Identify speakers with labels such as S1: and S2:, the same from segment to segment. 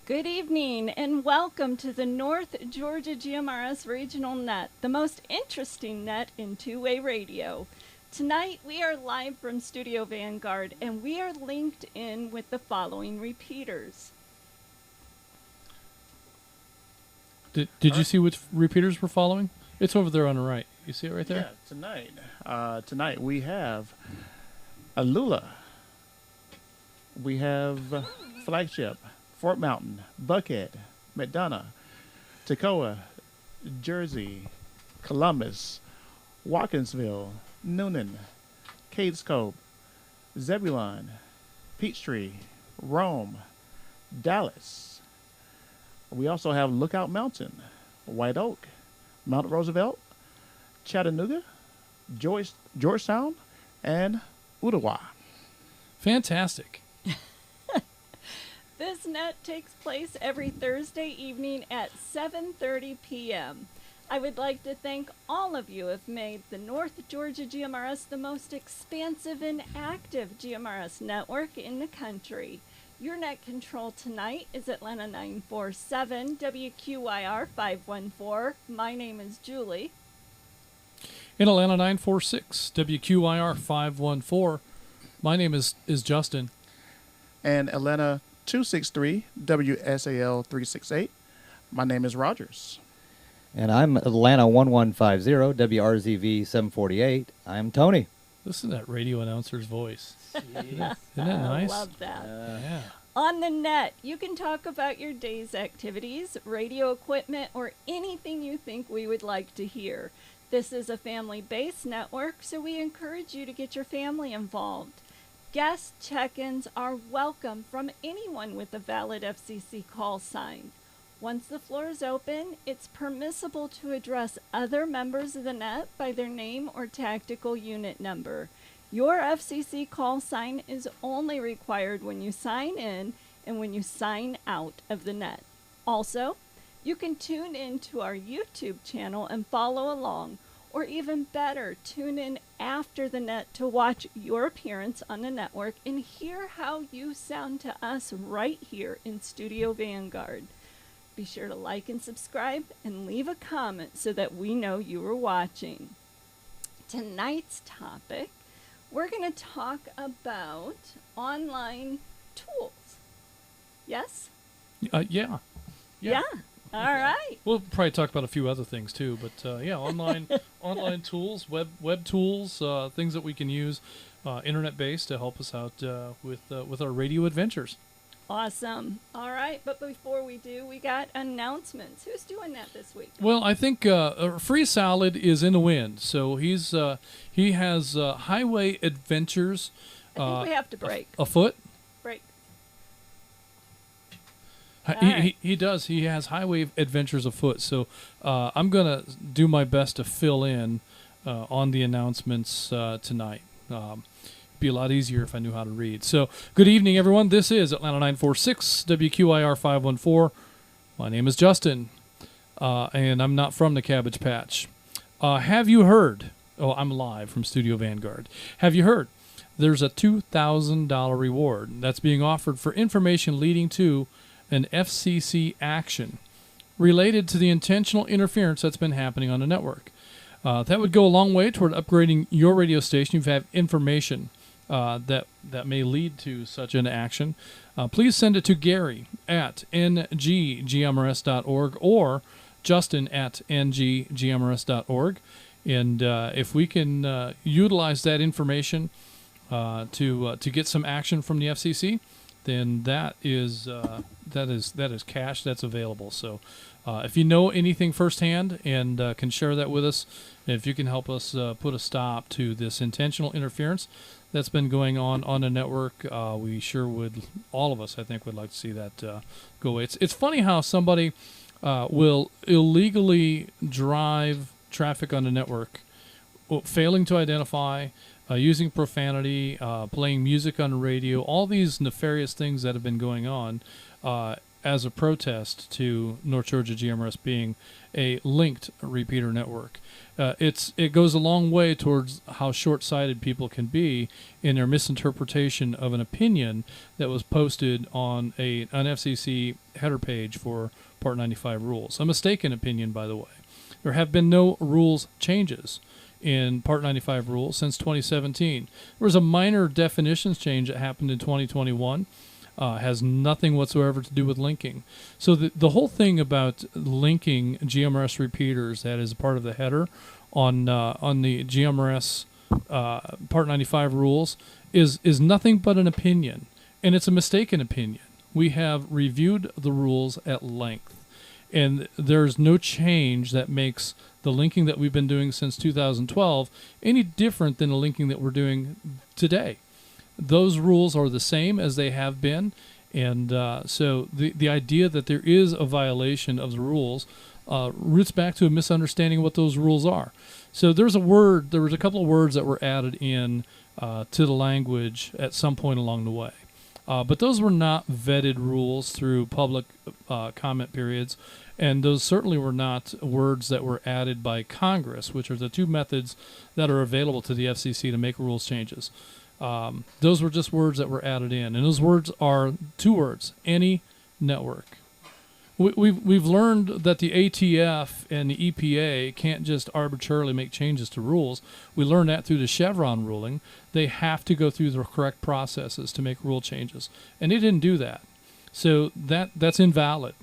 S1: Good evening and welcome to the North Georgia GMRS Regional Net, the most interesting net in two-way radio. Tonight we are live from Studio Vanguard and we are linked in with the following repeaters.
S2: Did you see which repeaters we're following? It's over there on the right. You see it right there?
S3: Yeah, tonight we have Alula. We have Flagship, Fort Mountain, Buckhead, McDonough, Toccoa, Jersey, Columbus, Watkinsville, Noonan, Cades Cove, Zebulon, Peachtree, Rome, Dallas. We also have Lookout Mountain, White Oak, Mount Roosevelt, Chattanooga, Georgetown, and Ottawa.
S2: Fantastic.
S1: This net takes place every Thursday evening at 7:30 p.m. I would like to thank all of you who have made the North Georgia GMRS the most expansive and active GMRS network in the country. Your net control tonight is Atlanta 947, WQYR 514. My name is Julie.
S2: In Atlanta 946, WQYR 514. My name is Justin.
S3: And Atlanta 263, WSAL 368. My name is Rogers.
S4: And I'm Atlanta 1150, WRZV 748. I'm Tony.
S2: Listen to that radio announcer's voice. Isn't that nice?
S1: I love that.
S2: Yeah.
S1: On the net, you can talk about your day's activities, radio equipment, or anything you think we would like to hear. This is a family-based network, so we encourage you to get your family involved. Guest check-ins are welcome from anyone with a valid FCC call sign. Once the floor is open, it's permissible to address other members of the net by their name or tactical unit number. Your FCC call sign is only required when you sign in and when you sign out of the net. Also, you can tune in to our YouTube channel and follow along, or even better, tune in after the net to watch your appearance on the network and hear how you sound to us right here in Studio Vanguard. Be sure to like and subscribe and leave a comment so that we know you were watching. Tonight's topic, we're going to talk about online tools. Yes?
S2: Yeah.
S1: All right.
S2: We'll probably talk about a few other things too, but online tools, web tools, things that we can use, internet-based to help us out with our radio adventures.
S1: Awesome. All right, but before we do, we got announcements. Who's doing that this week?
S2: Well, I think Free Salad is in the wind, so he has Highway Adventures.
S1: I think we have to break.
S2: Afoot.
S1: Break.
S2: He does. He has Highway Adventures afoot. So I'm going to do my best to fill in on the announcements tonight. Be a lot easier if I knew how to read. So good evening, everyone. This is Atlanta 946, WQIR 514. My name is Justin, and I'm not from the Cabbage Patch. Have you heard? Oh, I'm live from Studio Vanguard. Have you heard? There's a $2,000 reward that's being offered for information leading to an FCC action related to the intentional interference that's been happening on the network. That would go a long way toward upgrading your radio station if you have information that may lead to such an action. Please send it to Gary at nggmrs.org or Justin at nggmrs.org. And if we can utilize that information to get some action from the FCC, then that is cash that's available. So if you know anything firsthand and can share that with us, if you can help us put a stop to this intentional interference that's been going on the network, we sure would, all of us I think would like to see that go away. It's funny how somebody will illegally drive traffic on the network, failing to identify, using profanity, playing music on the radio, all these nefarious things that have been going on. as a protest to North Georgia GMRS being a linked repeater network. It goes a long way towards how short-sighted people can be in their misinterpretation of an opinion that was posted on an FCC header page for Part 95 rules. A mistaken opinion, by the way. There have been no rules changes in Part 95 rules since 2017. There was a minor definitions change that happened in 2021. Has nothing whatsoever to do with linking. So the whole thing about linking GMRS repeaters that is part of the header on the GMRS Part 95 rules is nothing but an opinion, and it's a mistaken opinion. We have reviewed the rules at length, and there's no change that makes the linking that we've been doing since 2012 any different than the linking that we're doing today. Those rules are the same as they have been, and so the idea that there is a violation of the rules roots back to a misunderstanding of what those rules are. So there was a couple of words that were added in to the language at some point along the way. But those were not vetted rules through public comment periods, and those certainly were not words that were added by Congress, which are the two methods that are available to the FCC to make rules changes. Those were just words that were added in, and those words are two words: any network. We've learned that the ATF and the EPA can't just arbitrarily make changes to rules. We learned that through the Chevron ruling. They have to go through the correct processes to make rule changes, and they didn't do that. So that's invalid,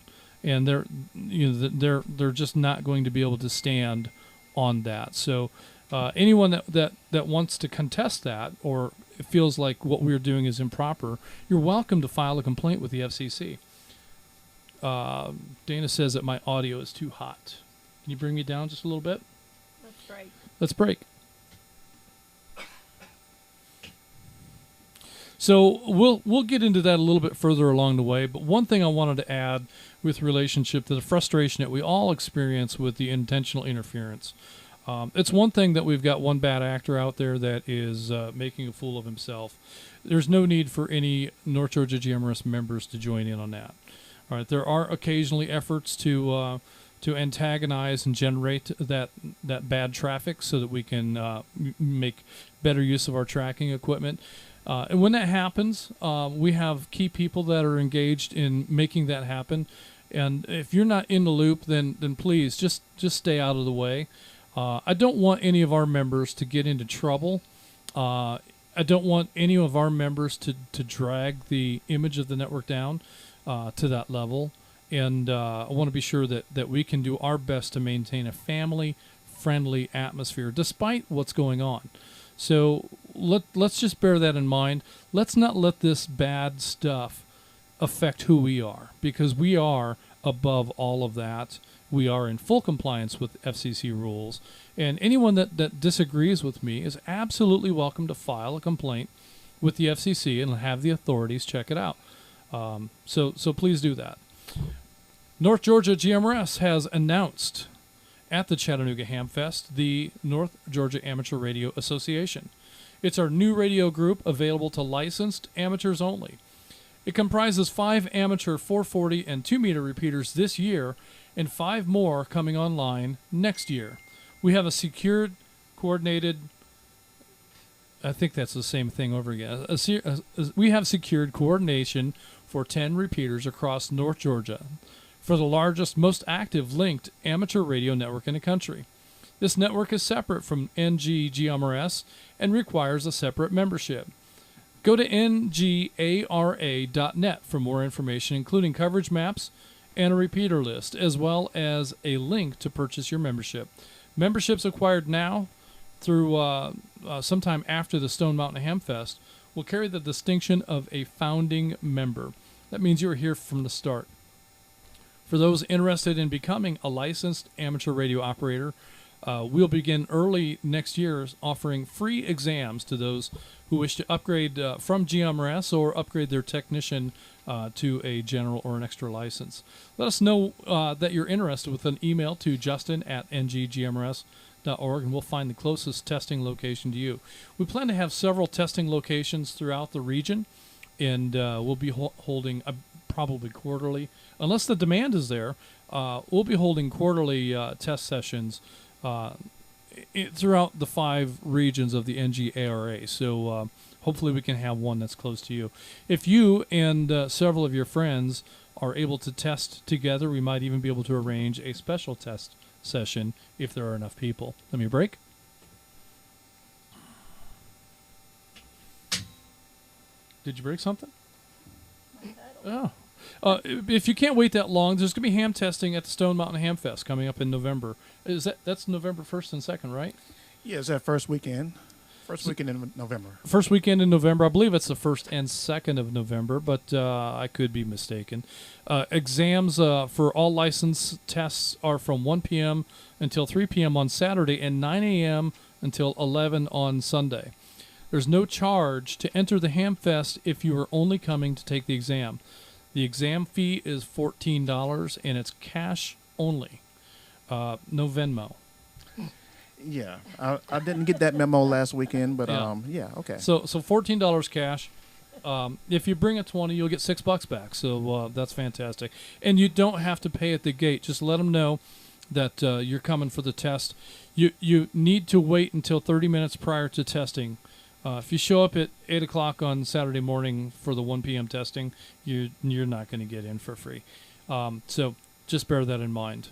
S2: and they're just not going to be able to stand on that. So anyone that wants to contest that or feels like what we're doing is improper, you're welcome to file a complaint with the FCC. Dana says that my audio is too hot. Can you bring me down just a little bit? Let's break. So we'll get into that a little bit further along the way, but one thing I wanted to add with relationship to the frustration that we all experience with the intentional interference. It's one thing that we've got one bad actor out there that is making a fool of himself. There's no need for any North Georgia GMRS members to join in on that. All right, there are occasionally efforts to antagonize and generate that bad traffic so that we can make better use of our tracking equipment. And when that happens, we have key people that are engaged in making that happen. And if you're not in the loop, then please just stay out of the way. I don't want any of our members to get into trouble. I don't want any of our members to drag the image of the network down to that level. And I want to be sure that we can do our best to maintain a family-friendly atmosphere despite what's going on. So let's just bear that in mind. Let's not let this bad stuff affect who we are, because we are above all of that. We are in full compliance with FCC rules, and anyone that disagrees with me is absolutely welcome to file a complaint with the FCC and have the authorities check it out. So please do that. North Georgia GMRS has announced at the Chattanooga Hamfest the North Georgia Amateur Radio Association. It's our new radio group available to licensed amateurs only. It comprises 5 amateur 440 and 2-meter repeaters this year and 5 more coming online next year. We have a secured, coordinated, I think that's the same thing over again. We have secured coordination for 10 repeaters across North Georgia for the largest, most active linked amateur radio network in the country. This network is separate from NGGMRS and requires a separate membership. Go to ngara.net for more information, including coverage maps and a repeater list, as well as a link to purchase your membership. Memberships acquired now through sometime after the Stone Mountain Hamfest will carry the distinction of a founding member. That means you're here from the start. For those interested in becoming a licensed amateur radio operator, we'll begin early next year offering free exams to those who wish to upgrade from GMRS or upgrade their technician to a general or an extra license. Let us know that you're interested with an email to justin@nggmrs.org, and we'll find the closest testing location to you. We plan to have several testing locations throughout the region, and we'll be holding probably quarterly. Unless the demand is there, we'll be holding quarterly test sessions throughout the 5 regions of the NGARA. So hopefully we can have one that's close to you. If you and several of your friends are able to test together, we might even be able to arrange a special test session if there are enough people. Let me break. Did you break something? Oh. If you can't wait that long, there's going to be ham testing at the Stone Mountain Ham Fest coming up in November. That's November 1st and 2nd, right?
S3: Yeah, it's that first weekend. First weekend in November.
S2: First weekend in November. I believe it's the 1st and 2nd of November, but I could be mistaken. Exams for all license tests are from 1 p.m. until 3 p.m. on Saturday and 9 a.m. until 11 on Sunday. There's no charge to enter the Ham Fest if you are only coming to take the exam. The exam fee is $14, and it's cash only. No Venmo.
S3: Yeah, I didn't get that memo last weekend, but yeah, okay.
S2: So $14 cash. If you bring a 20, you'll get $6 back. So that's fantastic. And you don't have to pay at the gate. Just let them know that you're coming for the test. You need to wait until 30 minutes prior to testing. If you show up at 8 o'clock on Saturday morning for the 1 p.m. testing, you're not going to get in for free. So just bear that in mind.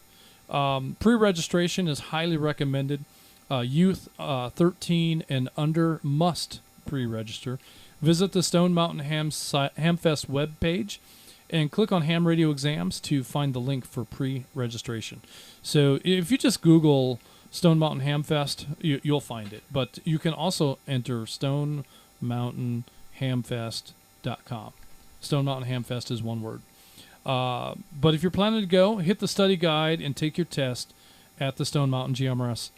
S2: Pre-registration is highly recommended. Youth 13 and under must pre-register. Visit the Stone Mountain Hamfest webpage and click on Ham Radio Exams to find the link for pre-registration. So if you just Google Stone Mountain Hamfest, you'll find it. But you can also enter stonemountainhamfest.com. Stone Mountain Hamfest is one word. But if you're planning to go, hit the study guide and take your test at the Stone Mountain GMRS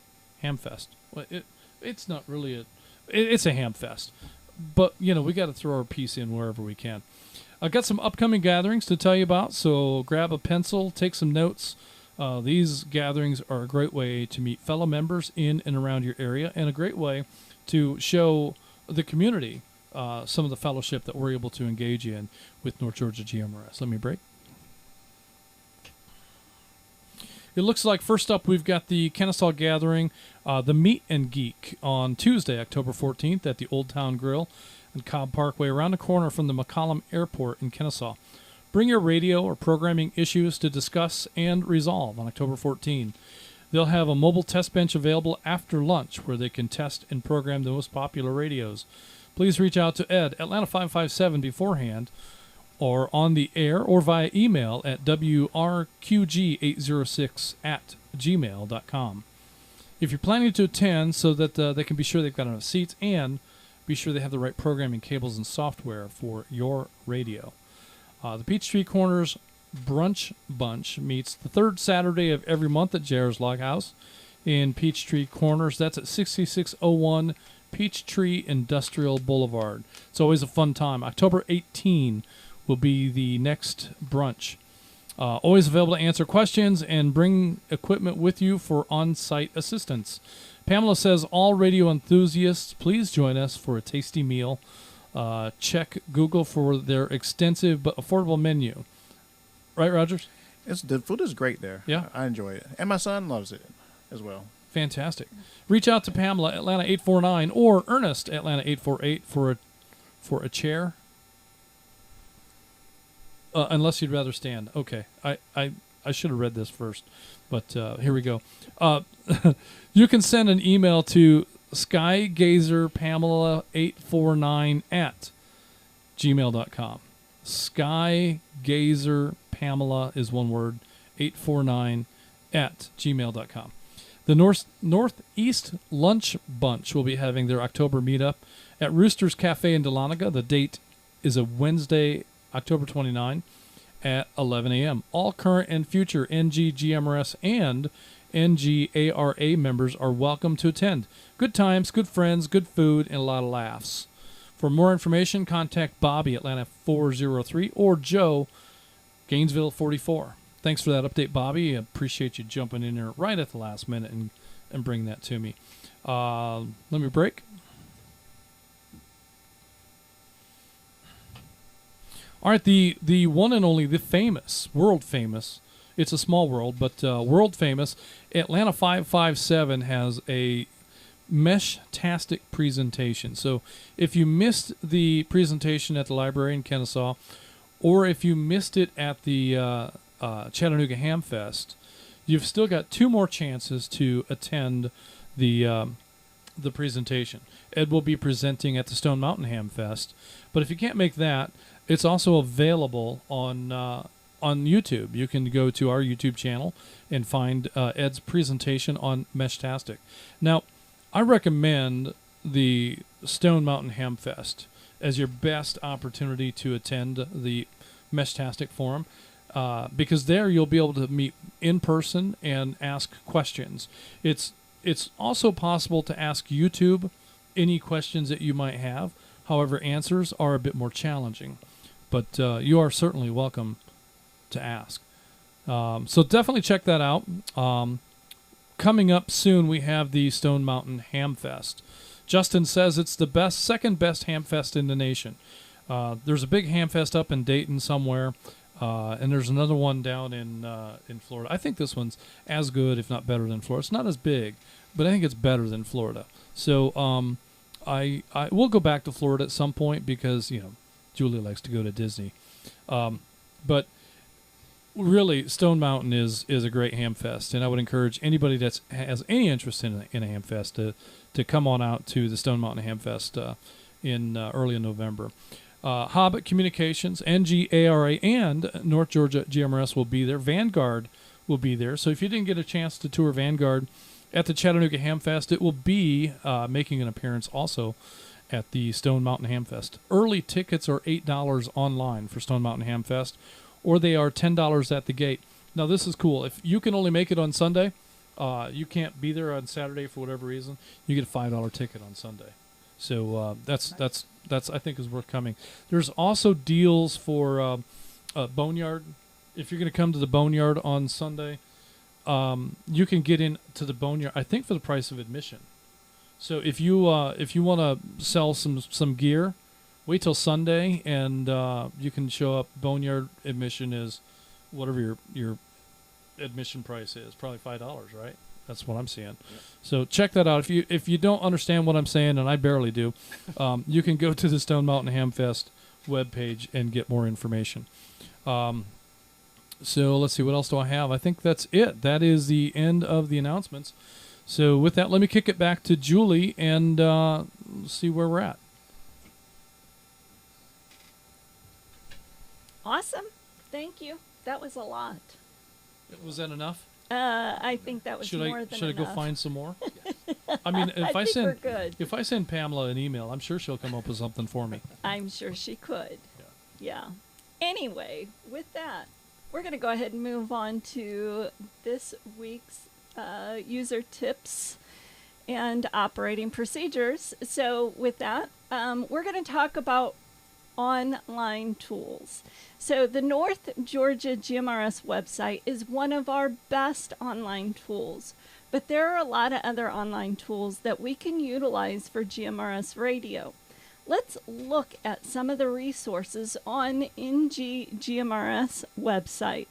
S2: Hamfest. Well, it's not really it's a Hamfest. But, we got to throw our piece in wherever we can. I've got some upcoming gatherings to tell you about, so grab a pencil, take some notes. These gatherings are a great way to meet fellow members in and around your area, and a great way to show the community some of the fellowship that we're able to engage in with North Georgia GMRS. Let me break. It looks like first up we've got the Kennesaw Gathering, the Meet and Geek, on Tuesday, October 14th at the Old Town Grill and Cobb Parkway, around the corner from the McCollum Airport in Kennesaw. Bring your radio or programming issues to discuss and resolve on October 14. They'll have a mobile test bench available after lunch where they can test and program the most popular radios. Please reach out to Ed, Atlanta 557, beforehand, or on the air, or via email at wrqg806@gmail.com. If you're planning to attend so that they can be sure they've got enough seats and be sure they have the right programming cables and software for your radio. The Peachtree Corners Brunch Bunch meets the third Saturday of every month at Jarr's Log House in Peachtree Corners. That's at 6601 Peachtree Industrial Boulevard. It's always a fun time. October 18 will be the next brunch. Always available to answer questions and bring equipment with you for on-site assistance. Pamela says, all radio enthusiasts, please join us for a tasty meal. Check Google for their extensive but affordable menu. Right, Rogers?
S3: The food is great there.
S2: Yeah.
S3: I enjoy it. And my son loves it as well.
S2: Fantastic. Reach out to Pamela, Atlanta 849, or Ernest, Atlanta 848, for a chair. Unless you'd rather stand. Okay. I should have read this first, but here we go. You can send an email to skygazerpamela849@gmail.com. Skygazerpamela is one word, 849@gmail.com. The Northeast Lunch Bunch will be having their October meetup at Rooster's Cafe in Dahlonega. The date is a Wednesday, October 29 at 11 a.m. All current and future NGGMRS and NGARA members are welcome to attend. Good times, good friends, good food, and a lot of laughs. For more information, contact Bobby, Atlanta 403, or Joe, Gainesville 44. Thanks for that update, Bobby. I appreciate you jumping in there right at the last minute and bringing that to me. Let me break. All right, the one and only, the famous, world famous, it's a small world, but world famous, Atlanta 557 has a Mesh-tastic presentation. So if you missed the presentation at the library in Kennesaw, or if you missed it at the Chattanooga Hamfest, you've still got 2 more chances to attend the presentation. Ed will be presenting at the Stone Mountain Hamfest, but if you can't make that, it's also available on YouTube. You can go to our YouTube channel and find Ed's presentation on Mesh-tastic. Now, I recommend the Stone Mountain Hamfest as your best opportunity to attend the Mesh-tastic Forum, because there you'll be able to meet in person and ask questions. It's also possible to ask YouTube any questions that you might have. However, answers are a bit more challenging, but you are certainly welcome to ask. So definitely check that out. Coming up soon, we have the Stone Mountain Hamfest. Justin says it's the second best Hamfest in the nation. There's a big Hamfest up in Dayton somewhere, and there's another one down in Florida. I think this one's as good, if not better, than Florida. It's not as big, but I think it's better than Florida. So I will go back to Florida at some point because Julie likes to go to Disney. But really, Stone Mountain is a great Hamfest, and I would encourage anybody that has any interest in a Hamfest to come on out to the Stone Mountain Hamfest in early in November. Hobbit Communications, NGARA, and North Georgia GMRS will be there. Vanguard will be there. So if you didn't get a chance to tour Vanguard at the Chattanooga Hamfest, it will be making an appearance also at the Stone Mountain Hamfest. Early tickets are $8 online for Stone Mountain Hamfest, or they are $10 at the gate. Now, this is cool. If you can only make it on Sunday, you can't be there on Saturday for whatever reason, you get a $5 ticket on Sunday. So that's I think is worth coming. There's also deals for Boneyard. If you're going to come to the Boneyard on Sunday, you can get into the Boneyard, I think, for the price of admission. So if you want to sell some gear, wait till Sunday, and you can show up. Boneyard admission is whatever your admission price is, probably $5, right? That's what I'm seeing. Yeah. So check that out. If you don't understand what I'm saying, and I barely do, you can go to the Stone Mountain Hamfest webpage and get more information. So let's see, what else do I have? I think that's it. That is the end of the announcements. So with that, let me kick it back to Julie and see where we're at.
S1: Awesome. Thank you. That was a lot.
S2: Was that enough?
S1: I think that was more than enough.
S2: Should I go find some more? I mean, if I send Pamela an email, I'm sure she'll come up with something for me.
S1: I'm sure she could. Yeah. Anyway, with that, we're going to go ahead and move on to this week's user tips and operating procedures. So with that, we're going to talk about online tools. So the North Georgia GMRS website is one of our best online tools, but there are a lot of other online tools that we can utilize for GMRS radio. Let's look at some of the resources on NG GMRS website.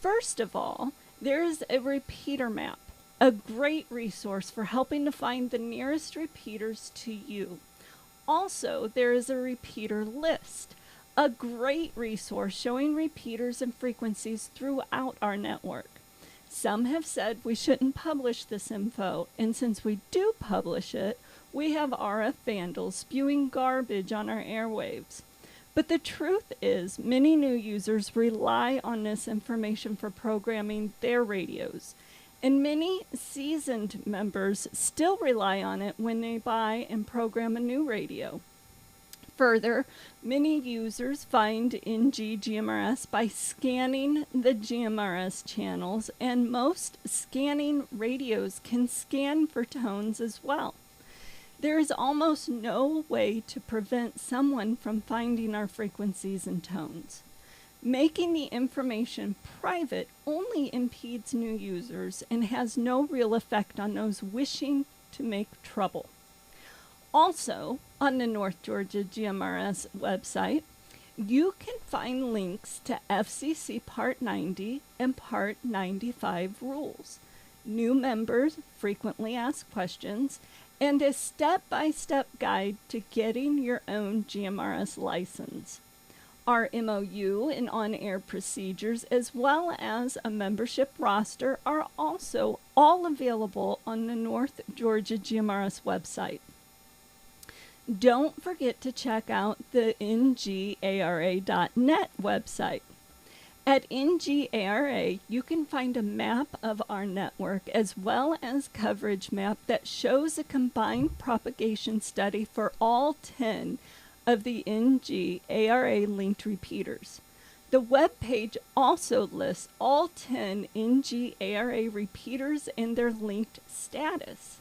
S1: First of all, there's a repeater map, a great resource for helping to find the nearest repeaters to you. Also, there is a repeater list, a great resource showing repeaters and frequencies throughout our network. Some have said we shouldn't publish this info, and since we do publish it, we have RF vandals spewing garbage on our airwaves. But the truth is, many new users rely on this information for programming their radios, and many seasoned members still rely on it when they buy and program a new radio. Further, many users find NG GMRS by scanning the GMRS channels, and most scanning radios can scan for tones as well. There is almost no way to prevent someone from finding our frequencies and tones. Making the information private only impedes new users and has no real effect on those wishing to make trouble. Also, on the North Georgia GMRS website, You can find links to FCC Part 90 and Part 95 rules, new members frequently asked questions, and a step-by-step guide to getting your own GMRS license. Our MOU and on-air procedures, as well as a membership roster, are also all available on the North Georgia GMRS website. Don't forget to check out the ngara.net website. At NGARA, you can find a map of our network as well as coverage map that shows a combined propagation study for all 10 of the NGARA linked repeaters. The web page also lists all 10 NGARA repeaters and their linked status.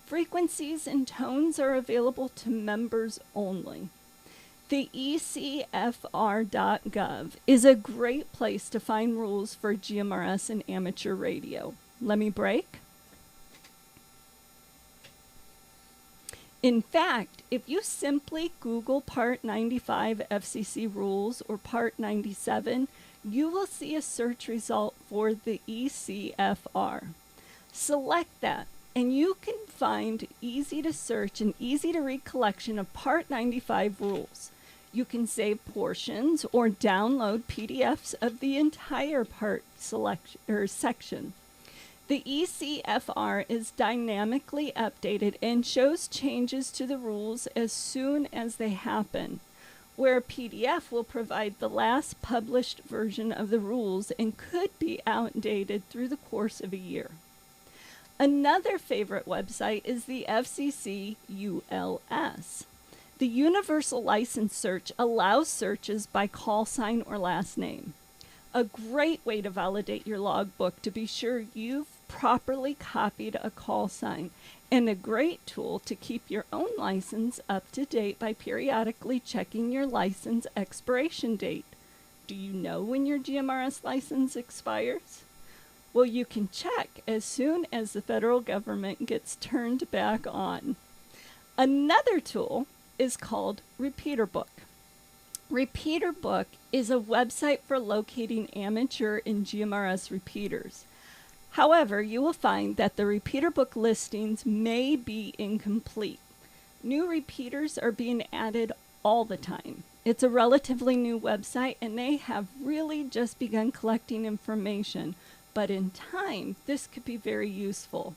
S1: Frequencies and tones are available to members only. The ecfr.gov is a great place to find rules for GMRS and amateur radio. Let me break. In fact, if you simply Google Part 95 FCC rules or Part 97, you will see a search result for the ecfr. Select that, and you can find easy to search and easy to read collection of Part 95 rules. You can save portions or download PDFs of the entire part section. The ecfr is dynamically updated and shows changes to the rules as soon as they happen, where a PDF will provide the last published version of the rules and could be outdated through the course of a year. Another favorite website is the FCC ULS. The Universal License Search allows searches by call sign or last name. A great way to validate your logbook to be sure you've properly copied a call sign, and a great tool to keep your own license up to date by periodically checking your license expiration date. Do you know when your GMRS license expires? Well, you can check as soon as the federal government gets turned back on. Another tool is called Repeater Book. Repeater Book is a website for locating amateur and GMRS repeaters. However, you will find that the Repeater Book listings may be incomplete. New repeaters are being added all the time. It's a relatively new website, and they have really just begun collecting information, but in time, this could be very useful.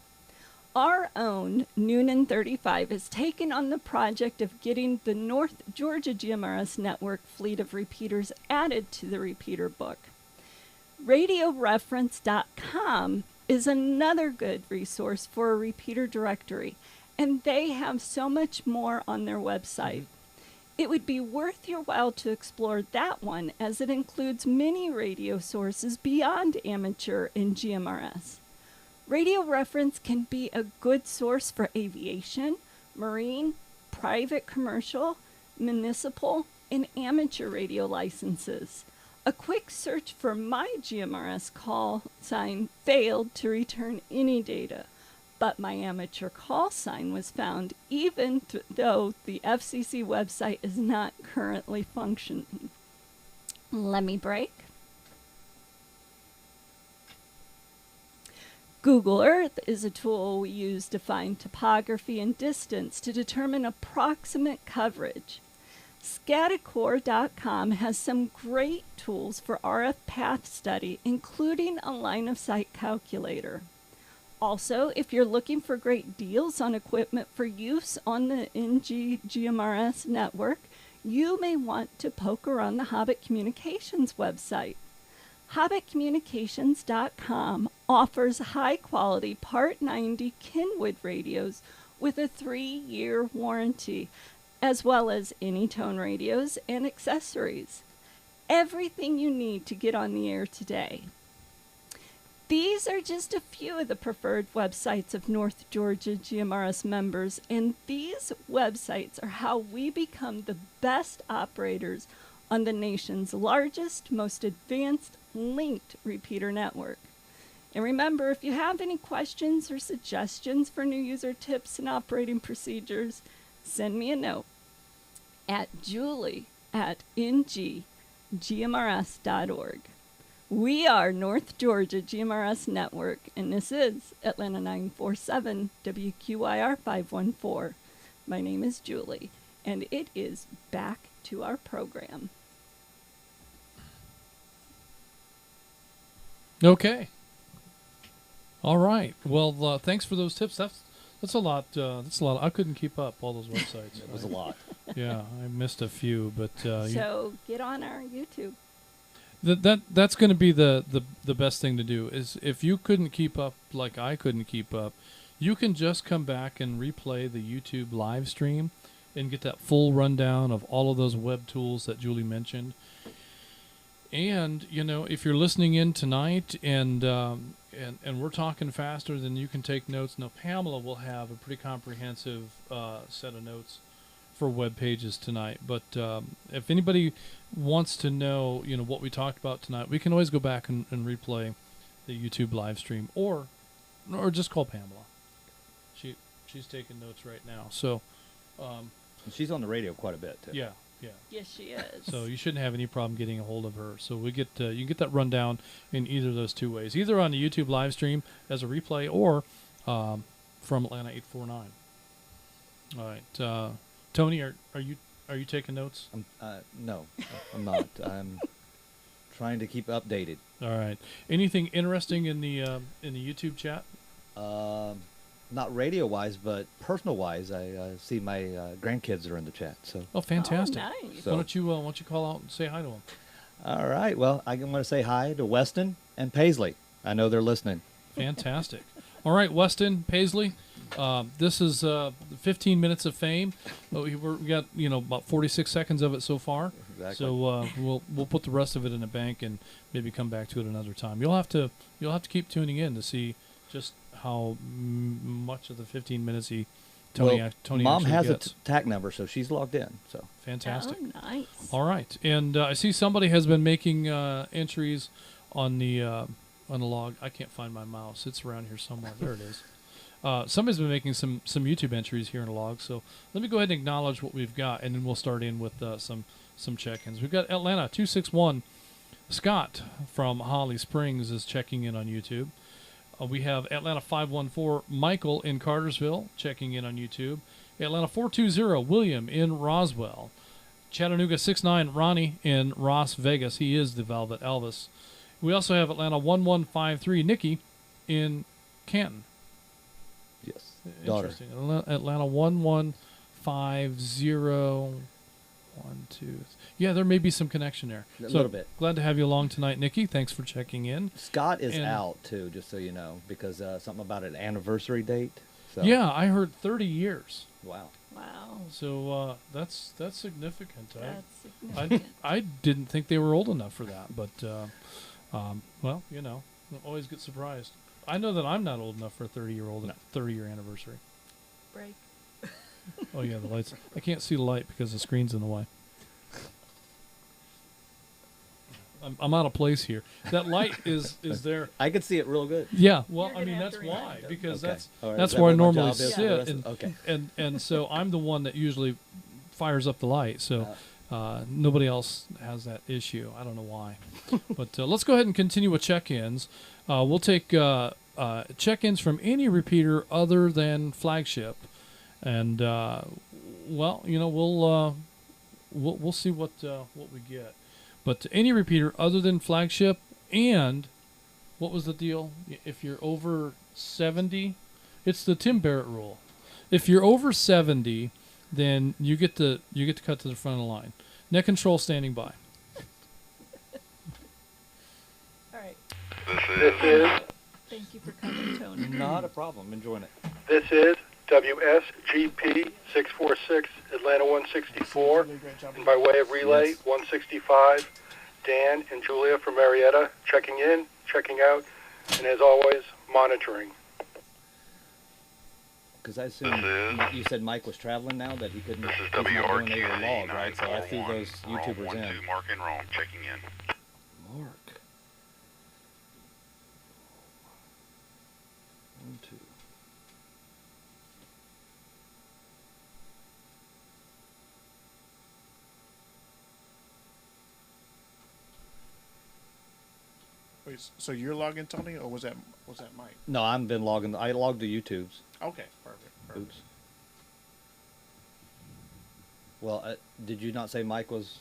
S1: Our own Noonan 35 has taken on the project of getting the North Georgia GMRS Network fleet of repeaters added to the Repeater Book. RadioReference.com is another good resource for a repeater directory, and they have so much more on their website. It would be worth your while to explore that one, as it includes many radio sources beyond amateur and GMRS. Radio Reference can be a good source for aviation, marine, private commercial, municipal, and amateur radio licenses. A quick search for my GMRS call sign failed to return any data, but my amateur call sign was found even though the FCC website is not currently functioning. Let me break. Google Earth is a tool we use to find topography and distance to determine approximate coverage. Scaticore.com has some great tools for RF path study, including a line of sight calculator. Also, if you're looking for great deals on equipment for use on the GMRS network, you may want to poke around the Hobbit Communications website. HobbitCommunications.com offers high-quality Part 90 Kenwood radios with a 3-year warranty, as well as any tone radios and accessories. Everything you need to get on the air today. These are just a few of the preferred websites of North Georgia GMRS members, and these websites are how we become the best operators on the nation's largest, most advanced linked repeater network. And remember, if you have any questions or suggestions for new user tips and operating procedures, send me a note at Julie at NGGMRS.org. We are North Georgia GMRS Network, and this is Atlanta 947 WQIR 514. My name is Julie, and it is back to our program.
S2: Okay. All right. Well, thanks for those tips. That's a lot. That's a lot. I couldn't keep up all those websites.
S4: It was a lot.
S2: Yeah, I missed a few, but
S1: So get on our YouTube.
S2: that's going to be the best thing to do. Is if you couldn't keep up like I couldn't keep up, you can just come back and replay the YouTube live stream and get that full rundown of all of those web tools that Julie mentioned. And if you're listening in tonight and we're talking faster than you can take notes, now Pamela will have a pretty comprehensive set of notes for web pages tonight. But if anybody wants to know, what we talked about tonight, we can always go back and replay the YouTube live stream, or just call Pamela. She's taking notes right now. So
S4: She's on the radio quite a bit too.
S2: yeah.
S1: Yes, she is.
S2: So you shouldn't have any problem getting a hold of her. So we get you can get that rundown in either of those two ways, either on the YouTube live stream as a replay, or from Atlanta 849. All right, Tony, are you taking notes?
S4: No, I'm not. I'm trying to keep updated.
S2: All right. Anything interesting in the YouTube chat?
S4: Not radio-wise, but personal-wise, I see my grandkids are in the chat. So.
S2: Oh, fantastic!
S1: Oh, nice.
S4: So-
S2: Why don't you call out and say hi to them?
S4: All right. Well, I'm going to say hi to Weston and Paisley. I know they're listening.
S2: Fantastic. All right, Weston, Paisley. This is 15 minutes of fame. We got about 46 seconds of it so far.
S4: Exactly.
S2: So we'll put the rest of it in a bank and maybe come back to it another time. You'll have to keep tuning in to see just how much of the 15 minutes Tony
S4: Mom
S2: actually
S4: has
S2: gets.
S4: a TAC number, so she's logged in. So
S2: Fantastic.
S1: Oh, nice.
S2: All right, and I see somebody has been making entries on the log. I can't find my mouse. It's around here somewhere. There it is. Somebody's been making some YouTube entries here in the log. So let me go ahead and acknowledge what we've got, and then we'll start in with some check-ins. We've got Atlanta 261. Scott from Holly Springs is checking in on YouTube. We have Atlanta 514, Michael in Cartersville, checking in on YouTube. Atlanta 420, William in Roswell. Chattanooga 69, Ronnie in Las Vegas. He is the Velvet Elvis. We also have Atlanta 1153, Nikki in Canton.
S4: yes, daughter.
S2: Interesting. Atlanta 1150. 1, 2. Yeah, there may be some connection there.
S4: A little bit.
S2: Glad to have you along tonight, Nikki. Thanks for checking in.
S4: Scott is
S2: And-
S4: out too, just so you know, because something about an anniversary date. So.
S2: Yeah, I heard 30 years.
S4: Wow.
S1: Wow.
S2: So that's significant.
S1: That's significant.
S2: I didn't think they were old enough for that, but well, always get surprised. I know that I'm not old enough for a 30-year anniversary.
S1: Break.
S2: Oh yeah, the lights. I can't see the light because the screen's in the way. I'm out of place here. That light is there.
S4: I can see it real good.
S2: Yeah, well,
S1: You're
S2: I mean
S1: gonna have
S2: that's
S1: to
S2: why,
S1: remind 'em.
S2: because
S4: Okay.
S2: that's
S4: All right,
S2: that's
S4: is that
S2: where I
S4: what my
S2: normally
S4: job is for the
S2: sit,
S4: rest of- okay.
S2: and so I'm the one that usually fires up the light. So nobody else has that issue. I don't know why, but let's go ahead and continue with check-ins. We'll take check-ins from any repeater other than Flagship, and well, we'll see what we get. But any repeater other than Flagship, and what was the deal? If you're over 70, it's the Tim Barrett rule. If you're over 70, then you get to cut to the front of the line. Net control standing by.
S1: All right.
S5: This is
S1: Thank you for coming, Tony.
S4: Not a problem. Enjoying it.
S5: this is WSGP 646 Atlanta 164, and by way of relay
S4: Yes.
S5: 165. Dan and Julia from Marietta checking in, checking out, and as always monitoring.
S4: Because I assume you said Mike was traveling now, that he couldn't.
S6: This is
S4: he's not doing any
S6: WRGA
S4: log, right? So I threw
S6: 941,
S4: those YouTubers
S6: Rome
S4: in.
S6: 12, Mark and Rome checking in.
S4: Mark. 1, 2.
S3: Wait, so you're logging, Tony, or was that Mike?
S4: No, I've been logging. I logged the YouTubes.
S3: Okay, perfect.
S4: Oops. Well, did you not say Mike was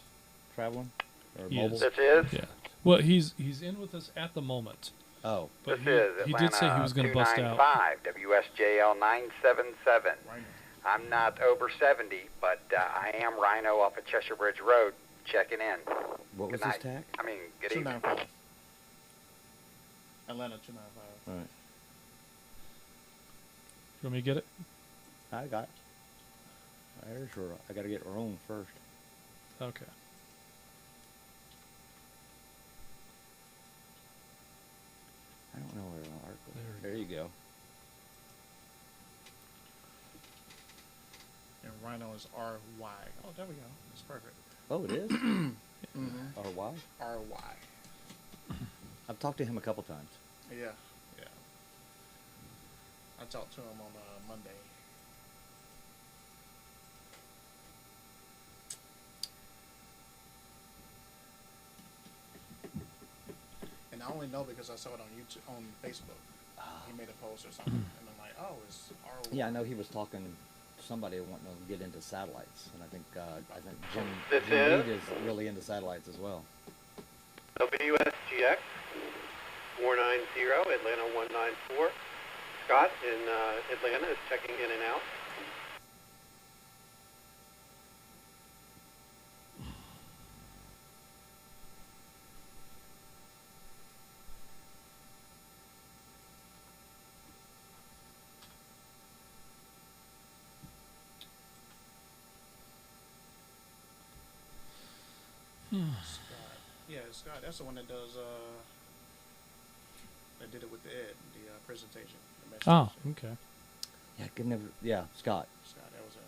S4: traveling or
S2: He
S4: mobile?
S2: is.
S5: This is?
S2: Yeah. Well, he's in with us at the moment.
S4: Oh,
S2: But
S6: This is
S2: he did say he was going to bust out.
S6: 295 WSJL 977.
S3: Right.
S6: I'm not over 70, but I am Rhino off of Cheshire Bridge Road checking in.
S4: what was
S6: Good
S4: his
S6: night.
S4: tag?
S6: I mean, good evening.
S3: 295. Atlanta 295.
S4: All right,
S2: You want me to get it?
S4: I got it. There's her. I got to get Rome first.
S2: Okay.
S4: I don't know where the article.
S2: There we
S4: There you go.
S3: And Rhino is RY. Oh, there we go. That's perfect.
S4: Oh, it is.
S3: Mm-hmm.
S4: Or why?
S3: RY.
S4: I've talked to him a couple times.
S3: Yeah. I talked to him on Monday. And I only know because I saw it on YouTube, on Facebook. He made a post or something, and I'm like, oh, it's RY.
S4: Yeah, I know he was talking to somebody wanting to get into satellites, and I think Jim
S5: This
S4: Reed
S5: is?
S4: is really into satellites as well.
S5: WSGX 490, Atlanta 194. Scott in Atlanta is checking in and out.
S3: Scott. Yeah, Scott. That's the one that does. That did it with the Ed, the presentation. The message.
S2: Oh, okay.
S4: Yeah, I could never. Yeah, Scott.
S3: Scott, that was it.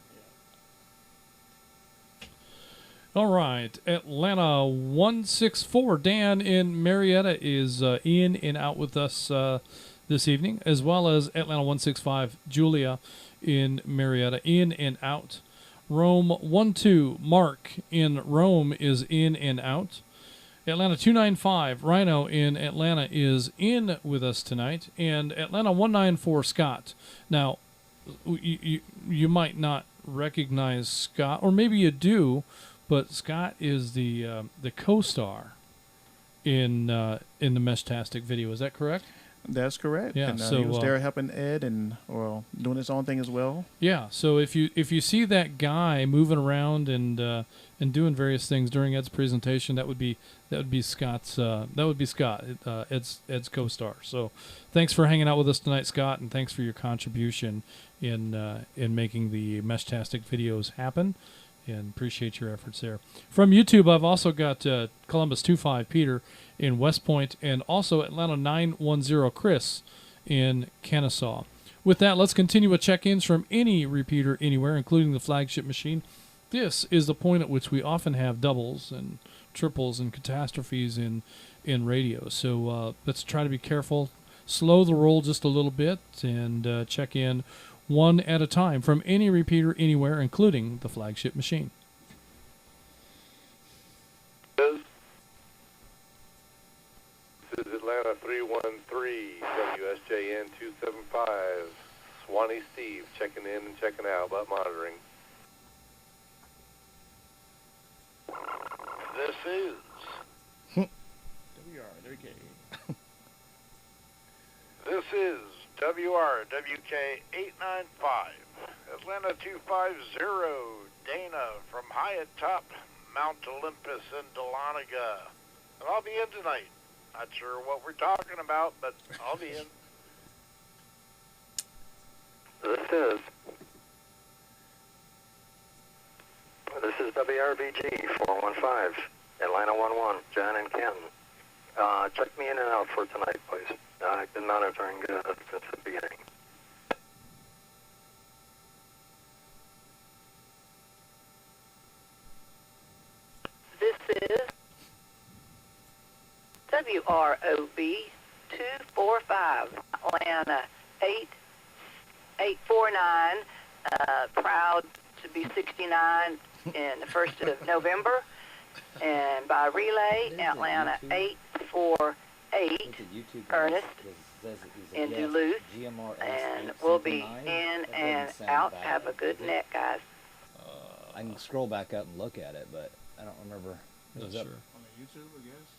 S3: Yeah.
S2: All right. Atlanta 164. Dan in Marietta is in and out with us this evening, as well as Atlanta 165. Julia in Marietta, in and out. Rome 12. Mark in Rome is in and out. Atlanta 295. Rhino in Atlanta is in with us tonight. And Atlanta 194. Scott. Now, you might not recognize Scott, or maybe you do, but Scott is the co-star in the Meshtastic video. Is that correct?
S3: That's correct.
S2: Yeah,
S3: And,
S2: so,
S3: he was there helping Ed and doing his own thing as well.
S2: Yeah. So if you see that guy moving around and doing various things during Ed's presentation, that would be Scott's Ed's co-star. So thanks for hanging out with us tonight, Scott, and thanks for your contribution in making the Meshtastic videos happen. And appreciate your efforts there. From YouTube, I've also got Columbus 25 Peter in West Point, and also Atlanta 910 Chris in Kennesaw. With that, let's continue with check-ins from any repeater anywhere, including the flagship machine. This is the point at which we often have doubles and triples and catastrophes in radio. So let's try to be careful, slow the roll just a little bit, and check in one at a time from any repeater anywhere, including the flagship machine.
S5: This is Atlanta 313, WSJN 275. Swanee Steve checking in and checking out, but monitoring. This is
S3: WRWK.
S5: This is WRWK 895, Atlanta 250, Dana from high atop Mount Olympus in Dahlonega. And I'll be in tonight. Not sure what we're talking about, but I'll be in. This is WRBG 415, Atlanta 11, John and Ken. Check me in and out for tonight, please. I've been monitoring since the beginning.
S7: This is WROB 245, Atlanta 8849. Proud to be 69 in the 1st of November. And by relay, Atlanta 848. Ernest in Duluth, and we'll be in and out. Have a good net, guys.
S4: I can scroll back up and look at it, but I don't remember.
S2: Not
S4: Was up-
S2: sure.
S3: On the YouTube, I guess.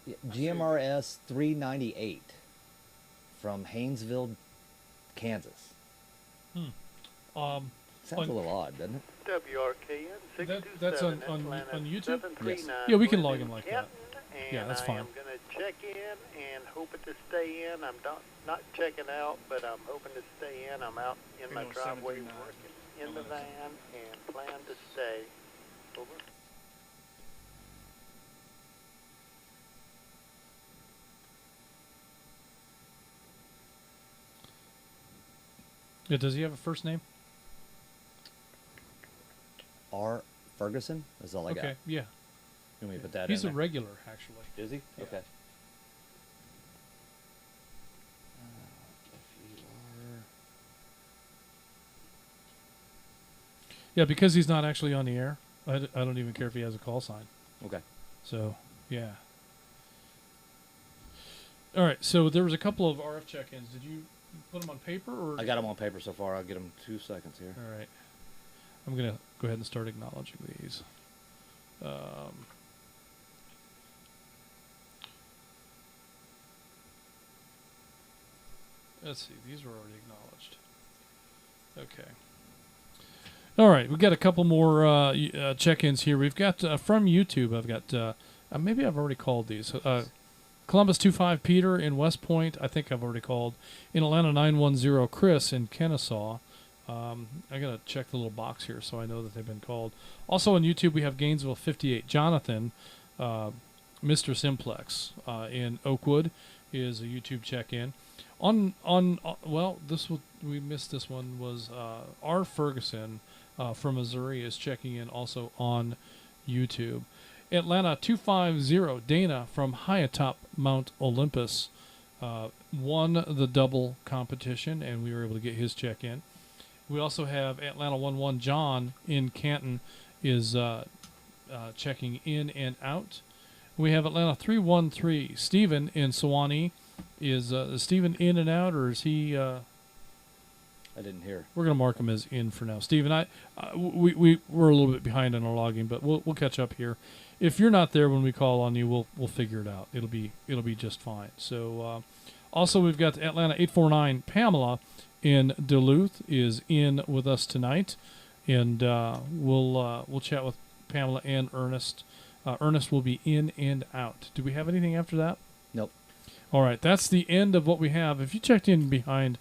S4: Yeah, GMRS 398 from Haynesville, Kansas.
S2: Um,
S4: Sounds
S2: On-
S4: a little odd, doesn't it?
S5: WRKN
S2: that's on
S5: Atlanta,
S2: YouTube?
S5: 739
S2: Yeah, we can
S5: Glen
S2: log in like that.
S5: Canton,
S2: Yeah,
S5: and
S2: that's fine.
S5: I am going to check in and hoping to stay in. I'm not checking out, but I'm hoping to stay in. I'm out in my
S3: Hang on,
S5: driveway
S3: 739.
S5: working in the van and plan to stay. Over.
S2: Yeah, does he have a first name?
S4: R. Ferguson? That's all I got.
S2: Okay, yeah.
S4: Let me put that
S2: He's
S4: in
S2: a
S4: there.
S2: regular, actually.
S4: Is he?
S2: Yeah.
S4: Okay.
S2: Yeah, because he's not actually on the air. I don't even care if he has a call sign.
S4: Okay.
S2: So, yeah. All right, so there was a couple of RF check-ins. Did you put them on paper? Or
S4: I got them on paper so far. I'll get them 2 seconds here.
S2: All right. I'm going to go ahead and start acknowledging these. Let's see. These were already acknowledged. Okay. All right. We've got a couple more check-ins here. We've got from YouTube. I've got maybe I've already called these. Columbus 25 Peter in West Point. I think I've already called. In Atlanta 910 Chris in Kennesaw. I gotta check the little box here so I know that they've been called. Also on YouTube we have Gainesville 58 Jonathan, Mr. Simplex in Oakwood is a YouTube check-in. Well, we missed this one was R. Ferguson from Missouri is checking in also on YouTube. Atlanta 250 Dana from high atop Mount Olympus won the double competition and we were able to get his check-in. We also have Atlanta 11 John in Canton is checking in and out. We have Atlanta 313 Stephen in Sewanee. Is Stephen in and out, or is he?
S4: I didn't hear.
S2: We're gonna mark him as in for now. Stephen, we're a little bit behind on our logging, but we'll catch up here. If you're not there when we call on you, we'll figure it out. It'll be just fine. So also we've got Atlanta 849 Pamela in Duluth is in with us tonight, and we'll chat with Pamela and Ernest. Ernest will be in and out. Do we have anything after that?
S4: Nope.
S2: All right, that's the end of what we have. If you checked in behind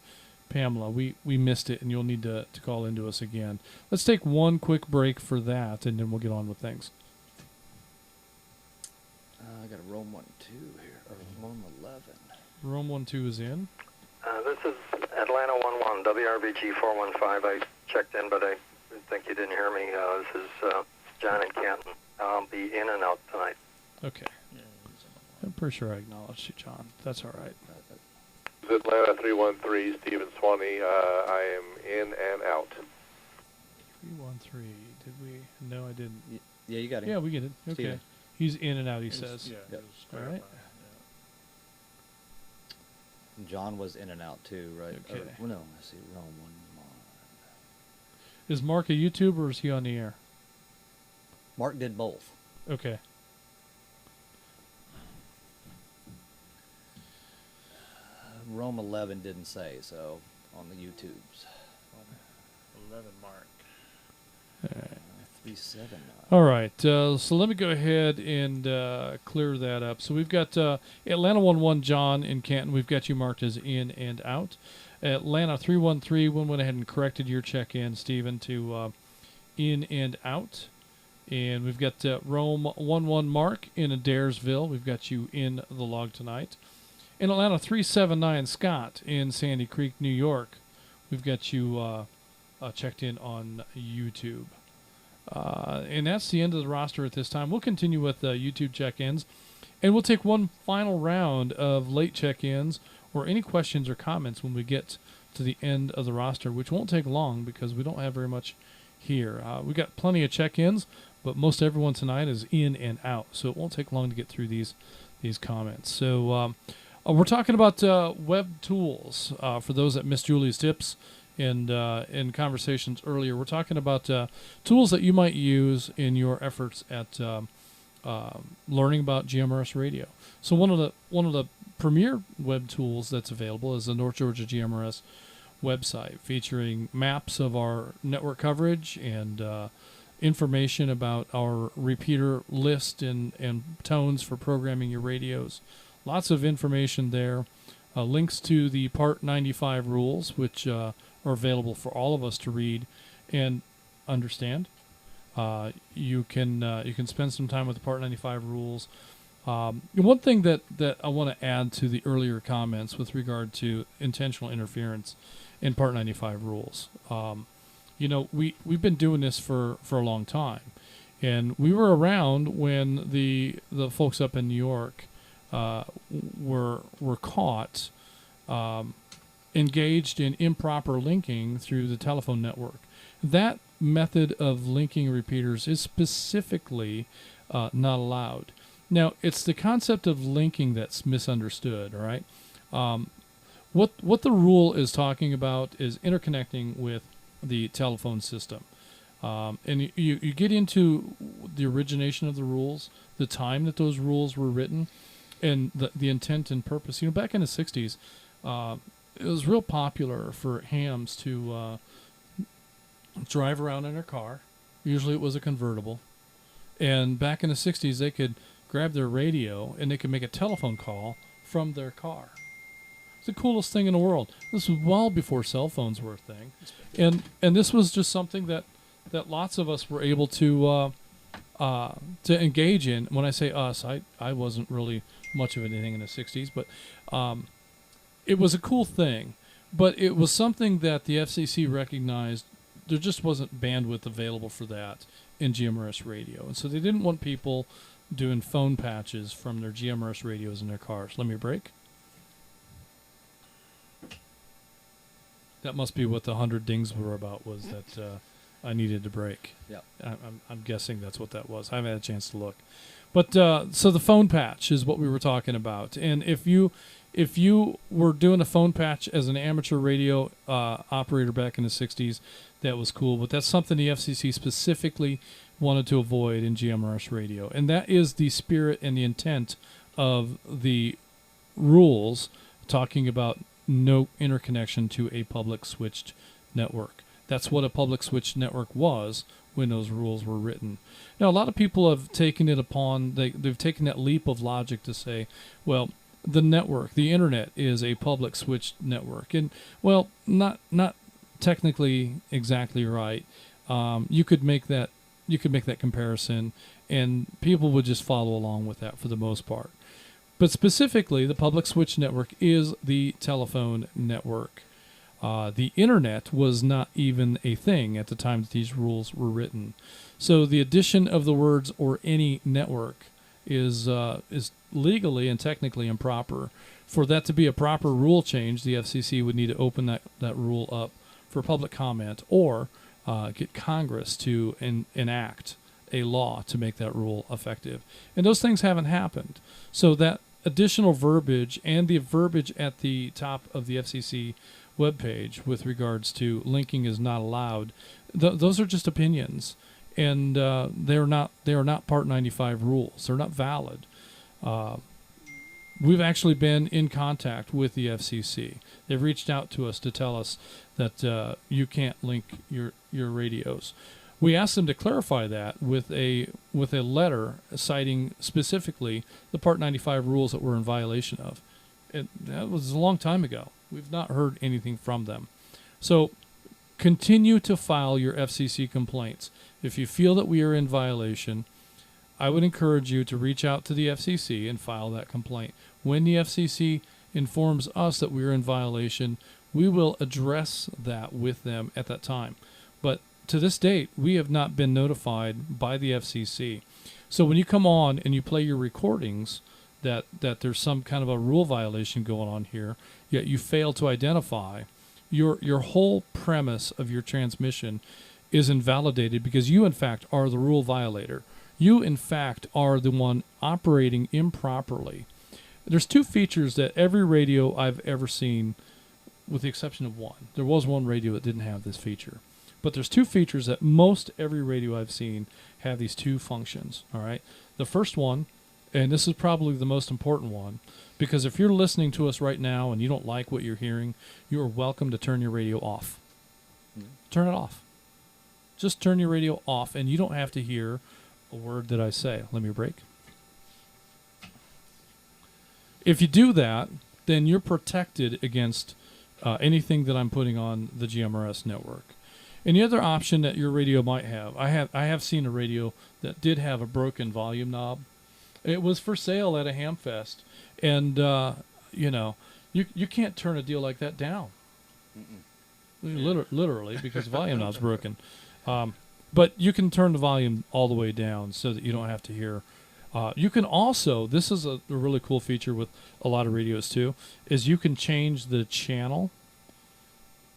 S2: Pamela, we missed it, and you'll need to call into us again. Let's take one quick break for that, and then we'll get on with things.
S4: I got a Rome 1-2 here, or Rome 11.
S2: Rome 1-2 is in.
S8: This is Atlanta 11, WRBG 415. I checked in, but I think you didn't hear me. This is John in Canton. I'll be in and out tonight.
S2: Okay. I'm pretty sure I acknowledged you, John. That's all right.
S9: This is Atlanta 313, Stephen Swanee. I am in and out.
S2: 313. Did we? No, I didn't.
S4: Yeah, you got it.
S2: Yeah, we get it. Okay.
S4: Steven.
S2: He's in and out, he says.
S3: Yeah,
S4: Yep.
S3: just
S2: All
S3: clarify,
S2: right.
S4: John was in and out too, right?
S2: Okay.
S4: Well, no, let's see. Rome 1.
S2: Is Mark a YouTuber or is he on the air?
S4: Mark did both.
S2: Okay.
S4: Rome 11 didn't say, so on the YouTubes.
S3: 11 mark.
S4: 379.
S2: All right. So let me go ahead and clear that up. So we've got Atlanta 11 John in Canton. We've got you marked as in and out. Atlanta 313 went ahead and corrected your check-in, Stephen, to in and out. And we've got Rome 11 Mark in Adairsville. We've got you in the log tonight. In Atlanta 379 Scott in Sandy Creek, New York. We've got you checked in on YouTube. And that's the end of the roster at this time. We'll continue with YouTube check-ins. And we'll take one final round of late check-ins or any questions or comments when we get to the end of the roster, which won't take long because we don't have very much here. We got plenty of check-ins, but most everyone tonight is in and out, so it won't take long to get through these these comments. So we're talking about Webtools. For those that missed Julie's tips and in conversations earlier, we're talking about tools that you might use in your efforts at learning about GMRS radio. So one of the premier web tools that's available is the North Georgia GMRS website, featuring maps of our network coverage and information about our repeater list and tones for programming your radios. Lots of information there. Links to the Part 95 rules, which are available for all of us to read and understand. You can spend some time with the Part 95 rules. One thing that I want to add to the earlier comments with regard to intentional interference in Part 95 rules. We've been doing this for a long time, and we were around when the folks up in New York were caught engaged in improper linking through the telephone network. That method of linking repeaters is specifically not allowed. Now, it's the concept of linking that's misunderstood, all right? What the rule is talking about is interconnecting with the telephone system. And you get into the origination of the rules, the time that those rules were written, and the intent and purpose. Back in the 60s, it was real popular for hams to drive around in their car. Usually it was a convertible. And back in the 60s, they could grab their radio and they could make a telephone call from their car. It's the coolest thing in the world. This was well before cell phones were a thing. And this was just something that lots of us were able to engage in. When I say us, I wasn't really much of anything in the 60s, but it was a cool thing. But it was something that the FCC recognized there just wasn't bandwidth available for that in GMRS radio. And so they didn't want people doing phone patches from their GMRS radios in their cars. Let me break. That must be what the 100 dings were about, was that I needed to break.
S4: Yeah.
S2: I'm guessing that's what that was. I haven't had a chance to look. But so the phone patch is what we were talking about. And if you were doing a phone patch as an amateur radio operator back in the 60s, that was cool. But that's something the FCC specifically wanted to avoid in GMRS radio. And that is the spirit and the intent of the rules talking about no interconnection to a public switched network. That's what a public switched network was when those rules were written. Now, a lot of people have taken it upon, they've taken that leap of logic to say, well, the network, the internet, is a public switched network. And, well, not technically exactly right. You could make that comparison, and people would just follow along with that for the most part. But specifically, the public switch network is the telephone network. The internet was not even a thing at the time that these rules were written. So the addition of the words "or any network" is legally and technically improper. For that to be a proper rule change, the FCC would need to open that rule up for public comment, or get Congress to enact a law to make that rule effective. And those things haven't happened. So that additional verbiage and the verbiage at the top of the FCC webpage with regards to linking is not allowed, those are just opinions. And they are not Part 95 rules. They're not valid. We've actually been in contact with the FCC. They've reached out to us to tell us that you can't link your radios. We asked them to clarify that with a letter citing specifically the Part 95 rules that we're in violation of. That was a long time ago. We've not heard anything from them. So continue to file your FCC complaints. If you feel that we are in violation, I would encourage you to reach out to the FCC and file that complaint. When the FCC informs us that we are in violation, we will address that with them at that time. But to this date, we have not been notified by the FCC. So when you come on and you play your recordings that there's some kind of a rule violation going on here, yet you fail to identify, your whole premise of your transmission is invalidated because you, in fact, are the rule violator. you in fact are the one operating improperly. There's two features that every radio I've ever seen, with the exception of one. There was one radio that didn't have this feature. But there's two features that most every radio I've seen have these two functions, all right? The first one, and this is probably the most important one, because if you're listening to us right now and you don't like what you're hearing, you are welcome to turn your radio off. Turn it off. Just turn your radio off, and you don't have to hear a word that I say. Let me break. If you do that, then you're protected against anything that I'm putting on the GMRS network. And the other option that your radio might have, I have seen a radio that did have a broken volume knob. It was for sale at a Hamfest, and you can't turn a deal like that down. Literally, because the volume knob's broken. But you can turn the volume all the way down so that you don't have to hear. You can also, this is a really cool feature with a lot of radios too, is you can change the channel.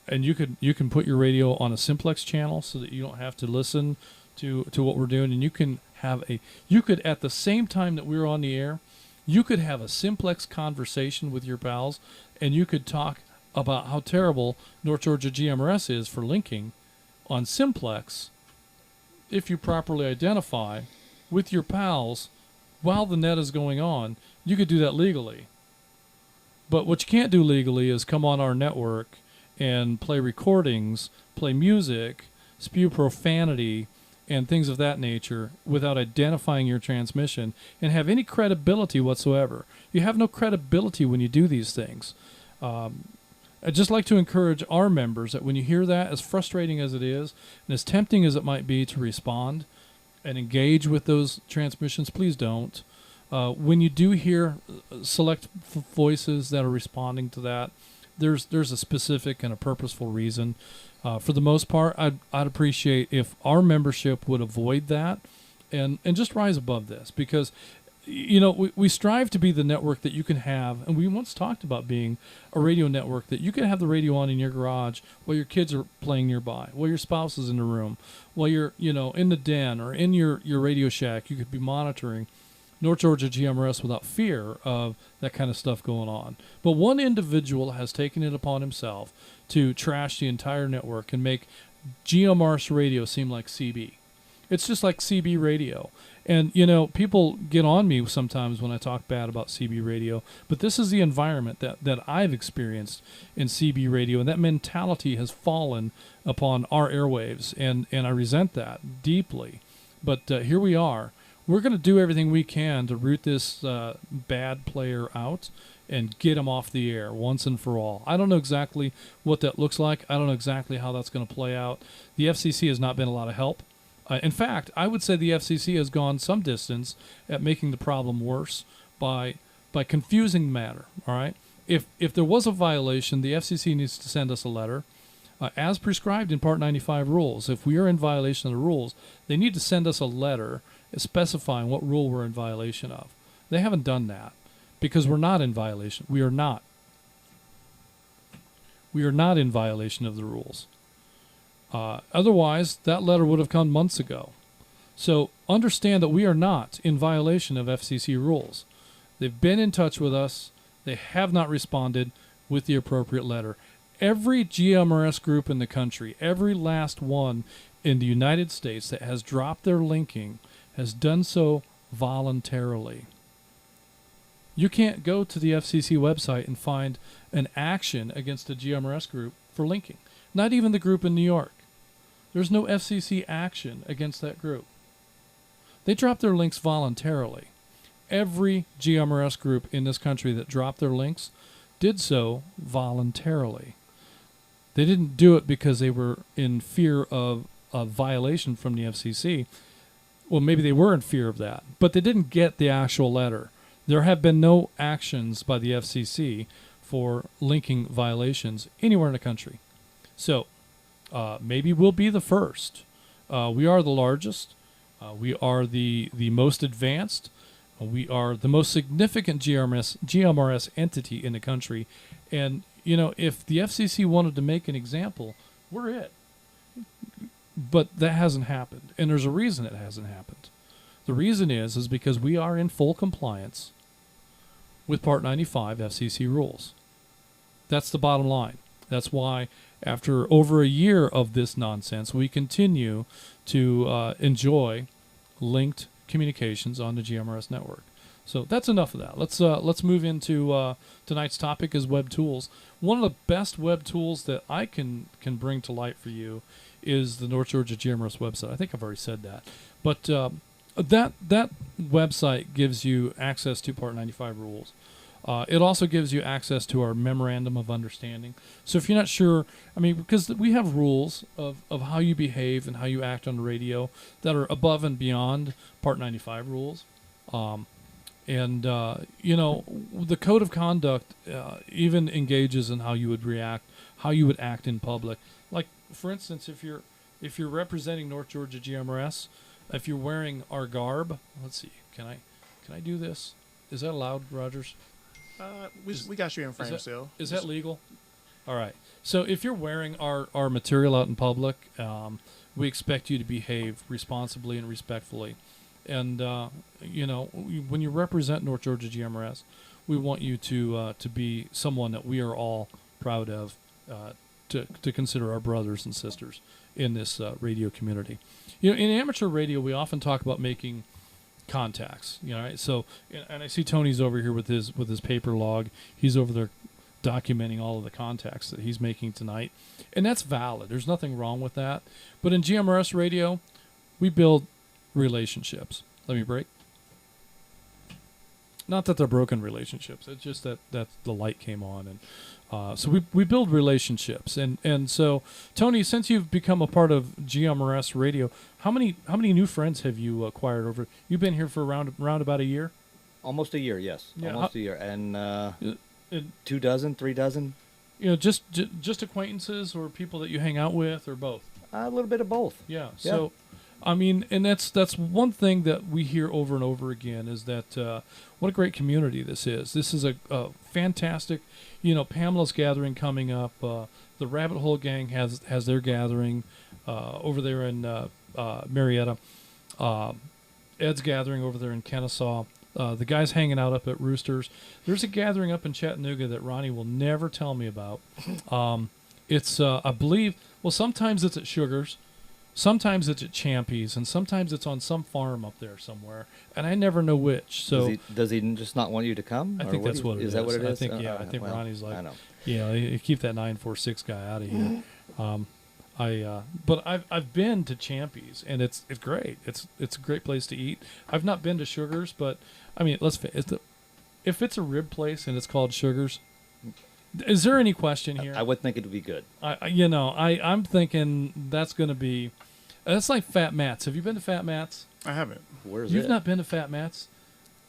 S2: And you can put your radio on a simplex channel so that you don't have to listen to what we're doing. And you can at the same time that we're on the air, you could have a simplex conversation with your pals, and you could talk about how terrible North Georgia GMRS is for linking on simplex if you properly identify with your pals while the net is going on. You could do that legally. But what you can't do legally is come on our network and play recordings, play music, spew profanity, and things of that nature without identifying your transmission and have any credibility whatsoever. You have no credibility when you do these things. I'd just like to encourage our members that when you hear that, as frustrating as it is, and as tempting as it might be to respond and engage with those transmissions, please don't. When you do hear select voices that are responding to that, there's a specific and a purposeful reason. For the most part, I'd appreciate if our membership would avoid that and just rise above this, because we strive to be the network that you can have, and we once talked about being a radio network that you can have the radio on in your garage while your kids are playing nearby, while your spouse is in the room, while you're in the den or in your Radio Shack. You could be monitoring North Georgia GMRS without fear of that kind of stuff going on. But one individual has taken it upon himself to trash the entire network and make GMRS radio seem like CB. It's just like CB radio. And, people get on me sometimes when I talk bad about CB radio, but this is the environment that I've experienced in CB radio, and that mentality has fallen upon our airwaves, and I resent that deeply. But here we are. We're going to do everything we can to root this bad player out and get him off the air once and for all. I don't know exactly what that looks like. I don't know exactly how that's going to play out. The FCC has not been a lot of help. In fact, I would say the FCC has gone some distance at making the problem worse by confusing the matter. All right, if there was a violation, the FCC needs to send us a letter, as prescribed in Part 95 rules. If we are in violation of the rules, they need to send us a letter specifying what rule we're in violation of. They haven't done that because we're not in violation. We are not. We are not in violation of the rules. Otherwise, that letter would have come months ago. So understand that we are not in violation of FCC rules. They've been in touch with us. They have not responded with the appropriate letter. Every GMRS group in the country, every last one in the United States that has dropped their linking has done so voluntarily. You can't go to the FCC website and find an action against a GMRS group for linking. Not even the group in New York. There's no FCC action against that group. They dropped their links voluntarily. Every GMRS group in this country that dropped their links did so voluntarily. They didn't do it because they were in fear of a violation from the FCC. Well, maybe they were in fear of that, but they didn't get the actual letter. There have been no actions by the FCC for linking violations anywhere in the country. So maybe we'll be the first. We are the largest. We are the most advanced. We are the most significant GMRS entity in the country. And, if the FCC wanted to make an example, we're it. But that hasn't happened. And there's a reason it hasn't happened. The reason is because we are in full compliance with Part 95 FCC rules. That's the bottom line. That's why after over a year of this nonsense, we continue to enjoy linked communications on the GMRS network. So that's enough of that. Let's move into tonight's topic is web tools. One of the best web tools that I can bring to light for you is the North Georgia GMRS website. I think I've already said that, but that website gives you access to Part 95 rules. It also gives you access to our memorandum of understanding. So if you're not sure, I mean, because we have rules of how you behave and how you act on the radio that are above and beyond Part 95 rules. You know, the code of conduct even engages in how you would react, how you would act in public. Like, for instance, if you're representing North Georgia GMRS, if you're wearing our garb, let's see, can I do this? Is that allowed, Rogers?
S3: We got you in frame still.
S2: Is that legal? All right. So if you're wearing our material out in public, we expect you to behave responsibly and respectfully. And, you know, when you represent North Georgia GMRS, we want you to be someone that we are all proud of, to consider our brothers and sisters in this radio community. You know, in amateur radio, we often talk about making contacts. You know, right? So, and I see Tony's over here with his paper log. He's over there documenting all of the contacts that he's making tonight, and that's valid. There's nothing wrong with that. But in GMRS radio, we build relationships. Let me break. Not that they're broken relationships. It's just that the light came on, and so we build relationships. And so, Tony, since you've become a part of GMRS radio, how many new friends have you acquired over? You've been here for around about a year.
S4: Almost a year, yes.
S2: Yeah,
S4: almost a year, and 2 dozen, 3 dozen.
S2: You know, just acquaintances or people that you hang out with, or both.
S4: A little bit of both.
S2: Yeah. So, I mean, and that's one thing that we hear over and over again is that what a great community this is. This is a fantastic, you know, Pamela's gathering coming up. The Rabbit Hole Gang has their gathering over there in Marietta. Ed's gathering over there in Kennesaw. The guys hanging out up at Roosters. There's a gathering up in Chattanooga that Ronnie will never tell me about. It's, I believe, well, sometimes it's at Sugar's. Sometimes it's at Champy's, and sometimes it's on some farm up there somewhere, and I never know which. So
S4: does he just not want you to come?
S2: I think that's what it is.
S4: Is that what it is?
S2: I think I think Ronnie's like,
S4: I know.
S2: Yeah, you keep that 946 guy out of here. But I've been to Champy's, and it's great. It's a great place to eat. I've not been to Sugar's, but I mean, if it's a rib place and it's called Sugar's, is there any question here?
S4: I would think it would be good.
S2: I'm thinking that's going to be. That's like Fat Matt's. Have you been to Fat Matt's?
S3: I haven't.
S4: Where's
S2: You've
S4: it?
S2: not been to Fat Matt's?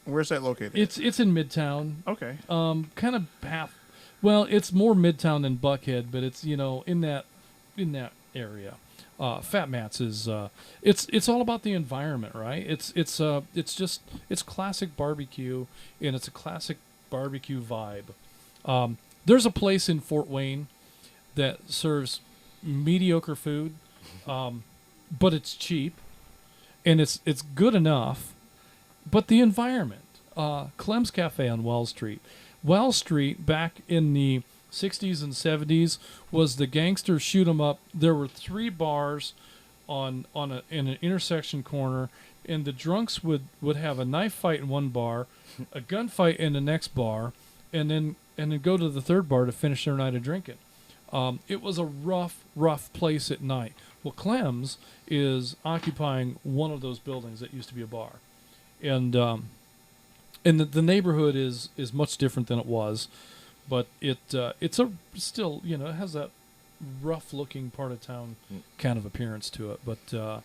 S3: Where's that located?
S2: It's in Midtown.
S3: Okay.
S2: Kind of half. Well, it's more Midtown than Buckhead, but it's in that area. Fat Matt's is it's all about the environment, right? It's classic barbecue, and it's a classic barbecue vibe. There's a place in Fort Wayne that serves mediocre food, but it's cheap, and it's good enough. But the environment, Clem's Cafe on Wells Street. Wells Street back in the 60s and 70s was the gangster shoot 'em up. There were 3 bars in an intersection corner, and the drunks would have a knife fight in one bar, a gunfight in the next bar, and then go to the third bar to finish their night of drinking. It was a rough place at night. Well, Clem's is occupying one of those buildings that used to be a bar, and the neighborhood is much different than it was, but it's still it has that rough looking part of town kind of appearance to it. But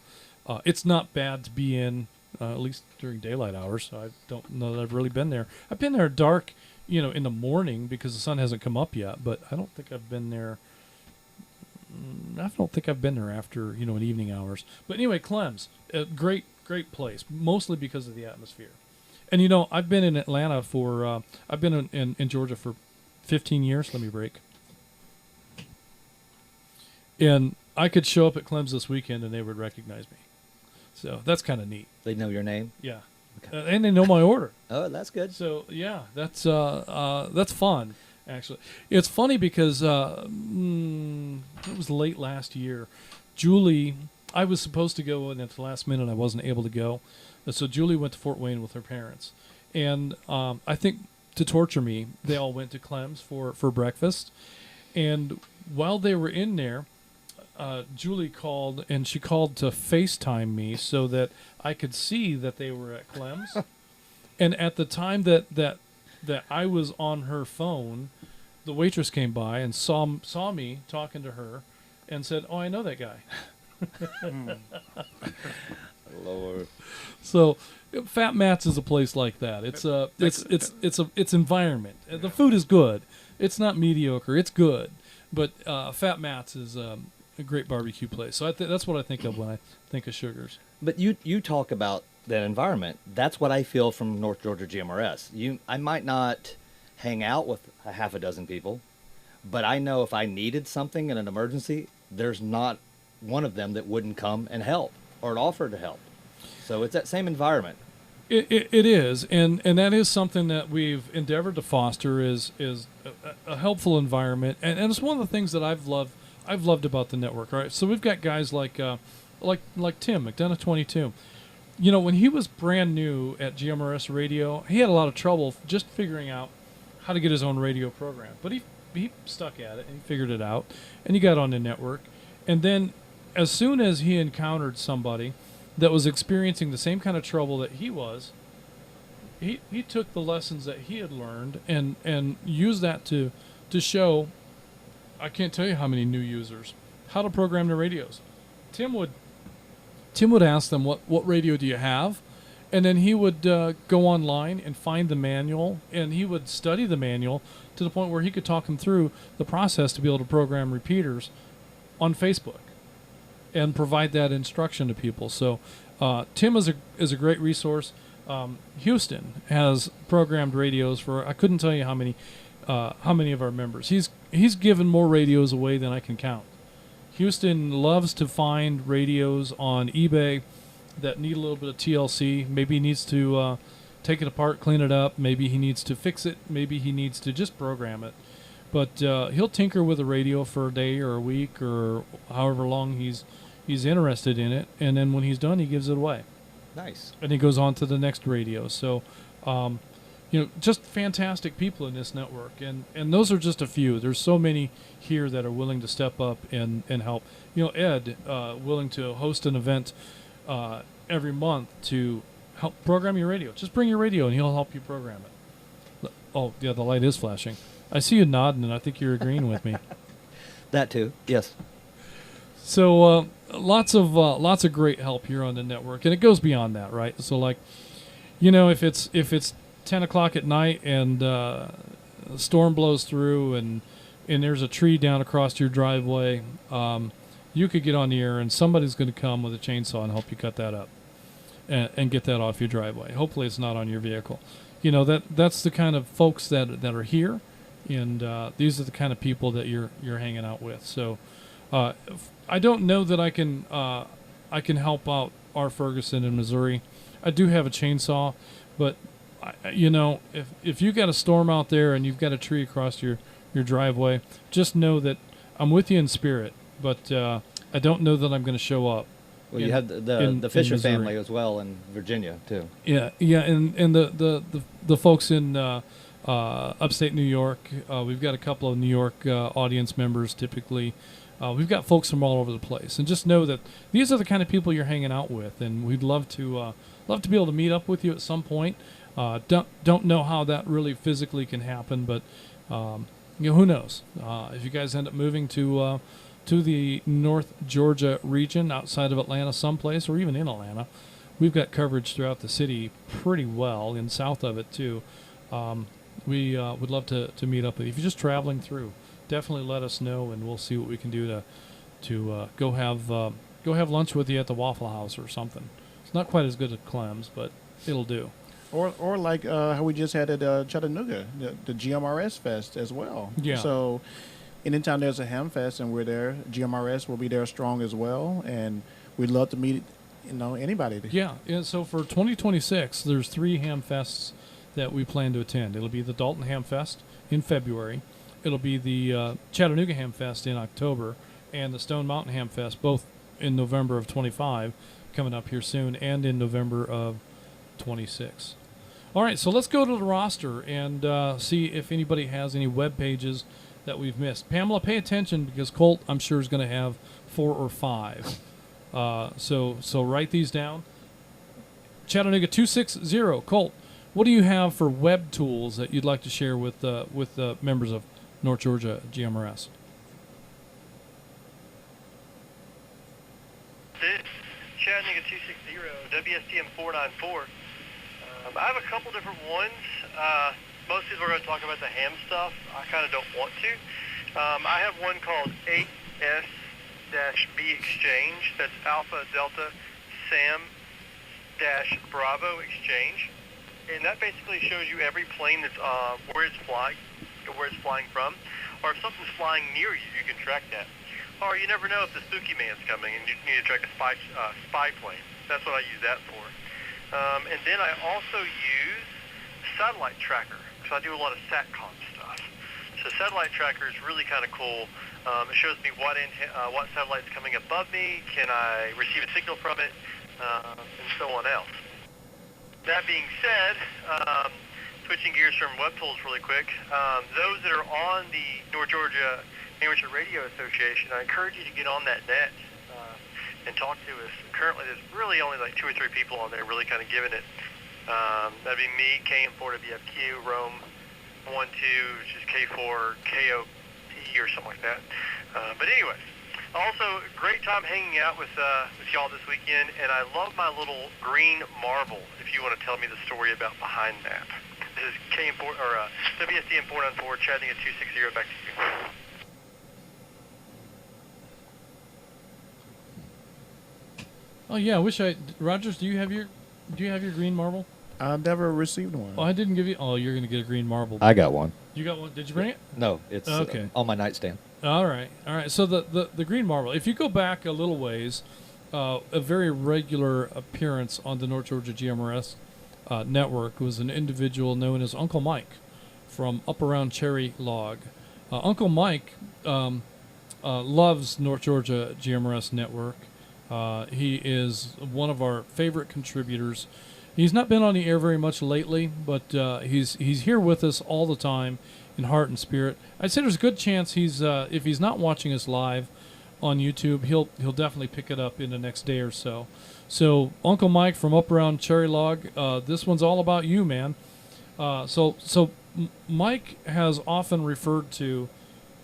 S2: it's not bad to be in, at least during daylight hours. I don't know that I've really been there. I've been there dark, in the morning because the sun hasn't come up yet, but I don't think I've been there. I don't think I've been there after, in evening hours. But anyway, Clem's, a great place, mostly because of the atmosphere. And, I've been in Atlanta I've been in Georgia for 15 years. Let me break. And I could show up at Clem's this weekend and they would recognize me. So that's kind of neat.
S4: They know your name?
S2: Yeah. And they know my order.
S4: Oh, that's good.
S2: So yeah, that's fun. Actually, it's funny because it was late last year. Julie, I was supposed to go, and at the last minute I wasn't able to go. So Julie went to Fort Wayne with her parents, and I think to torture me, they all went to Clem's for breakfast. And while they were in there, Julie called, and she called to FaceTime me so that I could see that they were at Clem's. And at the time that I was on her phone, the waitress came by and saw me talking to her, and said, "Oh, I know that guy."
S4: Lord.
S2: So, Fat Matt's is a place like that. It's environment. The food is good. It's not mediocre. It's good. But Fat Matt's is a great barbecue place. So that's what I think of when I think of Sugars.
S4: But you talk about that environment. That's what I feel from North Georgia GMRS. I might not hang out with a half a dozen people, but I know if I needed something in an emergency, there's not one of them that wouldn't come and help or offer to help. So it's that same environment.
S2: It is, and that is something that we've endeavored to foster is a helpful environment, and it's one of the things that I've loved about the network. All right, so we've got guys like Tim McDonough 22. You know, when he was brand new at GMRS Radio, he had a lot of trouble just figuring out how to get his own radio program, but he stuck at it and he figured it out, and he got on the network, and then as soon as he encountered somebody that was experiencing the same kind of trouble that he was, he took the lessons that he had learned and used that to show, I can't tell you how many new users, how to program their radios. Tim would ask them, what radio do you have? And then he would go online and find the manual, and he would study the manual to the point where he could talk him through the process to be able to program repeaters on Facebook and provide that instruction to people. So Tim is a great resource. Houston has programmed radios for, I couldn't tell you how many of our members. He's given more radios away than I can count. Houston loves to find radios on eBay that need a little bit of TLC. Maybe he needs to take it apart, clean it up. Maybe he needs to fix it. Maybe he needs to just program it. But he'll tinker with a radio for a day or a week or however long he's interested in it, and then when he's done, he gives it away.
S4: Nice.
S2: And he goes on to the next radio. So, just fantastic people in this network, and those are just a few. There's so many here that are willing to step up and help. Ed, willing to host an event every month to help program your radio. Just bring your radio, and he'll help you program it. Oh, yeah, the light is flashing. I see you nodding, and I think you're agreeing with me.
S4: That too, yes.
S2: So lots of great help here on the network, and it goes beyond that, right? So if it's 10 o'clock at night and a storm blows through and there's a tree down across your driveway, you could get on the air and somebody's going to come with a chainsaw and help you cut that up and get that off your driveway. Hopefully it's not on your vehicle. That's the kind of folks that are here, and these are the kind of people that you're hanging out with. So I don't know that I can help out our Ferguson in Missouri. I do have a chainsaw, but if you got a storm out there and you've got a tree across your driveway, just know that I'm with you in spirit, but I don't know that I'm going to show up.
S4: Well, you have the Fisher family as well in Virginia too.
S2: Yeah, and the folks in upstate New York. We've got a couple of New York audience members typically. We've got folks from all over the place, and just know that these are the kind of people you're hanging out with, and we'd love to be able to meet up with you at some point. Don't know how that really physically can happen, but who knows? If you guys end up moving to the North Georgia region outside of Atlanta someplace, or even in Atlanta, we've got coverage throughout the city pretty well, and south of it too. We would love to meet up with you. If you're just traveling through, definitely let us know, and we'll see what we can do to go have lunch with you at the Waffle House or something. It's not quite as good as Clem's, but it'll do.
S3: Or like how we just had at Chattanooga, the GMRS Fest as well.
S2: Yeah.
S3: So anytime there's a ham fest and we're there, GMRS will be there strong as well, and we'd love to meet anybody.
S2: Yeah. So for 2026, there's 3 ham fests that we plan to attend. It'll be the Dalton Ham Fest in February. It'll be the Chattanooga Ham Fest in October, and the Stone Mountain Ham Fest, both in November of 25, coming up here soon, and in November of 26. All right, so let's go to the roster and see if anybody has any web pages that we've missed. Pamela, pay attention because Colt, I'm sure, is going to have 4 or 5. So write these down. Chattanooga 260. Colt, what do you have for web tools that you'd like to share with the members of North Georgia GMRS?
S10: Chattanooga 260, WSTM 494. I have a couple different ones. Mostly we're going to talk about the ham stuff. I kind of don't want to. I have one called 8S-B Exchange. That's Alpha Delta Sam-Bravo Exchange. And that basically shows you every plane that's where it's flying, or where it's flying from. Or if something's flying near you, you can track that. Or you never know if the spooky man's coming and you need to track a spy plane. That's what I use that for. And then I also use Satellite Tracker, because I do a lot of SATCOM stuff. So Satellite Tracker is really kind of cool. It shows me what satellite's coming above me, can I receive a signal from it, and so on else. That being said, switching gears from Webtools really quick, those that are on the North Georgia Amateur Radio Association, I encourage you to get on that net and talk to us. Currently, there's really only like 2 or 3 people on there really kind of giving it. That'd be me, KM4WFQ, Rome 12, which is K4, KOP, or something like that. But anyways, also great time hanging out with y'all this weekend, and I love my little green marble. If you want to tell me the story about behind that, this is KM4 or WSTM 494, Chattanooga 260. Back to you.
S2: Oh yeah, Rogers, do you have your green marble?
S3: I've never received one.
S2: Oh, I didn't give you. Oh, you're gonna get a green marble.
S4: I got one.
S2: You got one? Did you bring it?
S4: No, it's
S2: okay.
S4: On my nightstand.
S2: All right. So the green marble. If you go back a little ways, a very regular appearance on the North Georgia GMRS network was an individual known as Uncle Mike from up around Cherry Log. Uncle Mike loves North Georgia GMRS Network. He is one of our favorite contributors. He's not been on the air very much lately, but he's here with us all the time in heart and spirit. I'd say there's a good chance he's if he's not watching us live on YouTube, he'll definitely pick it up in the next day or so. So Uncle Mike from up around Cherry Log, this one's all about you, man. So Mike has often referred to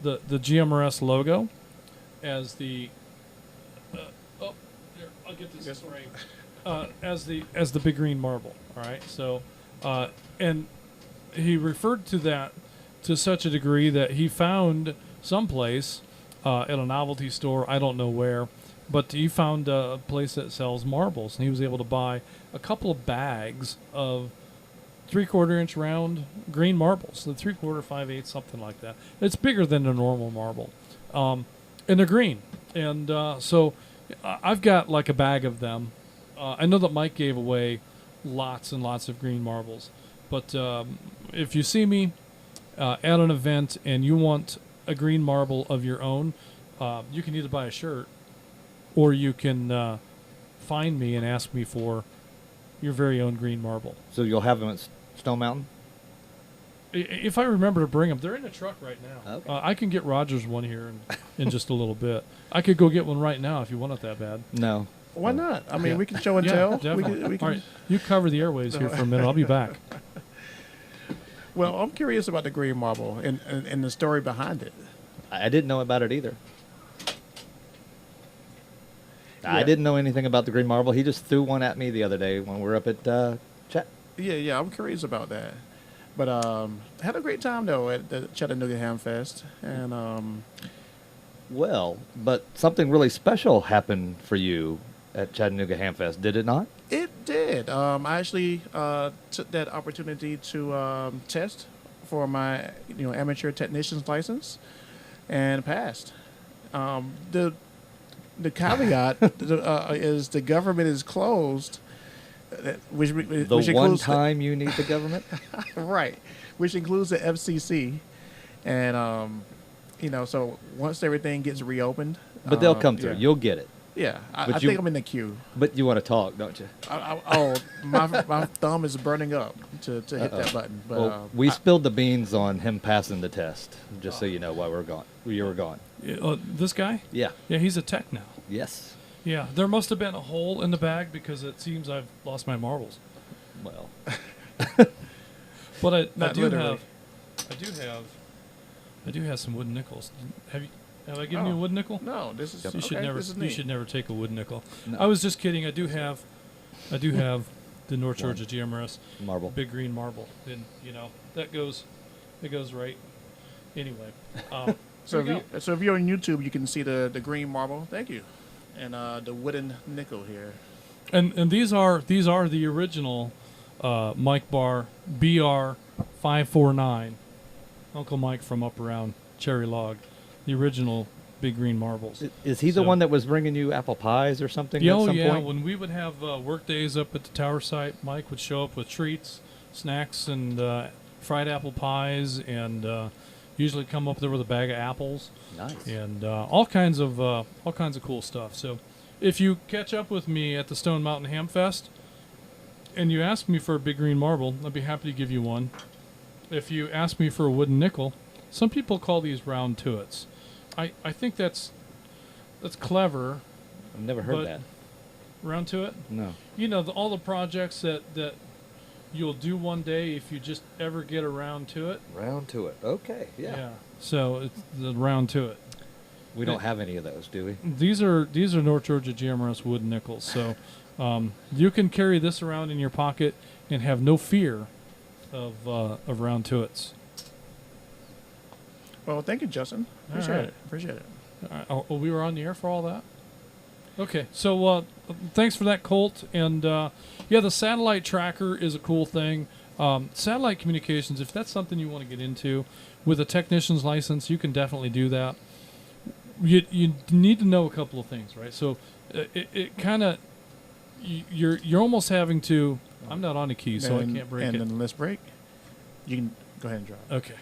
S2: the GMRS logo as the I'll get this frame. As the big green marble. All right. So, and he referred to that to such a degree that he found someplace at a novelty store, I don't know where, but he found a place that sells marbles, and he was able to buy a couple of bags of 3/4 inch round green marbles, the 3/4, 5/8, something like that. It's bigger than a normal marble, and they're green. And so I've got like a bag of them. I know that Mike gave away lots and lots of green marbles, but if you see me at an event and you want a green marble of your own, you can either buy a shirt or you can find me and ask me for your very own green marble.
S4: So you'll have them at Stone Mountain?
S2: If I remember to bring them, they're in a truck right now.
S4: Okay.
S2: I can get Rogers one here in just a little bit. I could go get one right now if you want it that bad.
S4: No.
S3: Why not? I mean,
S2: Yeah.
S3: we can show and tell.
S2: Definitely.
S3: We can.
S2: All right, you cover the airways here for a minute. I'll be back.
S3: Well, I'm curious about the green marble and the story behind it.
S4: I didn't know about it either.
S3: Yeah.
S4: I didn't know anything about the green marble. He just threw one at me the other day when we were up at Chat.
S3: Yeah, I'm curious about that. But had a great time though at the Chattanooga Ham Fest, and
S4: Well, but something really special happened for you at Chattanooga Ham Fest, did it not?
S3: it did. I actually took that opportunity to test for my amateur technician's license, and passed. The the caveat is the government is closed. Which
S4: The one time you need the government?
S3: Right. Which includes the FCC. And, so once everything gets reopened.
S4: But they'll come through.
S3: Yeah.
S4: You'll get it.
S3: Yeah. I think I'm in the queue.
S4: But you want to talk, don't you?
S3: My thumb is burning up to hit that button. But
S4: well, we spilled the beans on him passing the test, just so you know why you were gone.
S2: This guy?
S4: Yeah.
S2: Yeah, he's a tech now.
S4: Yes.
S2: Yeah, there must have been a hole in the bag because it seems I've lost my marbles.
S4: Well.
S2: But I do have some wooden nickels. Have I given you a wooden nickel?
S3: No, this is
S2: You should never. You should never take a wooden nickel.
S4: No.
S2: I was just kidding. I do have the North Georgia GMRS
S4: marble,
S2: big green marble, and it goes right. Anyway,
S3: so if you're on YouTube, you can see the green marble. Thank you, and the wooden nickel here.
S2: And these are the original Mike Bar BR549, Uncle Mike from up around Cherry Log, the original big green marbles.
S4: Is he the one that was bringing you apple pies or something at some point?
S2: When we would have work days up at the tower site, Mike would show up with treats, snacks, and fried apple pies, and usually come up there with a bag of apples.
S4: Nice.
S2: And all kinds of cool stuff. So if you catch up with me at the Stone Mountain Ham Fest and you ask me for a big green marble, I'd be happy to give you one. If you ask me for a wooden nickel, some people call these round tuits. I think that's clever.
S4: I've never heard that.
S2: Round tuit?
S4: No.
S2: All the projects that you'll do one day if you just ever get around to it.
S4: Round tuit. Okay. Yeah.
S2: So it's the round tuit.
S4: We don't have any of those, do we?
S2: These are North Georgia GMRS wooden nickels. So you can carry this around in your pocket and have no fear of round tuits.
S3: Well, thank you, Justin. Appreciate it.
S2: Oh, we were on the air for all that? Okay, so thanks for that, Colt. And the satellite tracker is a cool thing. Satellite communications, if that's something you want to get into with a technician's license, you can definitely do that. You need to know a couple of things, right? So it kind of you're almost having to. I'm not on the key, so I can't break it.
S3: And then let's break. You can go ahead and drive.
S2: Okay.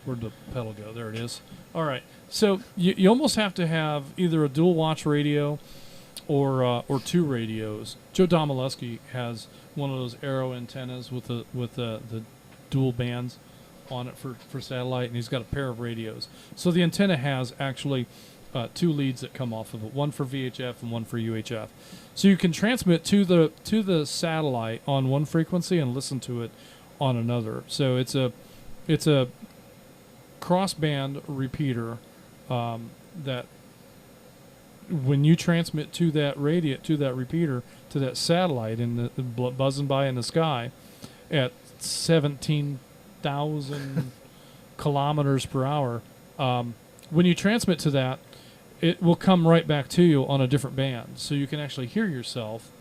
S2: Where'd the pedal go? There it is. All right. So you almost have to have either a dual watch radio or two radios. Joe Domaleski has one of those Arrow antennas with the dual bands on it for satellite, and he's got a pair of radios. So the antenna has actually two leads that come off of it, one for VHF and one for UHF. So you can transmit to the satellite on one frequency and listen to it on another. So it's a crossband repeater that when you transmit to that repeater to that satellite in the buzzing by in the sky at 17,000 kilometers per hour, when you transmit to that, it will come right back to you on a different band, so you can actually hear yourself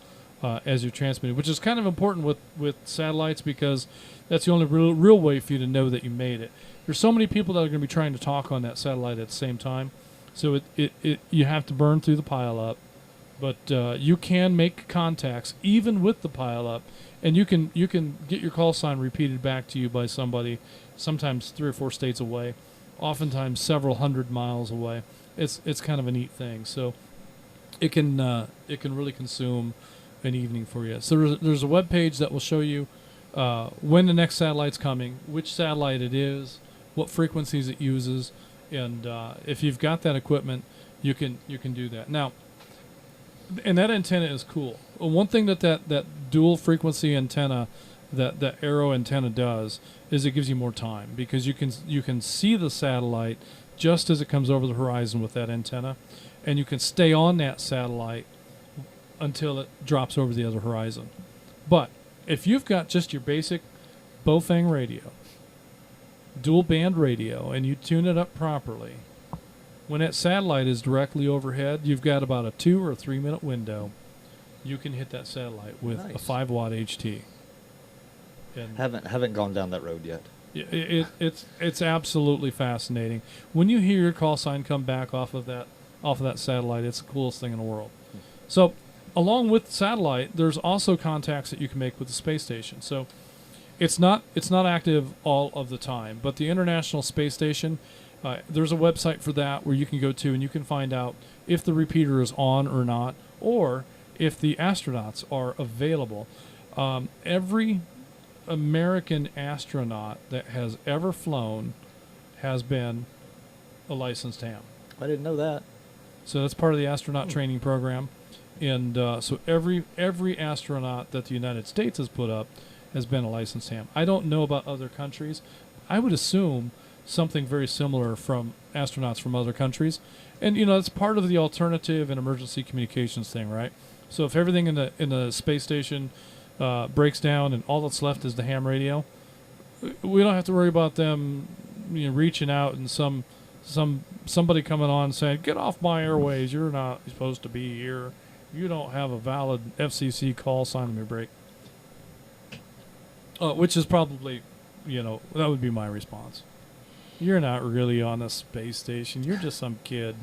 S2: as you're transmitting, which is kind of important with satellites because that's the only real way for you to know that you made it. There's so many people that are going to be trying to talk on that satellite at the same time, so you have to burn through the pileup, but you can make contacts even with the pileup, and you can get your call sign repeated back to you by somebody, sometimes 3 or 4 states away, oftentimes several hundred miles away. It's kind of a neat thing. So it can really consume an evening for you. So there's a web page that will show you when the next satellite's coming, which satellite it is, what frequencies it uses, and if you've got that equipment, you can do that. Now, and that antenna is cool. One thing that dual frequency antenna, that Arrow antenna does, is it gives you more time because you can see the satellite just as it comes over the horizon with that antenna, and you can stay on that satellite until it drops over the other horizon. But if you've got just your basic Bofang radio, dual band radio, and you tune it up properly, when that satellite is directly overhead, you've got about a 2 or 3 minute window. You can hit that satellite with a 5-watt HT. And
S4: haven't gone down that road yet.
S2: It's absolutely fascinating. When you hear your call sign come back off of that off of that satellite. It's the coolest thing in the world. So, along with satellite, there's also contacts that you can make with the space station. So, it's not active all of the time, but the International Space Station, there's a website for that where you can go to and you can find out if the repeater is on or not, or if the astronauts are available. Every American astronaut that has ever flown has been a licensed ham.
S4: I didn't know that.
S2: So that's part of the astronaut training program. And so every astronaut that the United States has put up has been a licensed ham. I don't know about other countries. I would assume something very similar from astronauts from other countries. And, it's part of the alternative and emergency communications thing, right? So if everything in the space station breaks down and all that's left is the ham radio, we don't have to worry about them reaching out and somebody coming on saying, "Get off my airways, you're not supposed to be here. You don't have a valid FCC call sign." Let me break. Which is probably, that would be my response. You're not really on a space station. You're just some kid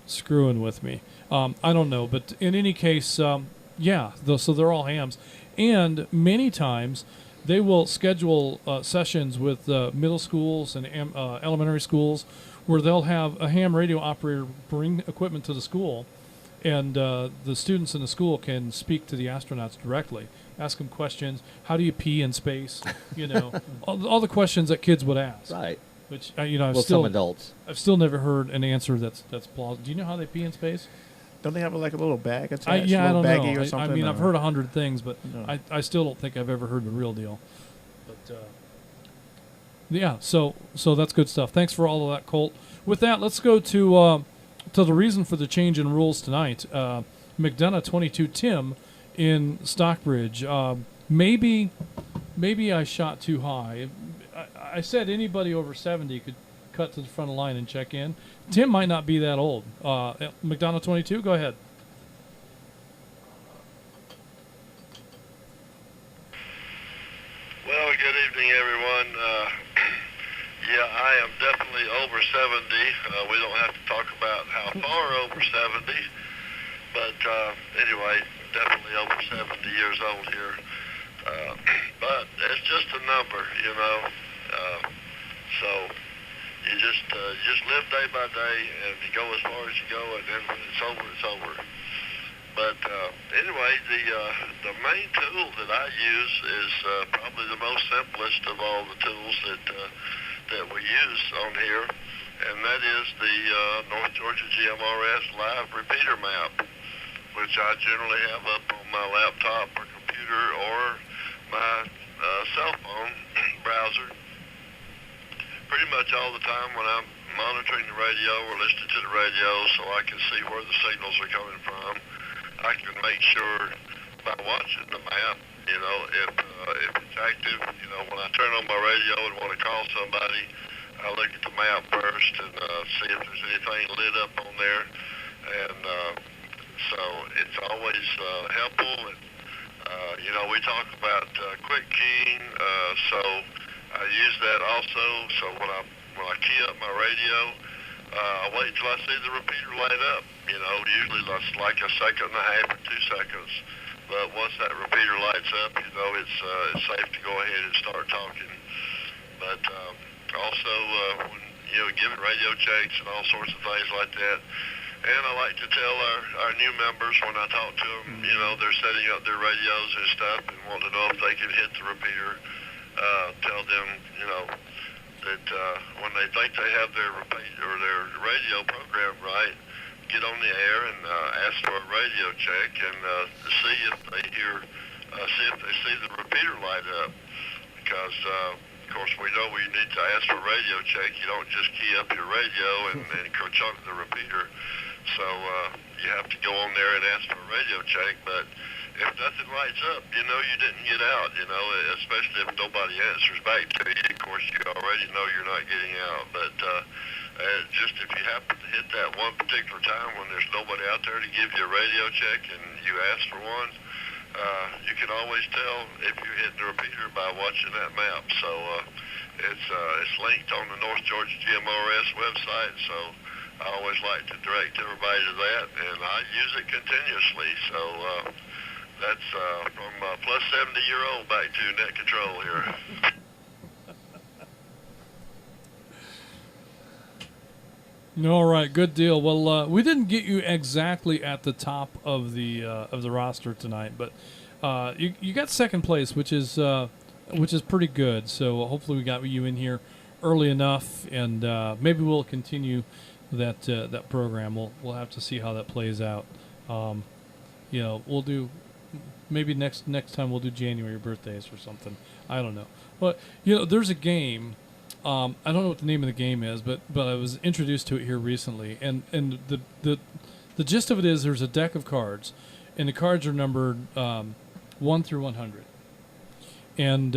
S2: screwing with me. I don't know, but in any case, so they're all hams. And many times they will schedule sessions with middle schools and elementary schools where they'll have a ham radio operator bring equipment to the school, and the students in the school can speak to the astronauts directly, ask them questions. How do you pee in space? All the questions that kids would ask.
S4: Right.
S2: Which
S4: some adults.
S2: I've still never heard an answer that's plausible. Do you know how they pee in space?
S3: Don't they have like a little bag attached?
S2: I don't
S3: baggie
S2: know.
S3: Or something,
S2: I mean, I've heard 100 things, but
S3: No.
S2: I still don't think I've ever heard the real deal. But so that's good stuff. Thanks for all of that, Colt. With that, let's go to the reason for the change in rules tonight. McDonough 22 Tim in Stockbridge. Maybe I shot too high. I said anybody over 70 could cut to the front of the line and check in. Tim might not be that old. McDonough 22, go ahead.
S11: Well, good evening, everyone. I am definitely over 70. We don't have to talk about how far over 70, but anyway, definitely over 70 years old here. But it's just a number, so you just live day by day, and you go as far as you go, and then when it's over, it's over. But anyway, the main tool that I use is probably the most simplest of all the tools that we use on here, and that is the North Georgia GMRS live repeater map, which I generally have up on my laptop or computer or my cell phone browser. Pretty much all the time when I'm monitoring the radio or listening to the radio, so I can see where the signals are coming from. I can make sure by watching the map, if it's active, when I turn on my radio and want to call somebody, I look at the map first and see if there's anything lit up on there. And so it's always helpful. And, we talk about quick keying, so I use that also. So when I key up my radio, I wait till I see the repeater light up. Usually that's like a second and a half or 2 seconds. But once that repeater lights up, it's safe to go ahead and start talking. But also, when giving radio checks and all sorts of things like that. And I like to tell our new members when I talk to them, they're setting up their radios and stuff and want to know if they can hit the repeater. Tell them, that when they think they have their radio program right, get on the air and ask for a radio check and see if they see the repeater light up. Because of course we know we need to ask for a radio check. You don't just key up your radio and chunk the repeater. So you have to go on there and ask for a radio check. But if nothing lights up, you didn't get out, especially if nobody answers back to you. Of course, you already know you're not getting out. But just if you happen to hit that one particular time when there's nobody out there to give you a radio check and you ask for one, you can always tell if you're hitting the repeater by watching that map. So it's linked on the North Georgia GMRS website. So I always like to direct everybody to that, and I use it continuously. So that's from a plus 70-year-old back to net control here.
S2: All right, good deal. Well, we didn't get you exactly at the top of the roster tonight, but you got second place, which is pretty good. So hopefully we got you in here early enough, and maybe we'll continue that program. We'll have to see how that plays out. We'll do maybe next time we'll do January birthdays or something. I don't know, but there's a game. I don't know what the name of the game is, but I was introduced to it here recently, and the gist of it is there's a deck of cards, and the cards are numbered 1 through 100, and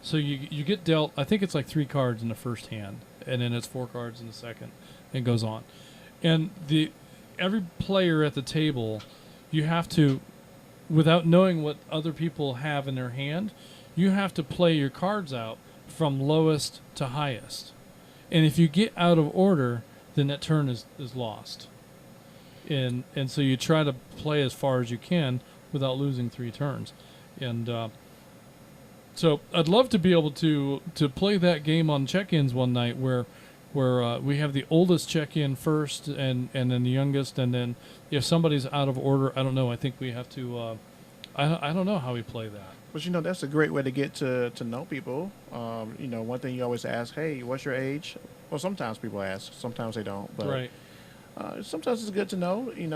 S2: so you get dealt. I think it's like 3 cards in the first hand, and then it's 4 cards in the second, and goes on, and every player at the table, you have to, without knowing what other people have in their hand, you have to play your cards out from lowest to highest. And if you get out of order, then that turn is lost. And so you try to play as far as you can without losing 3 turns. And so I'd love to be able to play that game on check-ins one night where we have the oldest check-in first and then the youngest, and then if somebody's out of order, I don't know, I think we have to I don't know how we play that.
S3: But that's a great way to get to know people. One thing you always ask, hey, what's your age? Well, sometimes people ask, sometimes they don't. But
S2: right.
S3: Sometimes it's good to know, and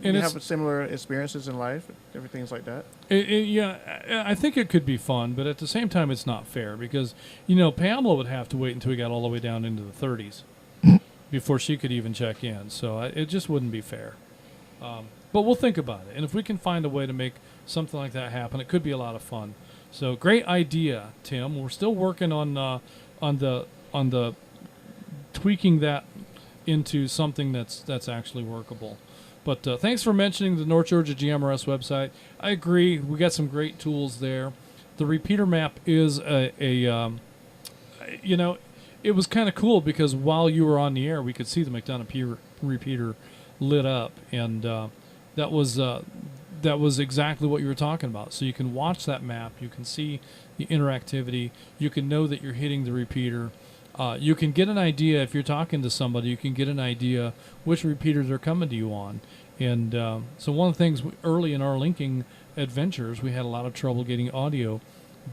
S2: and
S3: you have similar experiences in life, everything's like that.
S2: Yeah, I think it could be fun, but at the same time, it's not fair because, Pamela would have to wait until we got all the way down into the 30s before she could even check in. So it just wouldn't be fair. But we'll think about it. And if we can find a way to make something like that happen, it could be a lot of fun. So great idea, Tim. We're still working on the tweaking that into something that's actually workable. But thanks for mentioning the North Georgia GMRS website. I agree. We got some great tools there. The repeater map is it was kind of cool because while you were on the air, we could see the McDonough repeater lit up, and that was exactly what you were talking about. So you can watch that map, you can see the interactivity, you can know that you're hitting the repeater. You can get an idea if you're talking to somebody. You can get an idea which repeaters are coming to you on. And so one of the things early in our linking adventures, we had a lot of trouble getting audio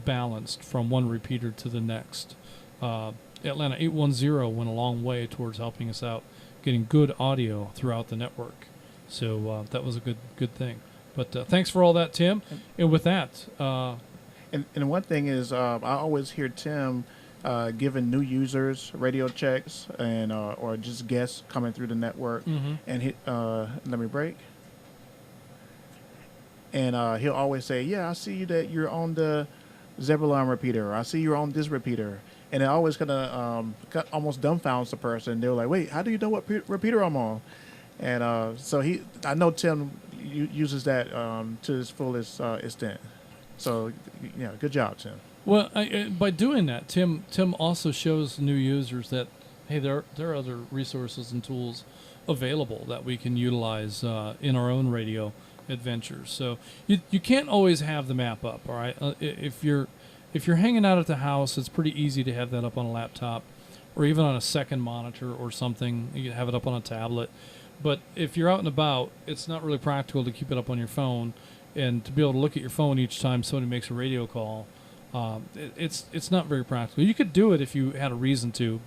S2: balanced from one repeater to the next. Atlanta 810 went a long way towards helping us out getting good audio throughout the network. So that was a good thing. But thanks for all that, Tim. And with that,
S3: and one thing is, I always hear Tim giving new users radio checks and or just guests coming through the network, and let me break. And he'll always say, "Yeah, I see that you're on the Zebulon repeater. Or, I see you're on this repeater." And it always kind of almost dumbfounds the person. They're like, "Wait, how do you know what repeater I'm on?" And so I know Tim uses that to his fullest extent. So, good job, Tim.
S2: Well, by doing that, Tim also shows new users that, hey, there are other resources and tools available that we can utilize in our own radio adventures. So you can't always have the map up, all right? If you're hanging out at the house, it's pretty easy to have that up on a laptop or even on a second monitor or something. You can have it up on a tablet. But if you're out and about, it's not really practical to keep it up on your phone and to be able to look at your phone each time somebody makes a radio call. It's not very practical. You could do it if you had a reason to,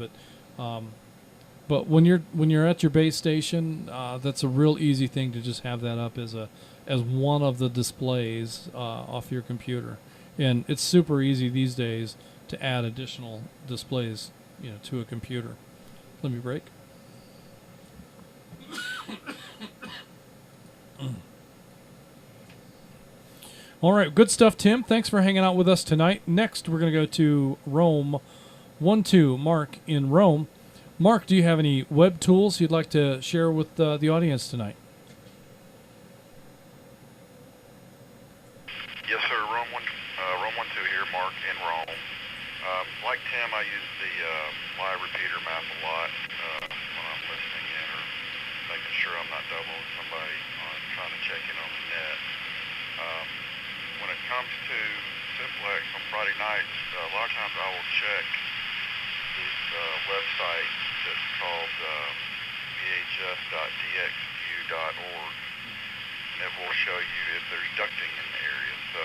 S2: but when you're at your base station, that's a real easy thing to just have that up as one of the displays off your computer, and it's super easy these days to add additional displays, to a computer. Let me break. All right, good stuff, Tim. Thanks for hanging out with us tonight. Next, we're going to go to Rome 12, Mark in Rome. Mark, do you have any web tools you'd like to share with the audience tonight?
S12: Yes, sir. Rome 12 here, Mark in Rome. Like Tim, I use the live repeater map a lot when I'm listening in. sure I'm not doubling somebody on trying to check in on the net. When it comes to simplex on Friday nights, a lot of times I will check this website that's called vhf.dxview.org, and it will show you if there's ducting in the area. So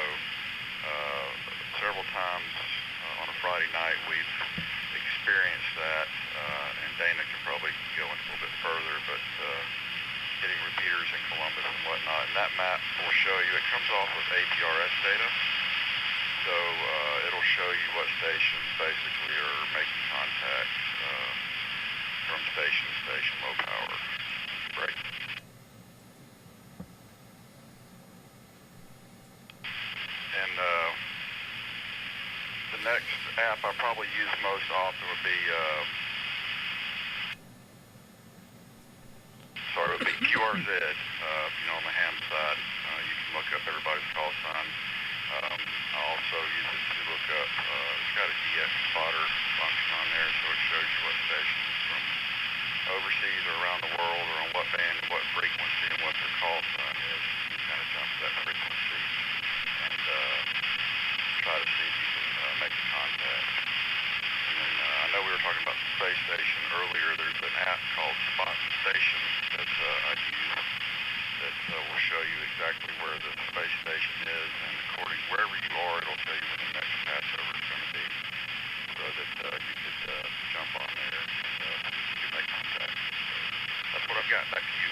S12: several times on a Friday night we've experienced that, and Dana can probably go into a little bit further, but getting repeaters in Columbus and whatnot. And that map will show you, it comes off of APRS data, so it'll show you what stations basically are making contact from station to station, low power. Great. And the next app I probably use most often would be QRZ. On the ham side, you can look up everybody's call sign. I also use it to look up, it's got a DX spotter function on there, so it shows you what stations from overseas or around the world or on what band, what frequency, and what their call sign is. You kind of jump to that frequency and try to see if you can make a contact. And then I know we were talking about the space station earlier. There's an app called Spot Station that I use that will show you exactly where the space station is, and according wherever you are, it'll tell you when the next passover is going to be, so that you could jump on there and you can make contact. So that's what I've got. Back to you,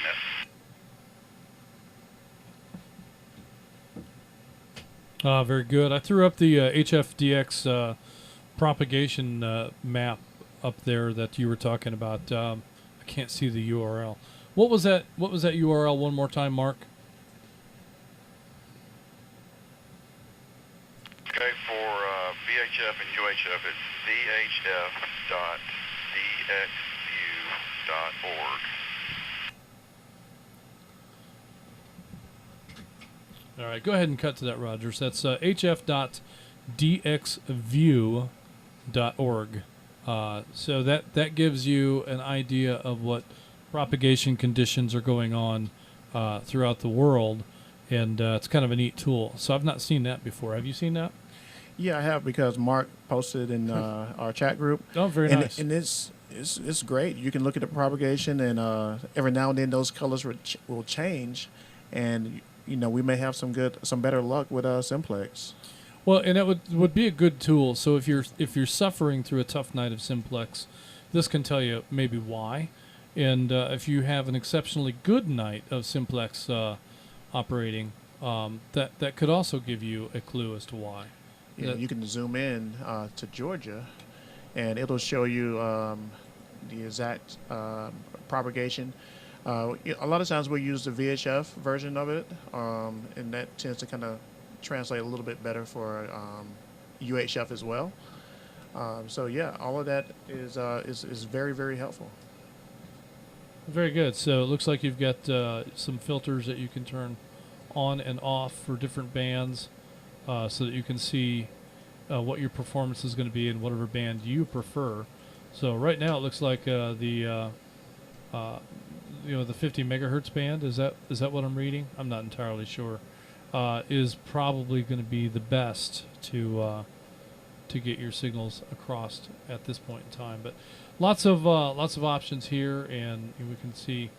S12: Net.
S2: Very good. I threw up the HFDX propagation map up there that you were talking about. I can't see the URL. What was that URL one more time, Mark?
S12: Okay, for VHF and UHF, it's vhf.dxview.org.
S2: All right, go ahead and cut to that, Rogers. That's hf.dxview.org. So that gives you an idea of what propagation conditions are going on throughout the world, and it's kind of a neat tool. So I've not seen that before. Have you seen that?
S3: Yeah, I have, because Mark posted in our chat group.
S2: Oh, very nice.
S3: And it's great. You can look at the propagation, and every now and then those colors will change, and we may have some better luck with simplex.
S2: Well, and it would be a good tool. So if you're suffering through a tough night of simplex, this can tell you maybe why. And if you have an exceptionally good night of simplex operating, that could also give you a clue as to why.
S3: Yeah, you can zoom in to Georgia, and it'll show you the exact propagation. A lot of times we use the VHF version of it, and that tends to kind of translate a little bit better for UHF as well. So yeah, all of that is very, very helpful.
S2: Very good. So it looks like you've got some filters that you can turn on and off for different bands, so that you can see what your performance is going to be in whatever band you prefer. So right now it looks like the 50 megahertz band, is that what I'm reading? I'm not entirely sure. Is probably going to be the best to get your signals across at this point in time. But lots of options here, and we can see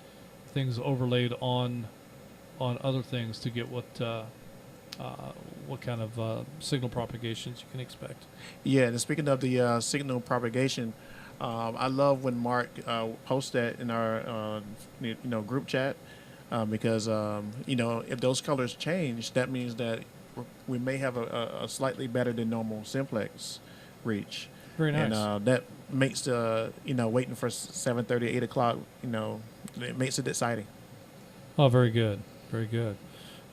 S2: things overlaid on other things to get what kind of signal propagations you can expect.
S3: Yeah, and speaking of the signal propagation, I love when Mark posts that in our group chat, because if those colors change, that means that we may have a slightly better than normal simplex reach.
S2: Very nice.
S3: And that makes the waiting for 7:30, 8 o'clock, it makes it exciting.
S2: Oh, very good, very good.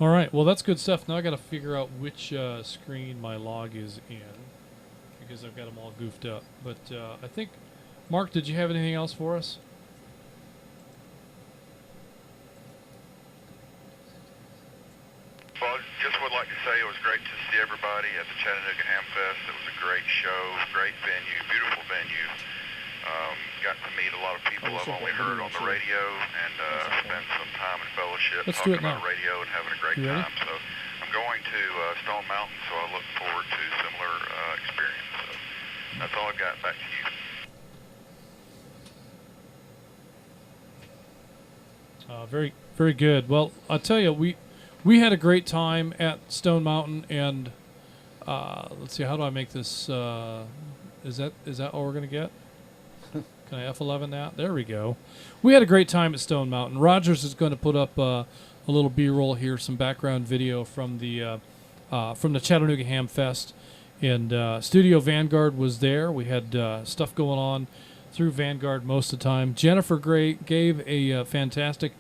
S2: All right, well, that's good stuff. Now I got to figure out which screen my log is in, because I've got them all goofed up. But I think, Mark, did you have anything else for us?
S12: Well, just would like to say it was great to see everybody at the Chattanooga Ham Fest. It was a great show, great venue, beautiful venue. Got to meet a lot of people I've only heard on the radio, and spent some time in fellowship talking about radio and having a great time. So I'm going to Stone Mountain, so I look forward to similar experience. So that's all I've got. Back to you.
S2: Very, very good. Well, I'll tell you, we had a great time at Stone Mountain, and let's see, how do I make this? Is that all we're gonna get? Can I F11 that? There we go. We had a great time at Stone Mountain. Rogers is going to put up a little B-roll here, some background video from the Chattanooga Ham Fest, and Studio Vanguard was there. We had stuff going on through Vanguard most of the time. Jennifer Gray gave a fantastic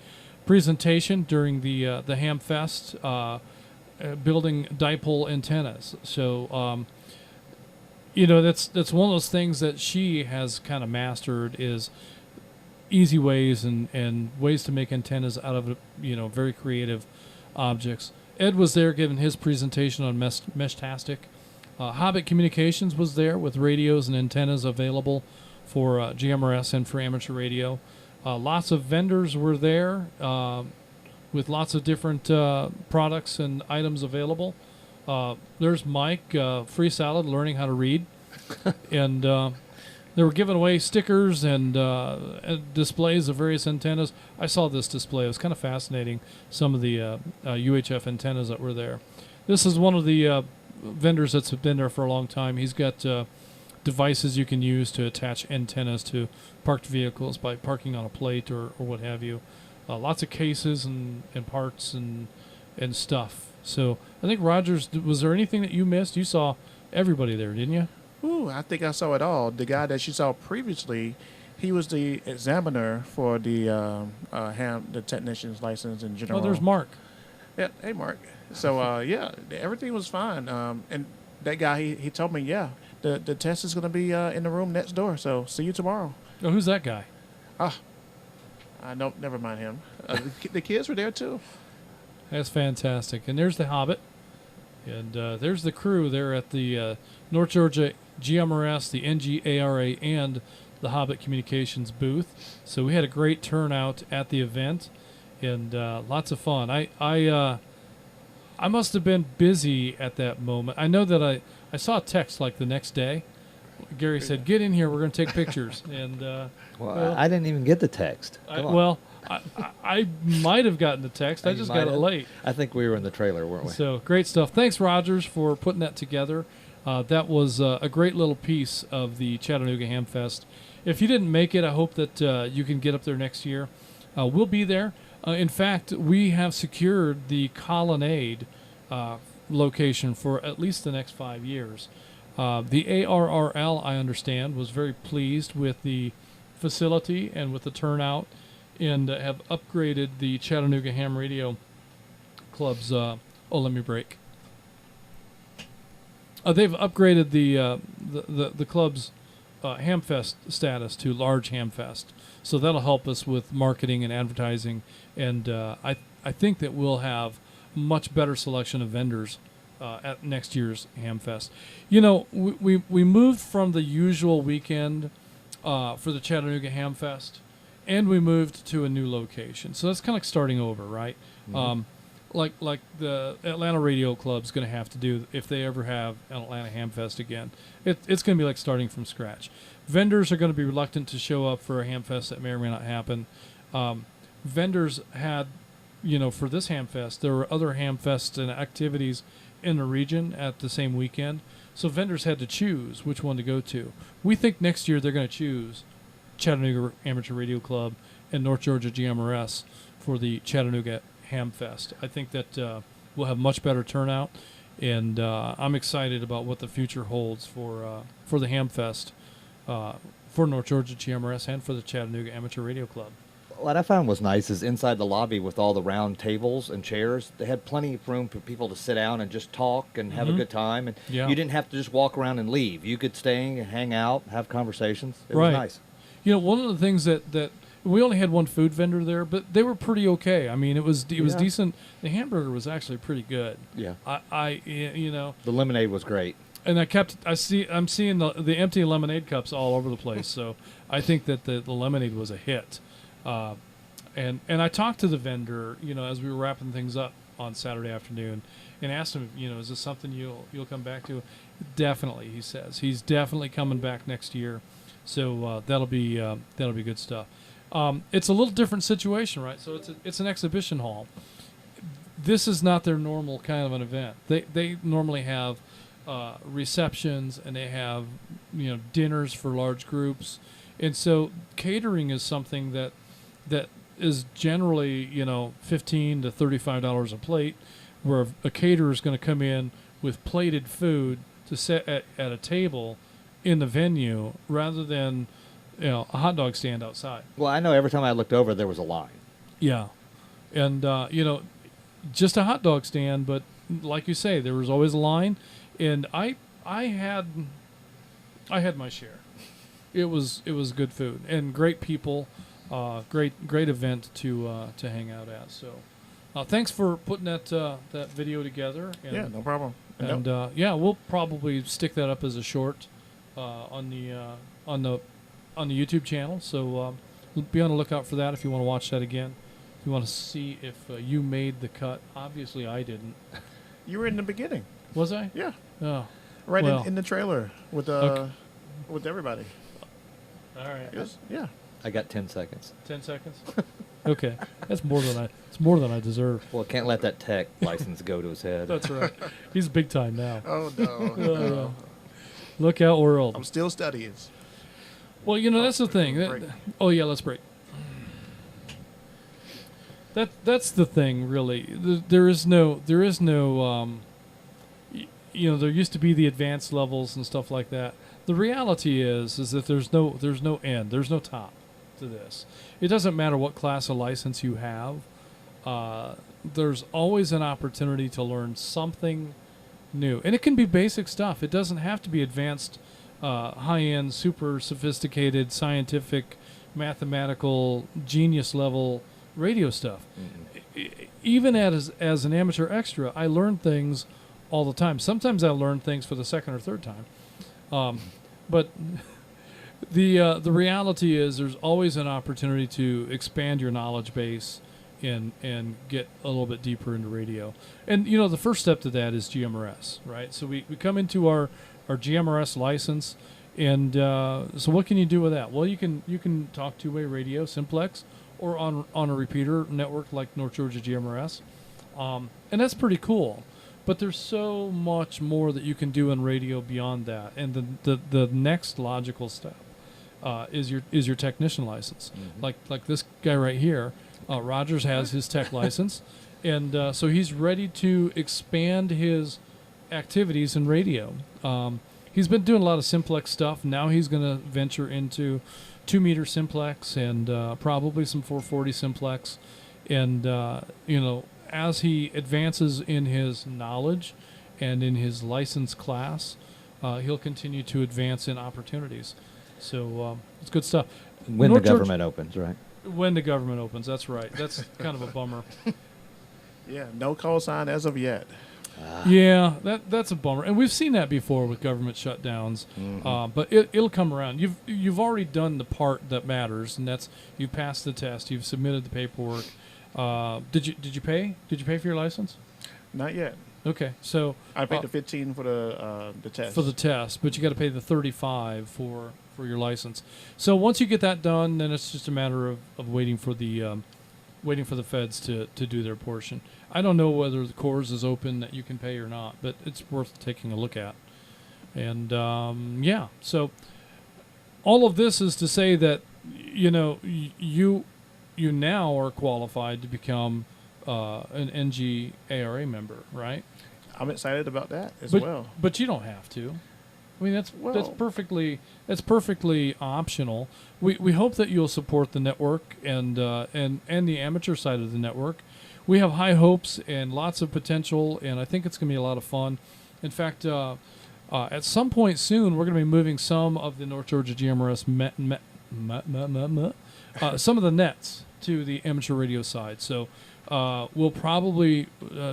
S2: presentation during the Ham Fest, building dipole antennas. So, that's one of those things that she has kind of mastered, is easy ways and ways to make antennas out of very creative objects. Ed was there giving his presentation on Meshtastic. Hobbit Communications was there with radios and antennas available for GMRS and for amateur radio. Lots of vendors were there with lots of different products and items available. There's Mike, Free Salad, learning how to read. And they were giving away stickers and displays of various antennas. I saw this display. It was kind of fascinating, some of the UHF antennas that were there. This is one of the vendors that's been there for a long time. He's got devices you can use to attach antennas to parked vehicles by parking on a plate or what have you. Lots of cases and parts and stuff. So I think, Rogers, was there anything that you missed? You saw everybody there, didn't you?
S3: Ooh, I think I saw it all. The guy that you saw previously, he was the examiner for the technician's license in general.
S2: Oh, there's Mark.
S3: Yeah, hey, Mark. So, yeah, everything was fine. And that guy, he told me, yeah, the test is going to be in the room next door. So see you tomorrow.
S2: Oh, who's that guy?
S3: No, never mind him. The kids were there, too.
S2: That's fantastic. And there's the Hobbit. And there's the crew there at the North Georgia GMRS, the NGARA, and the Hobbit Communications booth. So we had a great turnout at the event, and lots of fun. I must have been busy at that moment. I know that I saw a text like the next day. Gary said, "Get in here. We're going to take pictures." And
S4: well, I didn't even get the text.
S2: I might have gotten the text. I just got it late.
S4: I think we were in the trailer, weren't we?
S2: So great stuff. Thanks, Rogers, for putting that together. That was a great little piece of the Chattanooga Ham Fest. If you didn't make it, I hope that you can get up there next year. We'll be there. In fact, we have secured the Colonnade location for at least the next 5 years. The ARRL, I understand, was very pleased with the facility and with the turnout, and have upgraded the Chattanooga Ham Radio Club's. Let me break. They've upgraded the club's Hamfest status to large Hamfest, so that'll help us with marketing and advertising, and I think that we'll have much better selection of vendors at next year's Hamfest. We moved from the usual weekend for the Chattanooga Hamfest, and we moved to a new location. So that's kind of like starting over, right? Mm-hmm. Like the Atlanta Radio Club's going to have to do if they ever have an Atlanta Hamfest again. It's going to be like starting from scratch. Vendors are going to be reluctant to show up for a Hamfest that may or may not happen. Vendors had, for this Hamfest, there were other Hamfests and activities in the region at the same weekend. So vendors had to choose which one to go to. We think next year they're going to choose Chattanooga Amateur Radio Club and North Georgia GMRS for the Chattanooga Hamfest. I think that we'll have much better turnout, and I'm excited about what the future holds for the Hamfest, for North Georgia GMRS and for the Chattanooga Amateur Radio Club.
S4: What I found was nice is inside the lobby with all the round tables and chairs, they had plenty of room for people to sit down and just talk and have a good time. And you didn't have to just walk around and leave. You could stay and hang out, have conversations. It was nice.
S2: One of the things that we only had one food vendor there, but they were pretty okay. I mean, it was decent. The hamburger was actually pretty good.
S4: Yeah.
S2: The
S4: lemonade was great.
S2: And I'm seeing the empty lemonade cups all over the place. So I think that the lemonade was a hit. And I talked to the vendor, as we were wrapping things up on Saturday afternoon, and asked him, is this something you'll come back to? Definitely, he says. He's definitely coming back next year. So that'll be good stuff. It's a little different situation, right? So it's an exhibition hall. This is not their normal kind of an event. They normally have receptions, and they have dinners for large groups, and so catering is something that is generally $15 to $35 a plate, where a caterer is going to come in with plated food to set at a table in the venue rather than a hot dog stand outside.
S4: Well, I know every time I looked over there was a line.
S2: Yeah, and just a hot dog stand, but like you say, there was always a line. And I had my share. It was good food and great people, great event to hang out at. So, thanks for putting that video together. And,
S3: yeah, no problem.
S2: And we'll probably stick that up as a short on the YouTube channel. So be on the lookout for that if you want to watch that again. If you want to see if you made the cut. Obviously, I didn't.
S3: You were in the beginning.
S2: Was I?
S3: Yeah.
S2: Oh.
S3: Right
S2: well.
S3: in the trailer with everybody.
S2: All right.
S3: Yes. Yeah.
S4: I got 10 seconds.
S2: 10 seconds? Okay. It's more than I deserve.
S4: Well, can't let that tech license go to his head.
S2: That's right. He's big time now.
S3: Oh no.
S2: Look out, world.
S3: I'm still studying.
S2: Well, that's the thing. Let's break. That's the thing, really. There is no there used to be the advanced levels and stuff like that. The reality is that there's no end, there's no top to this. It doesn't matter what class of license you have. There's always an opportunity to learn something new, and it can be basic stuff. It doesn't have to be advanced, high-end, super sophisticated, scientific, mathematical, genius level radio stuff. Mm-hmm. Even as an amateur extra, I learn things all the time. Sometimes I learn things for the second or third time. But the reality is there's always an opportunity to expand your knowledge base and get a little bit deeper into radio. And, the first step to that is GMRS, right? So we come into our GMRS license, and so what can you do with that? Well, you can talk two-way radio, simplex, or on a repeater network like North Georgia GMRS. And that's pretty cool. But there's so much more that you can do in radio beyond that. And the next logical step is your technician license. Mm-hmm. Like this guy right here, Rogers has his tech license. And so he's ready to expand his activities in radio. He's been doing a lot of simplex stuff. Now he's going to venture into 2-meter simplex and probably some 440 simplex. And, as he advances in his knowledge and in his license class, he'll continue to advance in opportunities. So it's good stuff.
S4: When the government opens, right?
S2: When the government opens, that's right. That's kind of a bummer.
S3: Yeah, no call sign as of yet.
S2: Yeah, that's a bummer, and we've seen that before with government shutdowns. Mm-hmm. But it'll come around. You've already done the part that matters, and that's you've passed the test. You've submitted the paperwork. Did you pay? Did you pay for your license?
S3: Not yet.
S2: Okay, so
S3: I paid the $15 for the test.
S2: For the test, but you got to pay the $35 for your license. So once you get that done, then it's just a matter of waiting for the feds to do their portion. I don't know whether the Coors is open that you can pay or not, but it's worth taking a look at. And so all of this is to say that you now are qualified to become an NG ARA member, right?
S3: I'm excited about that as well.
S2: But you don't have to. I mean, that's perfectly optional. We hope that you'll support the network and the amateur side of the network. We have high hopes and lots of potential, and I think it's going to be a lot of fun. In fact, at some point soon, we're going to be moving some of the North Georgia GMRS some of the nets to the amateur radio side. So we'll probably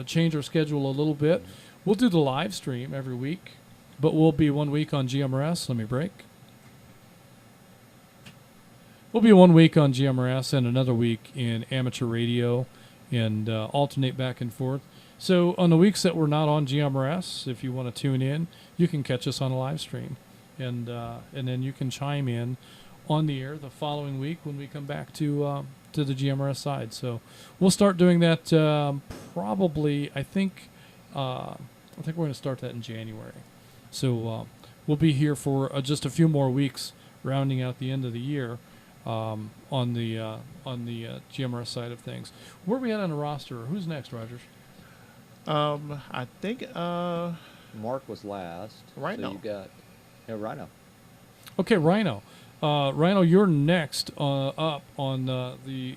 S2: change our schedule a little bit. We'll do the live stream every week. but we'll be 1 week on GMRS. Let me break. We'll be 1 week on GMRS and another week in amateur radio, and alternate back and forth. So on the weeks that we're not on GMRS, if you want to tune in, you can catch us on a live stream, and then you can chime in on the air the following week when we come back to the GMRS side. So we'll start doing that probably. I think we're going to start that in January. So we'll be here for just a few more weeks, rounding out the end of the year. On the GMRS side of things. Where are we at on the roster? Who's next, Rogers?
S3: I think
S4: Mark was last.
S3: Rhino.
S4: So you got Rhino.
S2: Okay, Rhino. Rhino, you're next up on the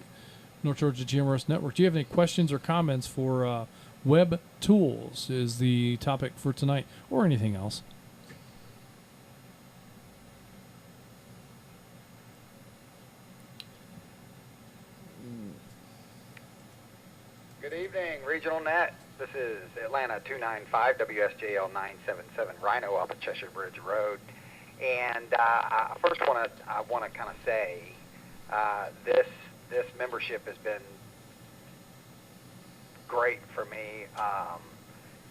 S2: North Georgia GMRS Network. Do you have any questions or comments for Webtools is the topic for tonight, or anything else?
S6: Good evening, Regional Net. This is Atlanta 295 WSJL 977 Rhino off of Cheshire Bridge Road. And first I want to kind of say this membership has been great for me.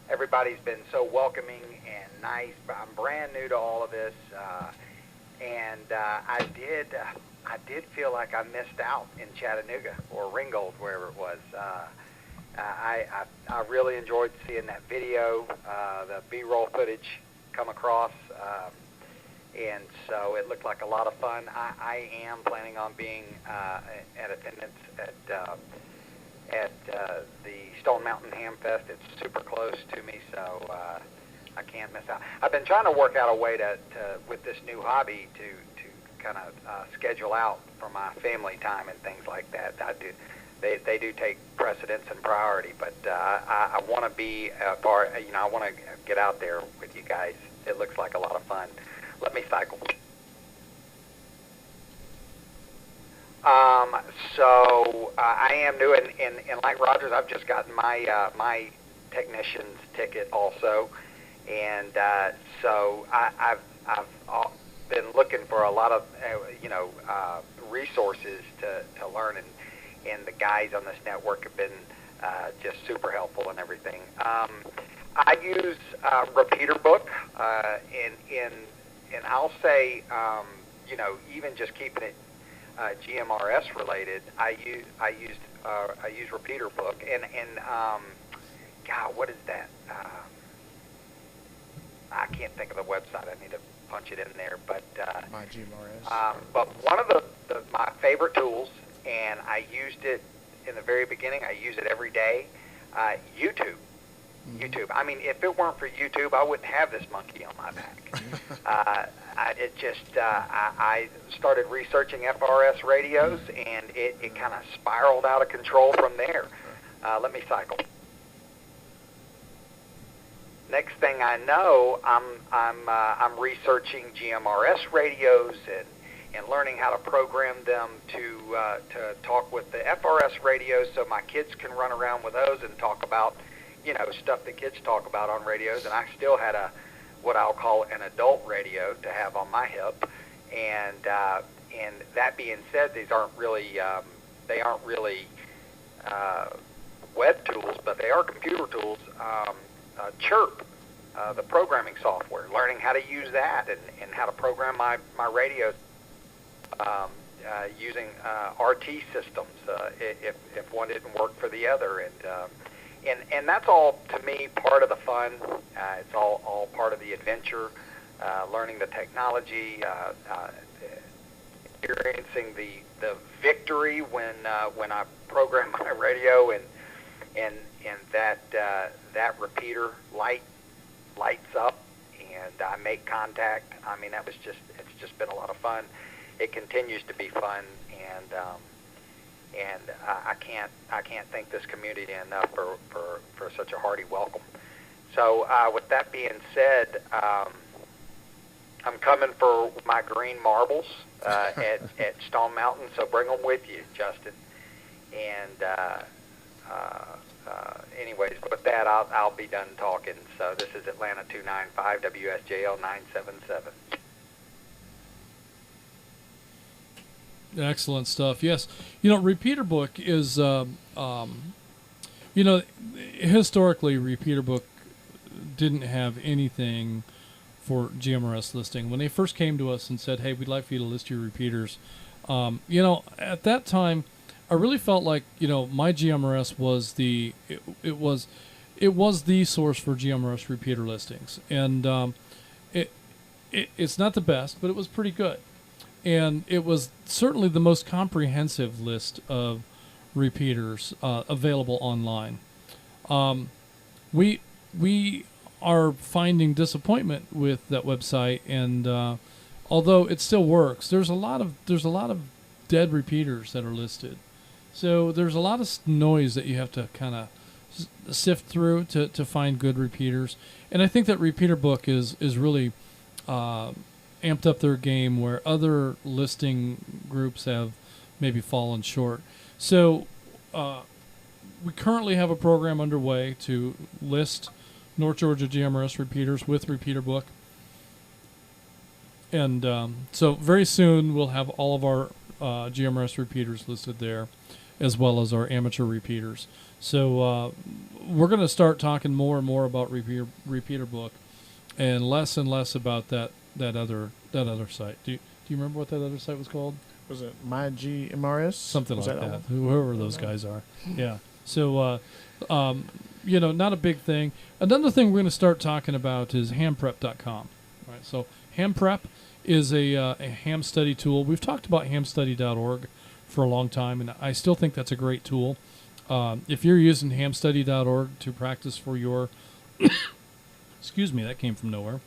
S6: Everybody's been so welcoming and nice. I'm brand new to all of this, and I did feel like I missed out in Chattanooga or Ringgold, wherever it was. I really enjoyed seeing that video, the B-roll footage come across, and so it looked like a lot of fun. I am planning on being at attendance at the Stone Mountain Ham Fest. It's super close to me, so I can't miss out. I've been trying to work out a way to with this new hobby to kind of schedule out for my family time and things like that. They do take precedence and priority, but I want to be a part. I want to get out there with you guys. It looks like a lot of fun. Let me cycle. So I am new, and like Rogers, I've just gotten my technician's ticket also, and so I've been looking for a lot of resources to learn, and the guys on this network have been just super helpful and everything. I use Repeater Book, and I'll say, even just keeping it GMRS related, I use Repeater Book, and God, what is that? I can't think of the website. I need to punch it in there, but
S3: my GMRS.
S6: But one of my favorite tools, and I used it in the very beginning. I use it every day. YouTube. YouTube. I mean, if it weren't for YouTube, I wouldn't have this monkey on my back. I started researching FRS radios, and it kind of spiraled out of control from there. Let me cycle. Next thing I know, I'm researching GMRS radios and learning how to program them to talk with the FRS radios, so my kids can run around with those and talk about stuff that kids talk about on radios. And I still had what I'll call an adult radio to have on my hip. And that being said, these aren't really web tools, but they are computer tools. Chirp, the programming software, learning how to use that and how to program my radios using RT systems if one didn't work for the other. And that's all, to me, part of the fun. It's all part of the adventure, learning the technology, experiencing the victory when I program my radio and that repeater lights up and I make contact. I mean, it's just been a lot of fun. It continues to be fun, and I can't thank this community enough for such a hearty welcome. So with that being said, I'm coming for my green marbles at Stone Mountain, so bring them with you, Justin. And anyways, with that, I'll be done talking. So this is Atlanta 295 WSJL 977.
S2: Excellent stuff. Yes, Repeater Book is, historically Repeater Book didn't have anything for GMRS listing. When they first came to us and said, "Hey, we'd like for you to list your repeaters," at that time, I really felt like my GMRS was it was the source for GMRS repeater listings, and it's not the best, but it was pretty good. And it was certainly the most comprehensive list of repeaters available online. We are finding disappointment with that website, and although it still works, there's a lot of dead repeaters that are listed. So there's a lot of noise that you have to kind of sift through to find good repeaters. And I think that Repeater Book is really amped up their game where other listing groups have maybe fallen short. So we currently have a program underway to list North Georgia GMRS repeaters with Repeater Book. And so very soon we'll have all of our GMRS repeaters listed there, as well as our amateur repeaters. So we're going to start talking more and more about Repeater Book and less about that other site. Do you remember what that other site was called?
S3: Was it My GMRS?
S2: Something like that. Whoever those guys are. Yeah. So, not a big thing. Another thing we're going to start talking about is hamprep.com. Right. So Hamprep is a ham study tool. We've talked about hamstudy.org for a long time, and I still think that's a great tool. If you're using hamstudy.org to practice for your excuse me, that came from nowhere.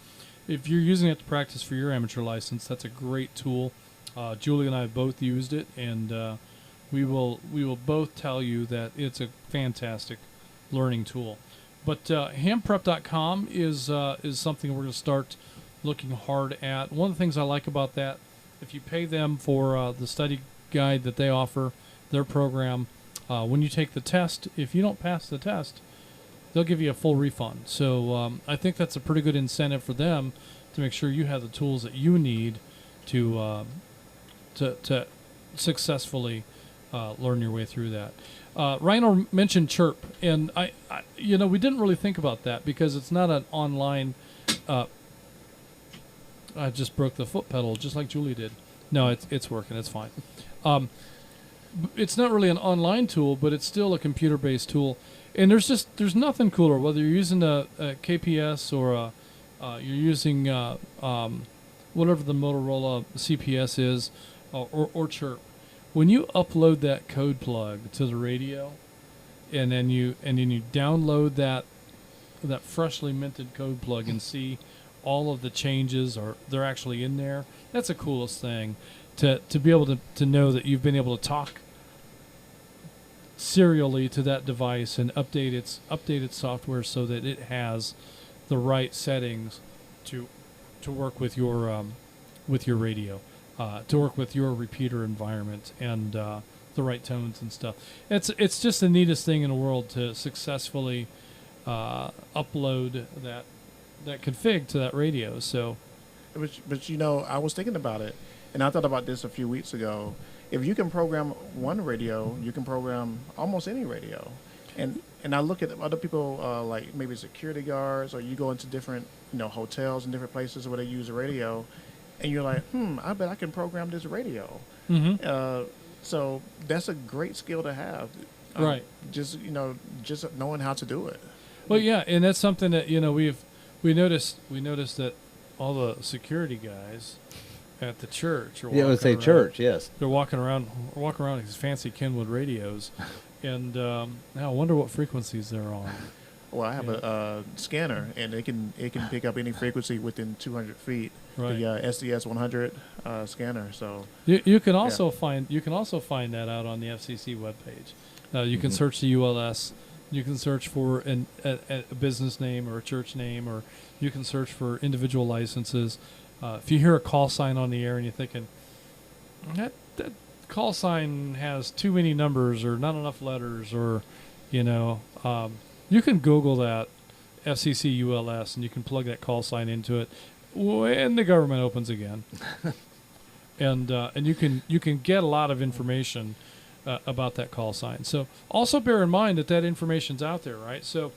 S2: If you're using it to practice for your amateur license, that's a great tool. Julie and I have both used it, and we will both tell you that it's a fantastic learning tool. But hamprep.com is something we're going to start looking hard at. One of the things I like about that, if you pay them for the study guide that they offer, their program, when you take the test, if you don't pass the test, they'll give you a full refund. So I think that's a pretty good incentive for them to make sure you have the tools that you need to successfully learn your way through that. Rhino mentioned Chirp, and I we didn't really think about that because it's not an online. I just broke the foot pedal just like Julie did. No, it's working. It's fine. It's not really an online tool, but it's still a computer-based tool. And there's nothing cooler, whether you're using a KPS or you're using whatever the Motorola CPS is, or Chirp. When you upload that code plug to the radio, and then you download that freshly minted code plug and see all of the changes or they're actually in there, that's the coolest thing. To be able to know that you've been able to talk serially to that device and update its software so that it has the right settings to work with your radio, to work with your repeater environment and the right tones and stuff. It's just the neatest thing in the world to successfully upload that config to that radio. So,
S3: but I was thinking about it, and I thought about this a few weeks ago. If you can program one radio, you can program almost any radio. And I look at other people, like maybe security guards, or you go into different hotels and different places where they use a radio, and you're like, I bet I can program this radio.
S2: Mm-hmm.
S3: So that's a great skill to have.
S2: Right.
S3: Just knowing how to do it.
S2: Well, yeah, and that's something that we noticed that all the security guys at the church are
S4: I would say church, yes.
S2: They're walking around these fancy Kenwood radios, and now I wonder what frequencies they're on.
S3: Well, I have a scanner, and it can pick up any frequency within 200 feet.
S2: Right.
S3: The SDS 100 scanner. So
S2: you can also find that out on the FCC webpage. You can search the ULS. You can search for a business name or a church name, or you can search for individual licenses. If you hear a call sign on the air and you're thinking, that call sign has too many numbers or not enough letters, or You can Google that FCC ULS and you can plug that call sign into it when the government opens again, and you can get a lot of information about that call sign. So also bear in mind that information's out there, right? So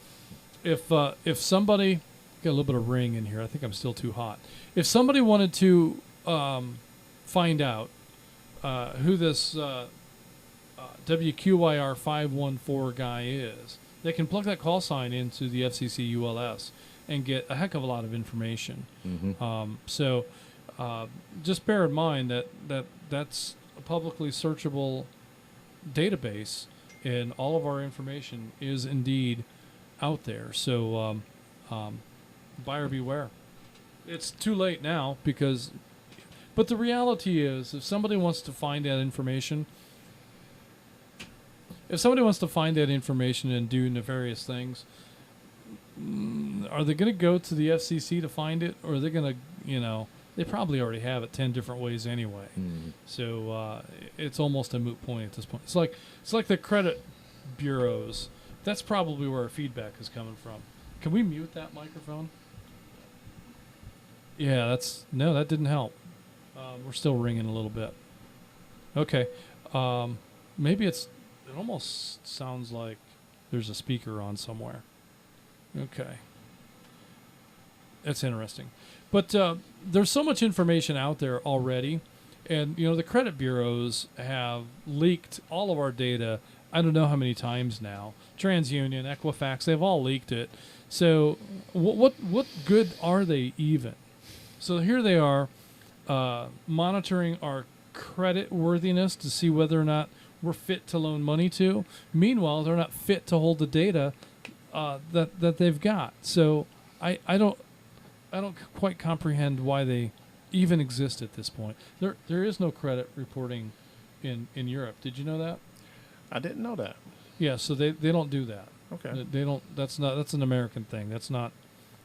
S2: if somebody got a little bit of ring in here, I think I'm still too hot. If somebody wanted to find out who this WQYR 514 guy is, they can plug that call sign into the FCC ULS and get a heck of a lot of information.
S4: Mm-hmm.
S2: So just bear in mind that's a publicly searchable database, and all of our information is indeed out there. So buyer beware. It's too late now but the reality is, if somebody wants to find that information, and do nefarious things, are they going to go to the FCC to find it, or are they going to, they probably already have it 10 different ways anyway.
S4: Mm-hmm.
S2: So it's almost a moot point at this point. It's like the credit bureaus. That's probably where our feedback is coming from. Can we mute that microphone? Yeah, that didn't help. We're still ringing a little bit. Okay. Maybe it almost sounds like there's a speaker on somewhere. Okay. That's interesting. But there's so much information out there already. And, the credit bureaus have leaked all of our data, I don't know how many times now. TransUnion, Equifax, they've all leaked it. So what good are they even? So here they are monitoring our credit worthiness to see whether or not we're fit to loan money to. Meanwhile, they're not fit to hold the data that they've got. So I don't quite comprehend why they even exist at this point. There is no credit reporting in Europe. Did you know that?
S3: I didn't know that.
S2: Yeah, so they don't do that.
S3: Okay.
S2: They don't. That's an American thing. That's not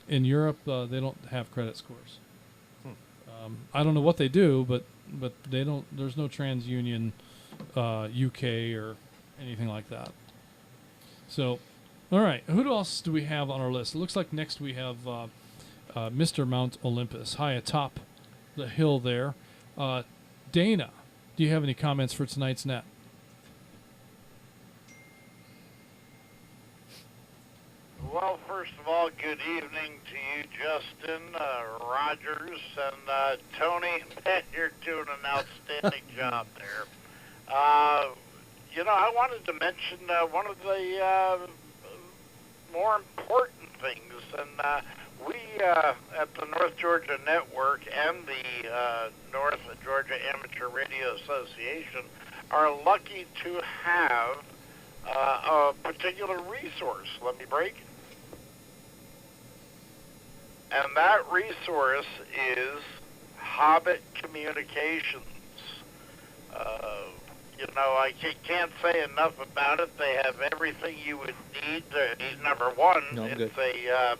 S2: in Europe. They don't have credit scores. I don't know what they do, but they don't. There's no TransUnion UK or anything like that. So, all right. Who else do we have on our list? It looks like next we have Mr. Mount Olympus, high atop the hill there. Dana, do you have any comments for tonight's net?
S5: Well, first of all, good evening to you, Justin, Rogers, and Tony. Man, you're doing an outstanding job there. I wanted to mention one of the more important things, and we at the North Georgia Network and the North Georgia Amateur Radio Association are lucky to have a particular resource. Let me break. And that resource is Hobbit Communications. I can't say enough about it. They have everything you would need. Number one, it's a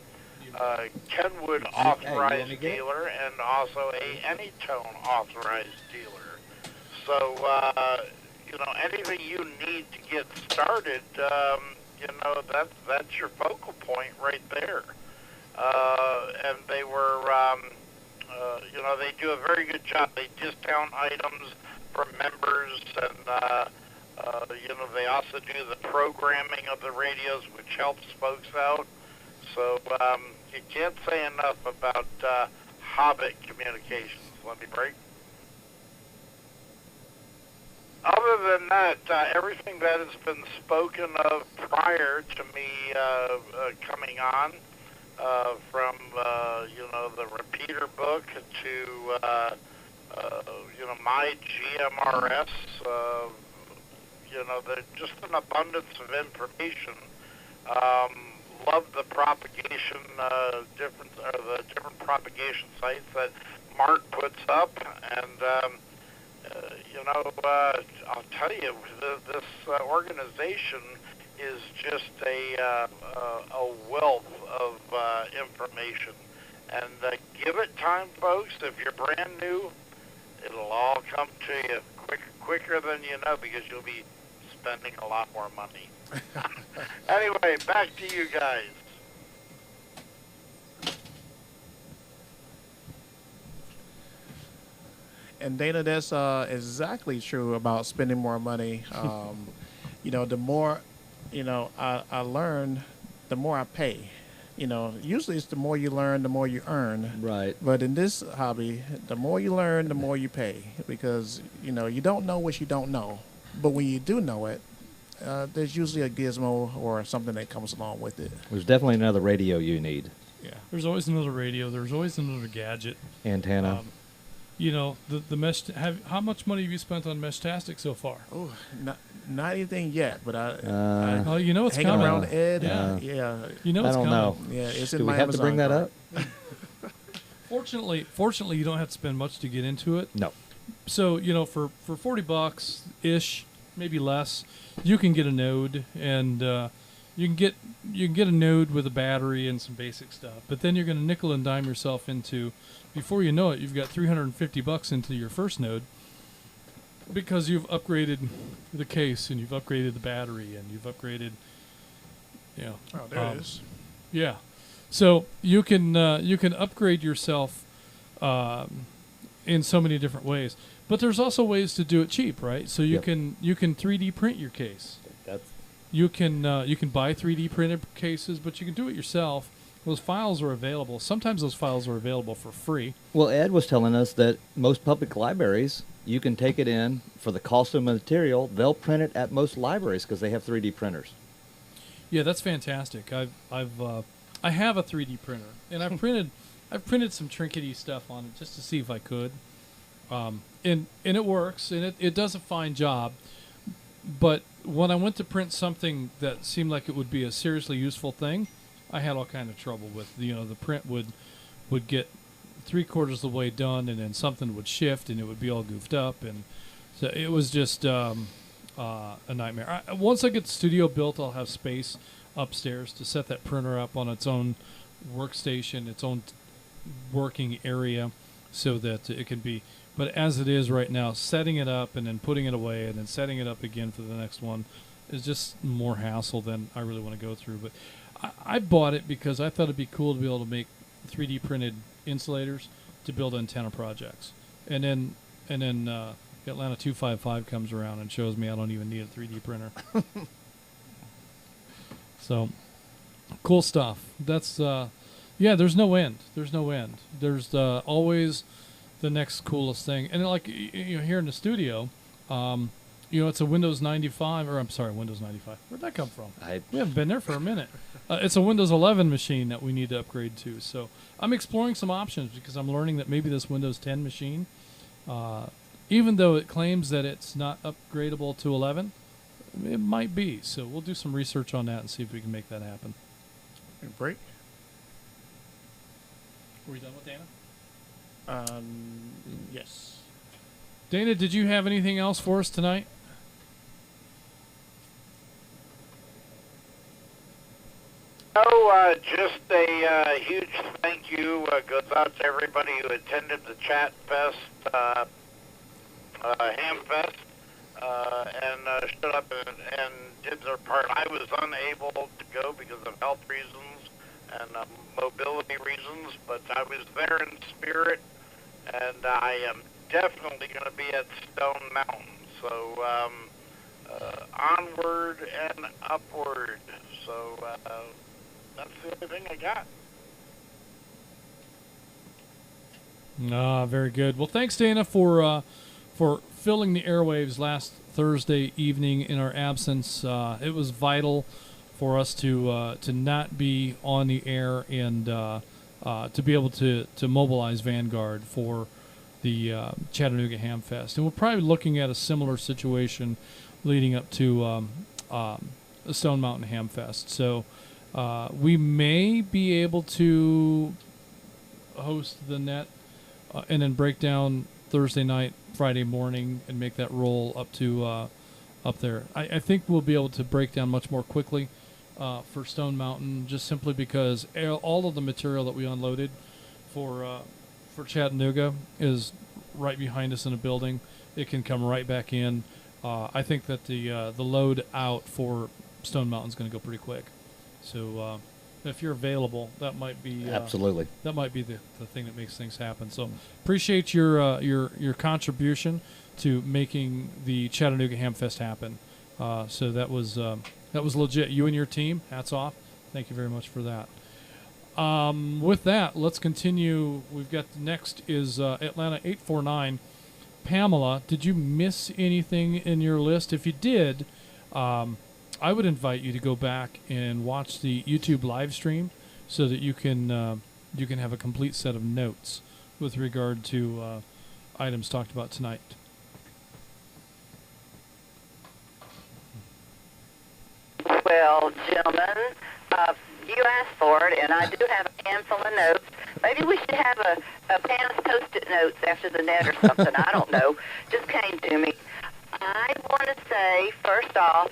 S5: Kenwood authorized dealer and also a Anytone authorized dealer. So, anything you need to get started, that's your focal point right there. And they were, they do a very good job. They discount items for members, and, they also do the programming of the radios, which helps folks out. So you can't say enough about Hobbit Communications. Let me break. Other than that, everything that has been spoken of prior to me coming on, from the repeater book to my GMRS, there's just an abundance of information. Love the propagation the different propagation sites that Mark puts up, and I'll tell you, this organization is just a wealth of information. And give it time, folks. If you're brand new, it'll all come to you quicker than you know, because you'll be spending a lot more money. Anyway, back to you guys.
S3: And Dana, that's exactly true about spending more money. The more, I learn, the more I pay. Usually it's the more you learn, the more you earn.
S4: Right.
S3: But in this hobby, the more you learn, the more you pay, because you don't know what you don't know. But when you do know it, there's usually a gizmo or something that comes along with it.
S4: There's definitely another radio you need.
S3: Yeah.
S2: There's always another radio. There's always another gadget.
S4: Antenna.
S2: The mesh. How much money have you spent on Meshtastic so far?
S3: Oh, not anything yet, but I
S2: it's
S3: hanging
S2: coming.
S3: around Ed.
S2: Yeah.
S3: Yeah.
S2: It's
S4: I don't
S2: coming.
S4: know.
S3: Yeah, it's
S4: Do
S3: in
S4: we
S3: my
S4: have to bring
S3: Amazon
S4: that
S3: cart.
S4: up?
S2: Fortunately, you don't have to spend much to get into it.
S4: No.
S2: So for $40 ish, maybe less, you can get a node, and you can get a node with a battery and some basic stuff. But then you're going to nickel and dime yourself into, before you know it, you've got $350 into your first node, because you've upgraded the case and you've upgraded the battery and you've upgraded.
S3: Oh, there it is.
S2: Yeah. So you can upgrade yourself in so many different ways. But there's also ways to do it cheap, right? So you can 3D print your case. You can buy 3D printed cases, but you can do it yourself. Those files are available. Sometimes those files are available for free.
S4: Well, Ed was telling us that most public libraries, you can take it in for the cost of material. They'll print it at most libraries because they have 3D printers.
S2: Yeah, that's fantastic. I have a 3D printer, and I've printed some trinkety stuff on it just to see if I could. And it works, and it does a fine job. But when I went to print something that seemed like it would be a seriously useful thing, I had all kind of trouble with. The print would get 3/4 of the way done, and then something would shift, and it would be all goofed up, and so it was just a nightmare. Once I get the studio built, I'll have space upstairs to set that printer up on its own workstation, its own working area, so that it can be. But as it is right now, setting it up and then putting it away and then setting it up again for the next one is just more hassle than I really want to go through. But I bought it because I thought it'd be cool to be able to make 3D printed insulators to build antenna projects. And then Atlanta 255 comes around and shows me I don't even need a 3D printer. So, cool stuff. That's there's no end. There's no end. There's always the next coolest thing. And like here in the studio, it's a Windows 95, or I'm sorry, Windows 95. Where'd that come from? We haven't been there for a minute. It's a Windows 11 machine that we need to upgrade to. So I'm exploring some options because I'm learning that maybe this Windows 10 machine, even though it claims that it's not upgradable to 11, it might be. So we'll do some research on that and see if we can make that happen.
S3: Break.
S2: Were we done with Dana?
S3: Yes.
S2: Dana, did you have anything else for us tonight?
S5: Oh, just a huge thank you goes out to everybody who attended the Chat Fest, Ham Fest, and stood up and did their part. I was unable to go because of health reasons and mobility reasons, but I was there in spirit, and I am definitely going to be at Stone Mountain. So onward and upward. So that's the only thing I got.
S2: Very good. Well, thanks, Dana, for filling the airwaves last Thursday evening in our absence. It was vital for us to not be on the air and to be able to mobilize Vanguard for the Chattanooga Ham Fest. And we're probably looking at a similar situation leading up to the Stone Mountain Ham Fest. So we may be able to host the net and then break down Thursday night, Friday morning, and make that roll up to up there. I think we'll be able to break down much more quickly for Stone Mountain, just simply because all of the material that we unloaded for Chattanooga is right behind us in a building. It can come right back in. I think that the load out for Stone Mountain's going to go pretty quick. So if you're available, that might be
S4: absolutely
S2: the thing that makes things happen. So appreciate your contribution to making the Chattanooga Hamfest happen. So that was legit. You and your team, hats off. Thank you very much for that. With that, let's continue. We've got next is Atlanta 849. Pamela, did you miss anything in your list? If you did, I would invite you to go back and watch the YouTube live stream so that you can have a complete set of notes with regard to items talked about tonight.
S7: Well, gentlemen, you asked for it, and I do have a handful of notes. Maybe we should have a Pam's Post-it notes after the net or something. I don't know. Just came to me. I want to say, first off,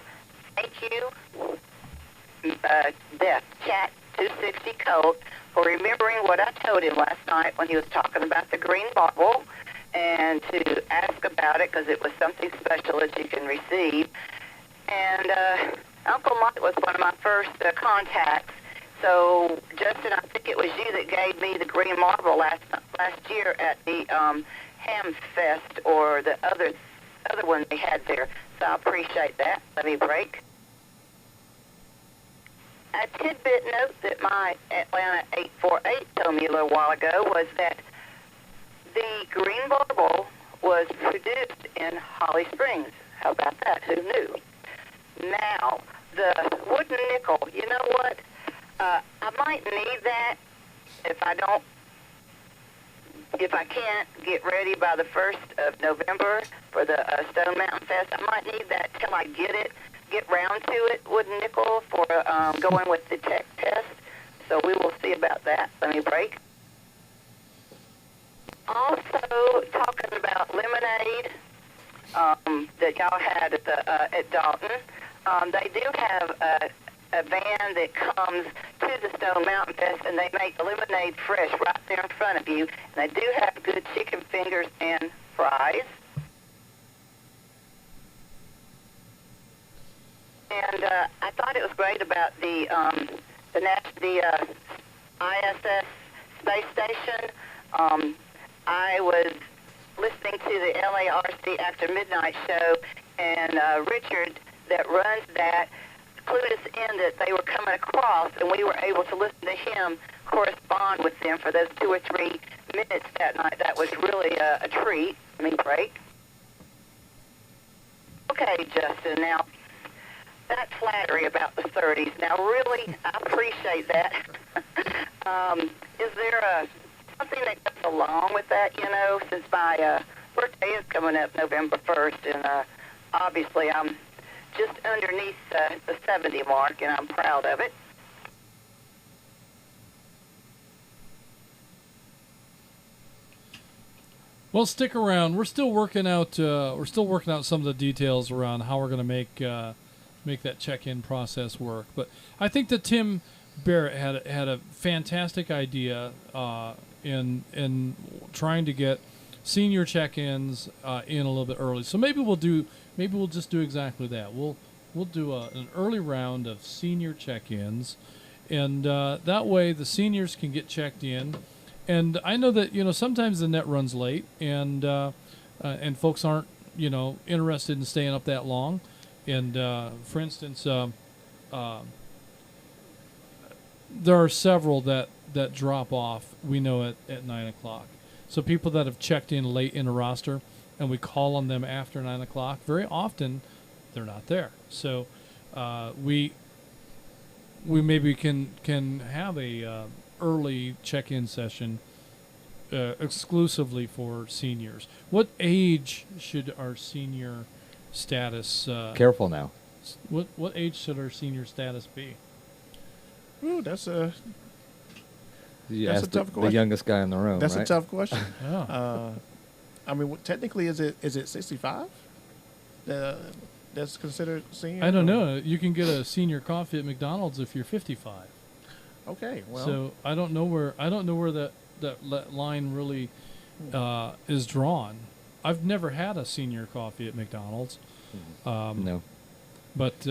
S7: thank you, Chat 260 Colt, for remembering what I told him last night when he was talking about the green bottle, and to ask about it because it was something special that you can receive. And Uncle Mike was one of my first contacts. So, Justin, I think it was you that gave me the green marble last year at the Ham Fest, or the other one they had there. So I appreciate that. Let me break. A tidbit note that my Atlanta 848 told me a little while ago was that the green marble was produced in Holly Springs. How about that? Who knew? Now, the wooden nickel, you know what? I might need that if I can't get ready by the 1st of November for the Stone Mountain Fest. I might need that till I get round to it, wooden nickel, for going with the tech test. So we will see about that. Let me break. Also, talking about lemonade that y'all had at Dalton. They do have a van that comes to the Stone Mountain Fest, and they make the lemonade fresh right there in front of you. And they do have good chicken fingers and fries. And I thought it was great about the ISS space station. I was listening to the LARC After Midnight show, and Richard, that runs that, clued us in that they were coming across, and we were able to listen to him correspond with them for those 2 or 3 minutes that night. That was really a treat. I mean, great. Okay, Justin, now, that flattery about the 30s. Now, really, I appreciate that. Is there something that goes along with that, since my birthday is coming up November 1st, and obviously I'm just underneath the 70 mark, and I'm proud of it.
S2: Well, stick around. We're still working out some of the details around how we're going to make that check-in process work. But I think that Tim Barrett had a fantastic idea in trying to get senior check-ins in a little bit early. So maybe we'll just do exactly that. We'll do an early round of senior check-ins, and that way the seniors can get checked in. And I know that sometimes the net runs late, and folks aren't interested in staying up that long. And for instance, there are several that drop off. We know at 9 o'clock. So people that have checked in late in a roster, and we call on them after 9 o'clock, very often they're not there. So we maybe can have a early check-in session exclusively for seniors. What age should our senior status?
S4: Careful now.
S2: What age should our senior status be?
S3: Ooh, that's a
S4: tough question. The youngest guy in the room.
S3: That's
S4: right?
S3: a tough question.
S2: Yeah.
S3: I mean, technically, is it 65? That's considered senior.
S2: I don't know. You can get a senior coffee at McDonald's if you're 55.
S3: Okay. Well.
S2: So I don't know where that line really is drawn. I've never had a senior coffee at McDonald's.
S4: No.
S2: But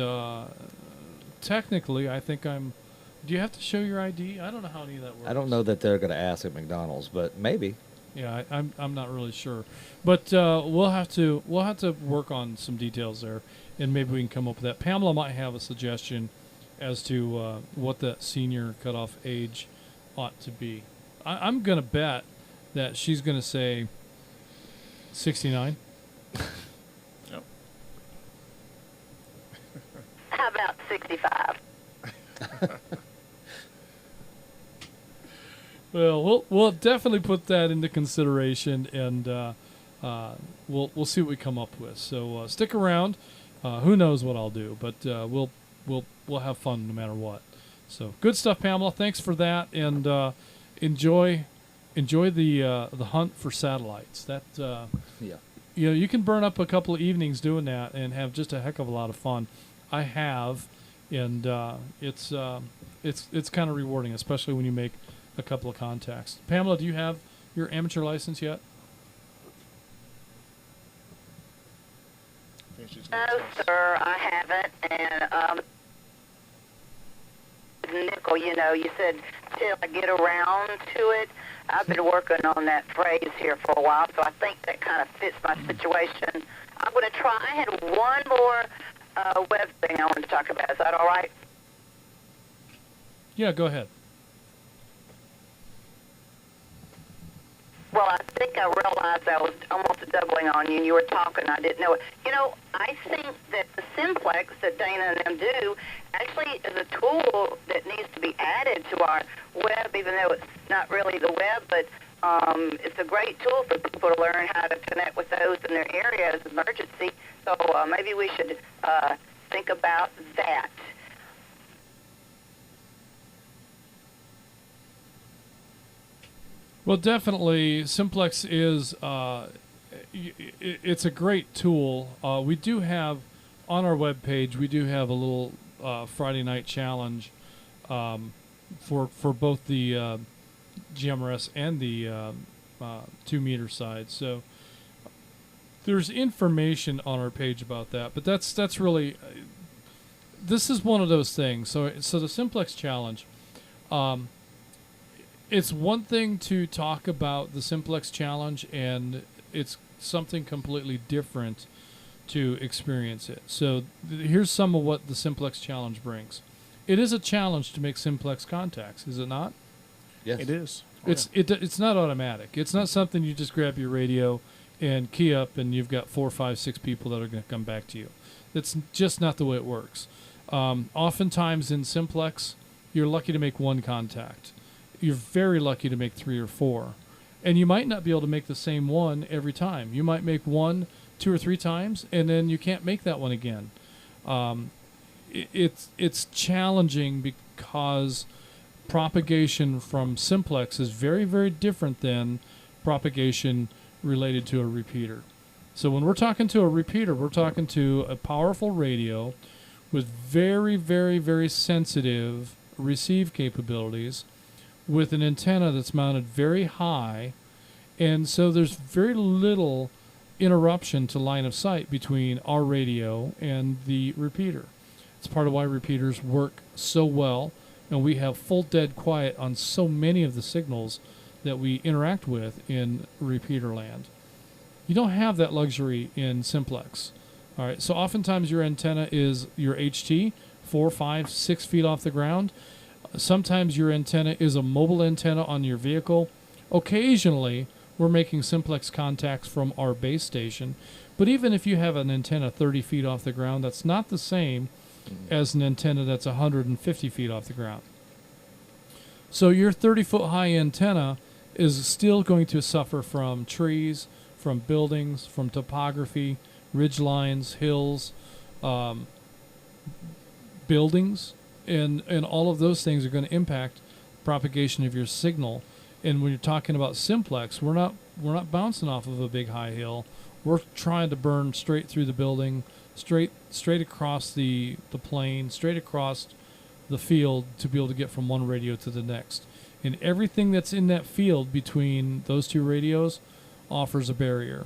S2: technically, I think I'm. Do you have to show your ID? I don't know how any of that works.
S4: I don't know that they're going to ask at McDonald's, but maybe.
S2: Yeah, I'm not really sure, but we'll have to work on some details there, and maybe we can come up with that. Pamela might have a suggestion as to what the senior cutoff age ought to be. I'm gonna bet that she's gonna say 69.
S3: Yep.
S7: How about 65?
S2: Well, we'll definitely put that into consideration, and we'll see what we come up with. So stick around. Who knows what I'll do, but we'll have fun no matter what. So good stuff, Pamela. Thanks for that, and enjoy the hunt for satellites. That
S4: Yeah.
S2: you can burn up a couple of evenings doing that and have just a heck of a lot of fun. I have, and it's kind of rewarding, especially when you make a couple of contacts. Pamela, do you have your amateur license yet?
S7: No, sir, I haven't. And nickel, you said till I get around to it. I've been working on that phrase here for a while, so I think that kind of fits my situation. I'm going to try. I had one more web thing I wanted to talk about. Is that all right?
S2: Yeah, go ahead.
S7: Well, I think I realized I was almost doubling on you, and you were talking. I didn't know it. I think that the simplex that Dana and them do actually is a tool that needs to be added to our web, even though it's not really the web, but it's a great tool for people to learn how to connect with those in their area as an emergency. So maybe we should think about that.
S2: Well, definitely, Simplex is it's a great tool. We do have on our webpage, we do have a little Friday night challenge for both the GMRS and the 2 meter side. So there's information on our page about that, but that's really this is one of those things. So the Simplex challenge. It's one thing to talk about the Simplex challenge, and it's something completely different to experience it. So here's some of what the Simplex challenge brings. It is a challenge to make Simplex contacts, is it not?
S4: Yes.
S3: It is.
S2: It's not automatic. It's not something you just grab your radio and key up and you've got 4, 5, 6 people that are going to come back to you. That's just not the way it works. Oftentimes in Simplex, you're lucky to make one contact. You're very lucky to make 3 or 4. And you might not be able to make the same one every time. You might make one 2 or 3 times, and then you can't make that one again. It's challenging because propagation from Simplex is very, very different than propagation related to a repeater. So when we're talking to a repeater, we're talking to a powerful radio with very, very, very sensitive receive capabilities, with an antenna that's mounted very high, and so there's very little interruption to line of sight between our radio and the repeater. It's part of why repeaters work so well, and we have full dead quiet on so many of the signals that we interact with in repeater land. You don't have that luxury in Simplex. All right, so oftentimes your antenna is your HT, 4, 5, 6 feet off the ground. Sometimes your antenna is a mobile antenna on your vehicle. Occasionally, we're making Simplex contacts from our base station. But even if you have an antenna 30 feet off the ground, that's not the same as an antenna that's 150 feet off the ground. So your 30-foot high antenna is still going to suffer from trees, from buildings, from topography, ridge lines, hills, buildings. And all of those things are going to impact propagation of your signal. And when you're talking about Simplex, we're not bouncing off of a big high hill. We're trying to burn straight through the building, straight across the plane, straight across the field to be able to get from one radio to the next. And everything that's in that field between those 2 radios offers a barrier.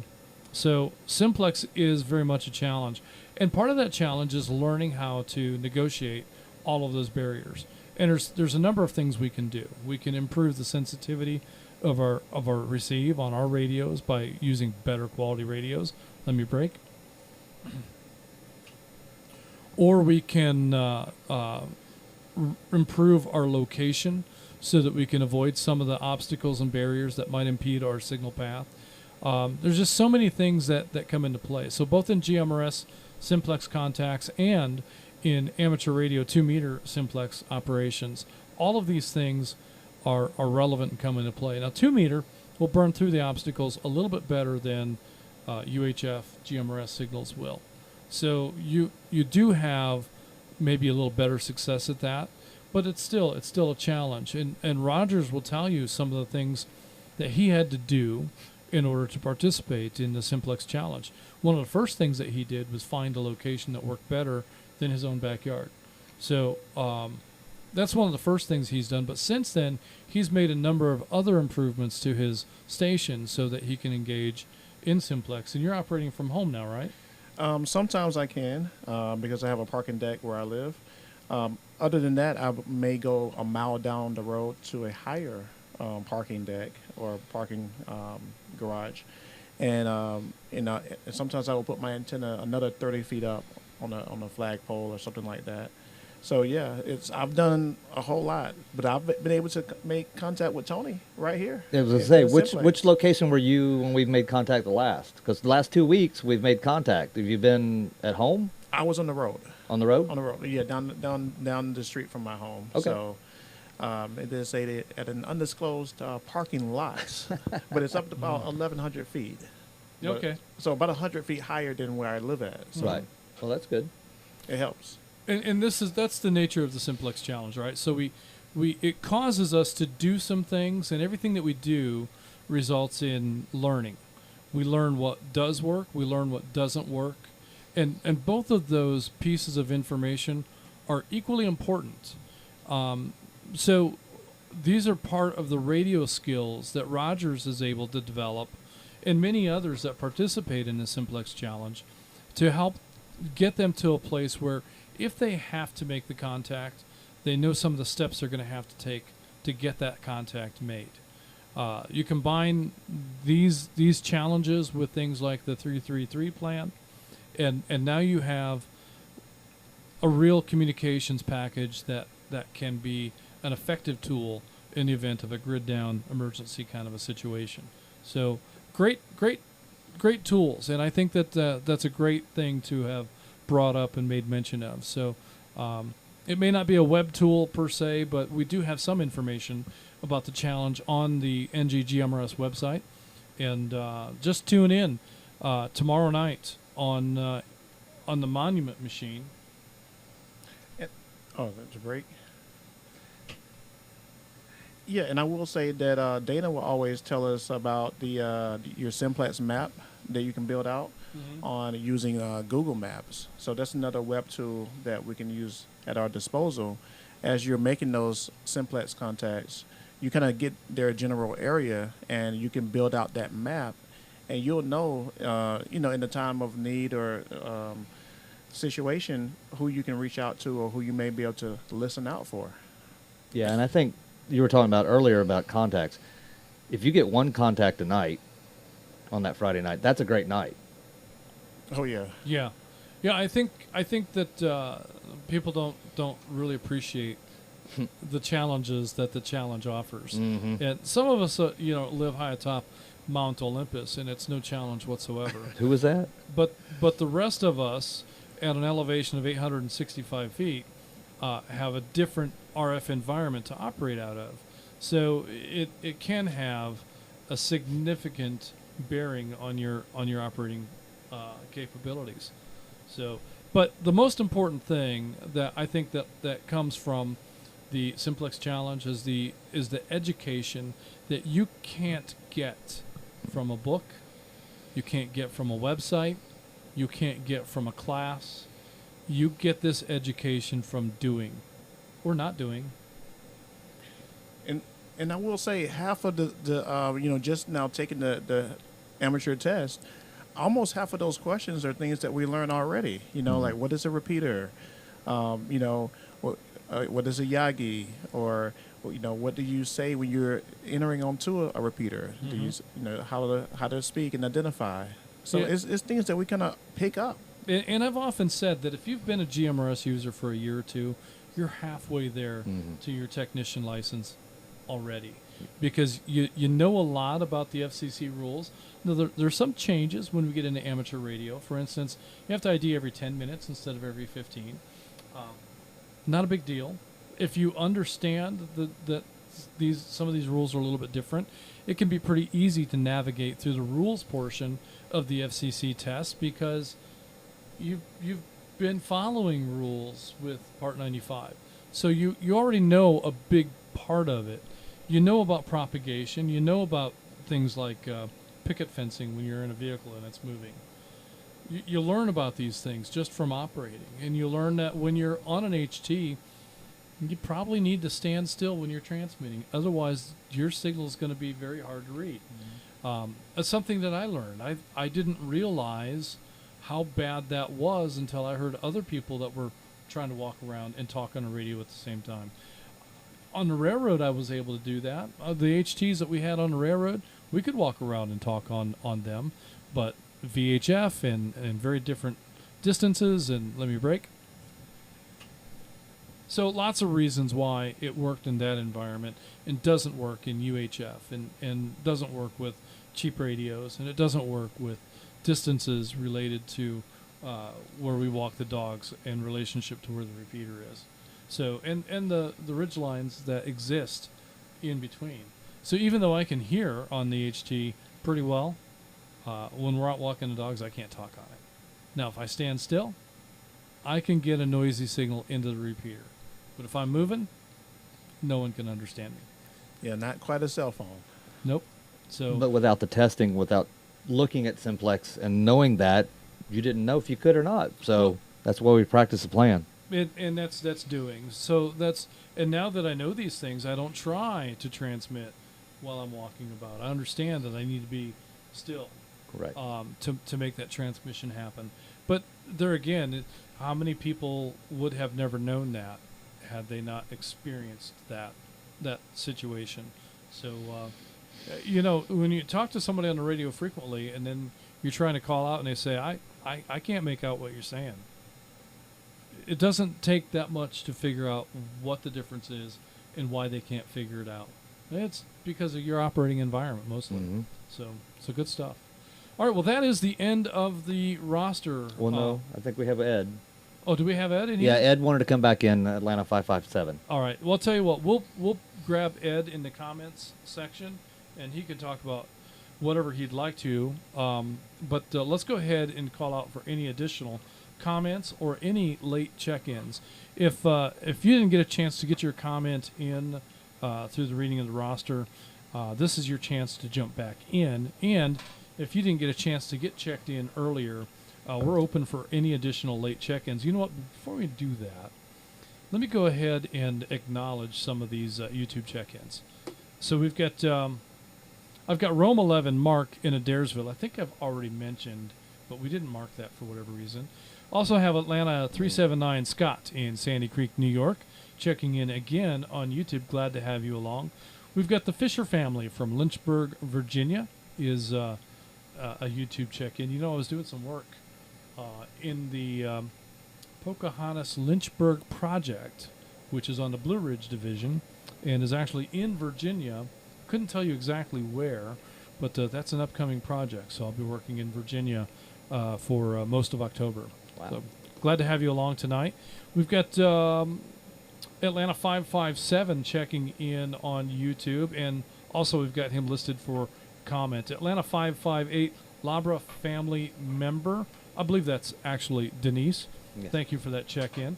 S2: So Simplex is very much a challenge. And part of that challenge is learning how to negotiate all of those barriers. And there's a number of things we can do. We can improve the sensitivity of our receive on our radios by using better quality radios. Let me break. Or we can improve our location so that we can avoid some of the obstacles and barriers that might impede our signal path. There's just so many things that come into play. So both in GMRS simplex contacts and in amateur radio 2-meter simplex operations, all of these things are relevant and come into play. Now 2-meter will burn through the obstacles a little bit better than UHF GMRS signals will. So you do have maybe a little better success at that, but it's still a challenge. And Rogers will tell you some of the things that he had to do in order to participate in the simplex challenge. One of the first things that he did was find a location that worked better than his own backyard. So that's one of the first things he's done. But since then, he's made a number of other improvements to his station so that he can engage in simplex. And you're operating from home now, right?
S3: Sometimes I can because I have a parking deck where I live. Other than that, I may go a mile down the road to a higher parking deck or parking garage, and sometimes I will put my antenna another 30 feet up on a flagpole or something like that. So yeah, I've done a whole lot, but I've been able to make contact with Tony right here.
S4: I was going to say, which location were you when we made contact the last? Because the last 2 weeks we've made contact. Have you been at home?
S3: I was on the road.
S4: On the road?
S3: On the road, yeah, down the street from my home.
S4: Okay.
S3: So it is say at an undisclosed parking lot, but it's up to about 1,100 feet.
S2: Okay.
S3: So about 100 feet higher than where I live at. So
S4: right. Well, that's good.
S3: It helps.
S2: And that's the nature of the simplex challenge, right? So it causes us to do some things, and everything that we do results in learning. We learn what does work, we learn what doesn't work, and both of those pieces of information are equally important. So these are part of the radio skills that Rogers is able to develop, and many others that participate in the simplex challenge, to help get them to a place where if they have to make the contact, they know some of the steps they're going to have to take to get that contact made. You combine these challenges with things like the 333 plan, and now you have a real communications package that can be an effective tool in the event of a grid down emergency kind of a situation. So great tools, and I think that that's a great thing to have brought up and made mention of. So it may not be a web tool per se, but we do have some information about the challenge on the NGGMRS website, and just tune in tomorrow night on the Monument machine.
S3: Oh, that's a break. Yeah, and I will say that Dana will always tell us about your simplex map that you can build out on using Google Maps. So that's another web tool that we can use at our disposal. As you're making those simplex contacts, you kind of get their general area, and you can build out that map, and you'll know, in the time of need or situation, who you can reach out to or who you may be able to listen out for.
S4: Yeah, and I think you were talking about earlier about contacts. If you get one contact a night on that Friday night, that's a great night.
S3: Oh yeah.
S2: Yeah. I think that people don't really appreciate the challenges that the challenge offers.
S4: Mm-hmm.
S2: And some of us, live high atop Mount Olympus, and it's no challenge whatsoever.
S4: Who was that?
S2: But the rest of us, at an elevation of 865 feet, have a different RF environment to operate out of. So it can have a significant bearing on your operating capabilities. So, but the most important thing that I think that comes from the simplex challenge is the education that you can't get from a book, you can't get from a website, you can't get from a class. You get this education from doing or not doing.
S3: And I will say half of the just now taking the amateur test, almost half of those questions are things that we learn already. Like what is a repeater? what is a Yagi, or what do you say when you're entering onto a repeater? Do you how to speak and identify? So
S2: Yeah.
S3: it's things that we kind of pick up.
S2: And I've often said that if you've been a GMRS user for a year or two, you're halfway there to your technician license already, because you know a lot about the FCC rules. Now, there's some changes when we get into amateur radio. For instance, you have to ID every 10 minutes instead of every 15. Not a big deal. If you understand that some of these rules are a little bit different, it can be pretty easy to navigate through the rules portion of the FCC test, because you've been following rules with Part 95. So you already know a big part of it. You know about propagation. You know about things like picket fencing when you're in a vehicle and it's moving. You learn about these things just from operating. And you learn that when you're on an HT, you probably need to stand still when you're transmitting. Otherwise, your signal is going to be very hard to read. That's something that I learned. I didn't realize how bad that was until I heard other people that were trying to walk around and talk on the radio at the same time. On the railroad, I was able to do that. The HTs that we had on the railroad, we could walk around and talk on them, but VHF and very different distances, and let me break. So lots of reasons why it worked in that environment and doesn't work in UHF, and doesn't work with cheap radios, and it doesn't work with distances related to where we walk the dogs in relationship to where the repeater is. So and the ridge lines that exist in between. So even though I can hear on the HT pretty well, when we're out walking the dogs, I can't talk on it. Now, if I stand still, I can get a noisy signal into the repeater. But if I'm moving, no one can understand me.
S3: Yeah, not quite a cell phone.
S2: Nope. So,
S4: But without the testing, without looking at Simplex and knowing that, you didn't know if you could or not. So that's why we practice the plan.
S2: and that's doing. So and now that I know these things, I don't try to transmit while I'm walking about. I understand that I need to be still.
S4: Correct.
S2: To make that transmission happen. But there again, how many people would have never known that had they not experienced that situation? So, when you talk to somebody on the radio frequently, and then you're trying to call out, and they say, I can't make out what you're saying. It doesn't take that much to figure out what the difference is and why they can't figure it out. It's because of your operating environment mostly. So good stuff. All right, well, that is the end of the roster.
S4: Well, no, I think we have Ed.
S2: Oh, do we have Ed in here?
S4: Yeah, Ed wanted to come back in, Atlanta 557.
S2: All right, well, I'll tell you what, we'll grab Ed in the comments section, and he can talk about whatever he'd like to. But let's go ahead and call out for any additional comments or any late check-ins. If you didn't get a chance to get your comment in through the reading of the roster, this is your chance to jump back in. And if you didn't get a chance to get checked in earlier, we're open for any additional late check-ins. You know what? Before we do that, let me go ahead and acknowledge some of these YouTube check-ins. So we've got, I've got Rome 11 Mark in Adairsville. I think I've already mentioned, but we didn't mark that for whatever reason. Also have Atlanta 379 Scott in Sandy Creek, New York, checking in again on YouTube. Glad to have you along. We've got the Fisher family from Lynchburg, Virginia, is a YouTube check-in. You know, I was doing some work in the Pocahontas Lynchburg project, which is on the Blue Ridge Division and is actually in Virginia. Couldn't tell you exactly where, but that's an upcoming project, so I'll be working in Virginia for most of October.
S4: Wow.
S2: So glad to have you along tonight. We've got Atlanta 557 checking in on YouTube, and also we've got him listed for comment. Atlanta 558 Labra family member. I believe that's actually Denise.
S4: Yes.
S2: Thank you for that check-in.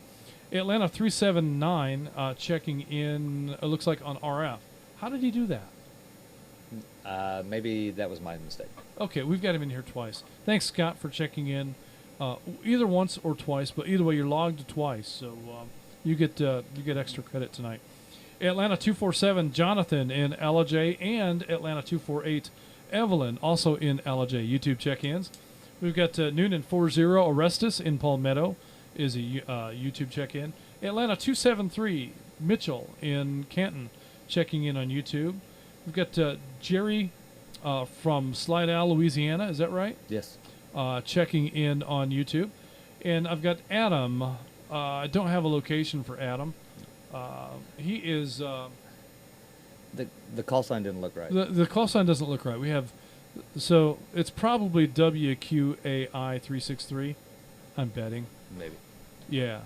S2: Atlanta 379 checking in, it looks like on RF. How did he do that?
S4: Maybe that was my mistake.
S2: Okay, we've got him in here twice. Thanks, Scott, for checking in either once or twice, but either way, you're logged twice, so you get extra credit tonight. Atlanta 247 Jonathan in LJ, and Atlanta 248 Evelyn also in LJ. YouTube check-ins. We've got Noonan 40 Orestes in Palmetto is a YouTube check-in, Atlanta 273 Mitchell in Canton checking in on YouTube. We've got Jerry from Slidell, Louisiana. Is that right?
S4: Yes.
S2: Checking in on YouTube. And I've got Adam. I don't have a location for Adam. He is...
S4: The call sign didn't look right.
S2: The call sign doesn't look right. We have... So it's probably WQAI363. I'm betting.
S4: Maybe.
S2: Yeah.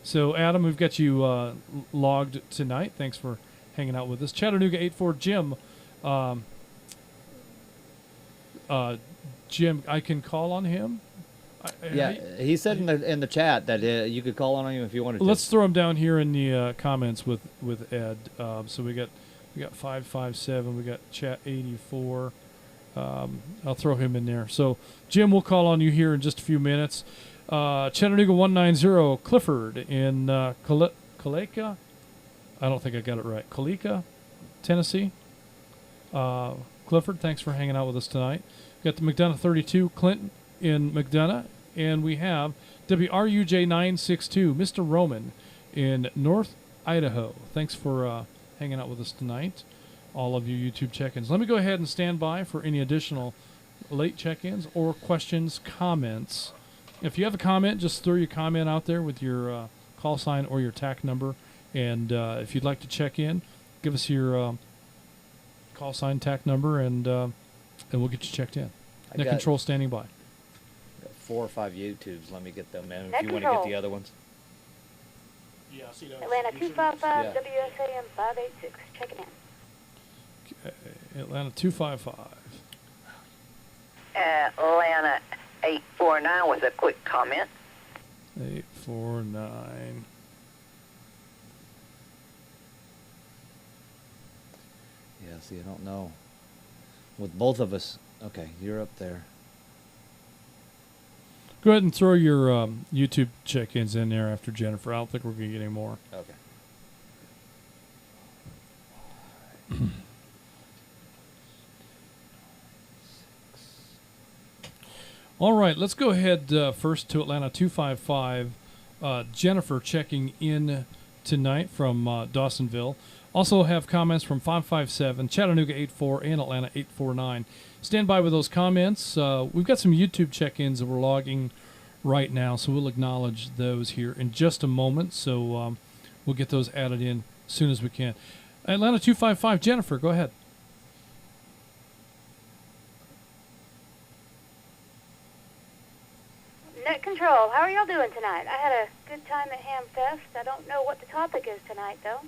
S2: So, Adam, we've got you logged tonight. Thanks for hanging out with us. Chattanooga 84 Jim. Jim, I can call on him?
S4: He said in the chat that you could call on him if you wanted to.
S2: Let's throw him down here in the comments with Ed. So we got 557. We got Chat 84. I'll throw him in there. So, Jim, we'll call on you here in just a few minutes. Chattanooga 190 Clifford in Caleca. I don't think I got it right. Caleca, Tennessee. Clifford, thanks for hanging out with us tonight. We got the McDonough 32 Clinton in McDonough, and we have WRUJ 962 Mr. Roman in North Idaho. Thanks for hanging out with us tonight. All of you YouTube check-ins. Let me go ahead and stand by for any additional late check-ins or questions, comments. If you have a comment, just throw your comment out there with your call sign or your TAC number. And if you'd like to check in, give us your call sign, TAC number, and we'll get you checked in. Net Control standing by.
S4: Got 4 or 5 YouTubes. Let me get them in
S13: Net
S4: if you want to
S13: Control.
S4: get the other ones.
S3: Yeah, I see those.
S13: Atlanta
S3: You see
S13: 255
S4: Yeah.
S13: WSAM 586 checking in.
S2: Atlanta 255.
S7: Atlanta 849 was a quick comment.
S2: 849.
S4: Yeah, see, I don't know. With both of us. Okay, you're up there.
S2: Go ahead and throw your YouTube check-ins in there after Jennifer. I don't think we're going to get any more.
S4: Okay.
S2: All right, let's go ahead first to Atlanta 255. Jennifer checking in tonight from Dawsonville. Also have comments from 557, Chattanooga 84, and Atlanta 849. Stand by with those comments. We've got some YouTube check-ins that we're logging right now, so we'll acknowledge those here in just a moment. So we'll get those added in as soon as we can. Atlanta 255, Jennifer, go ahead.
S13: Net Control, how are y'all doing tonight? I had a good time at Hamfest. I don't know what the topic is tonight, though.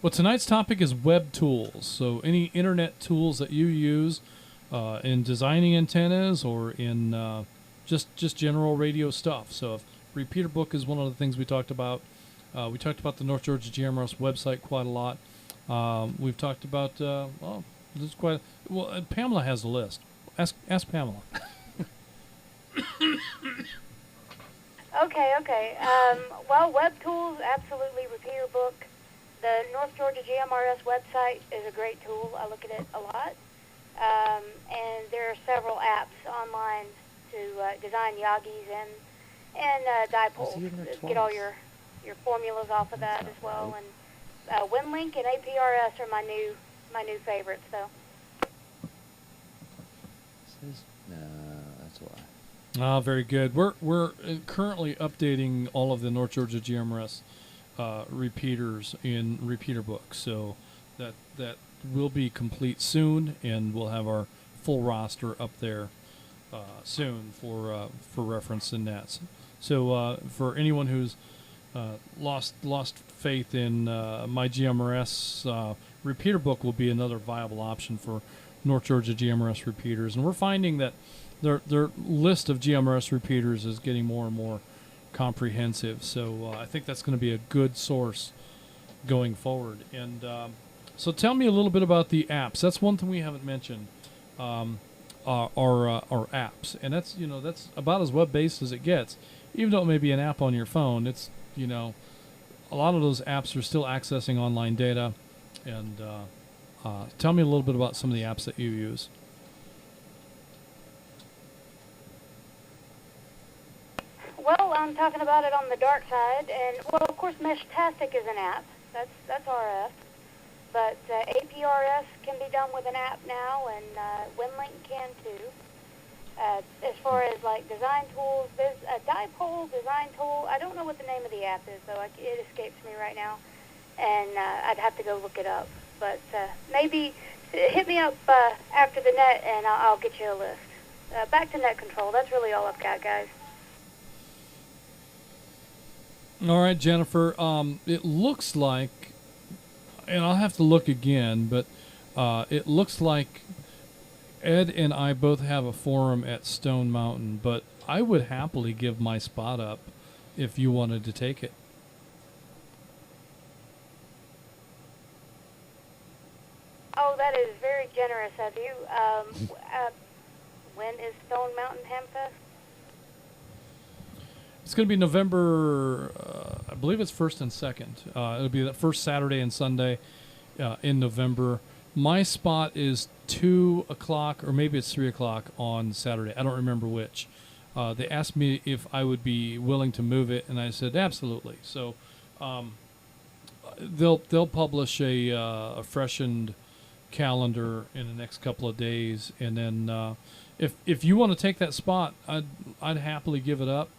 S2: Well, tonight's topic is web tools. So any internet tools that you use in designing antennas or in just general radio stuff. So if repeater book is one of the things we talked about. We talked about the North Georgia GMRS website quite a lot. We've talked about there's quite Pamela has a list. Ask Pamela.
S13: Okay. Well, Webtools, absolutely. Repeater book. The North Georgia GMRS website is a great tool. I look at it a lot. And there are several apps online to design Yagis and dipoles. Get all your formulas off of that as well. And WinLink and APRS are my new favorites, though.
S4: No, that's why.
S2: Very good. We're currently updating all of the North Georgia GMRS repeaters in repeater books, so that will be complete soon, and we'll have our full roster up there soon for reference in that. So for anyone who's lost faith in my GMRS repeater book, will be another viable option for North Georgia GMRS repeaters, and we're finding that their list of GMRS repeaters is getting more and more comprehensive. So I think that's going to be a good source going forward. And so tell me a little bit about the apps. That's one thing we haven't mentioned. Our apps, and that's about as web based as it gets. Even though it may be an app on your phone, it's a lot of those apps are still accessing online data. And tell me a little bit about some of the apps that you use.
S13: talking about it on the dark side, and well, of course, Meshtastic is an app. That's RF, but APRS can be done with an app now, and WinLink can too. As far as like design tools, there's a dipole design tool. I don't know what the name of the app is though. It escapes me right now, and I'd have to go look it up. But maybe hit me up after the net, and I'll get you a list. Back to net control. That's really all I've got, guys.
S2: All right, Jennifer. It looks like, and I'll have to look again, but it looks like Ed and I both have a forum at Stone Mountain, but I would happily give my spot up if you wanted to take it.
S13: Oh, that is very generous of you. When is Stone Mountain Hamfest?
S2: It's going to be November, I believe it's 1st and 2nd. It'll be the first Saturday and Sunday in November. My spot is 2 o'clock, or maybe it's 3 o'clock on Saturday. I don't remember which. They asked me if I would be willing to move it, and I said absolutely. So they'll publish a freshened calendar in the next couple of days, and then if you want to take that spot, I'd happily give it up.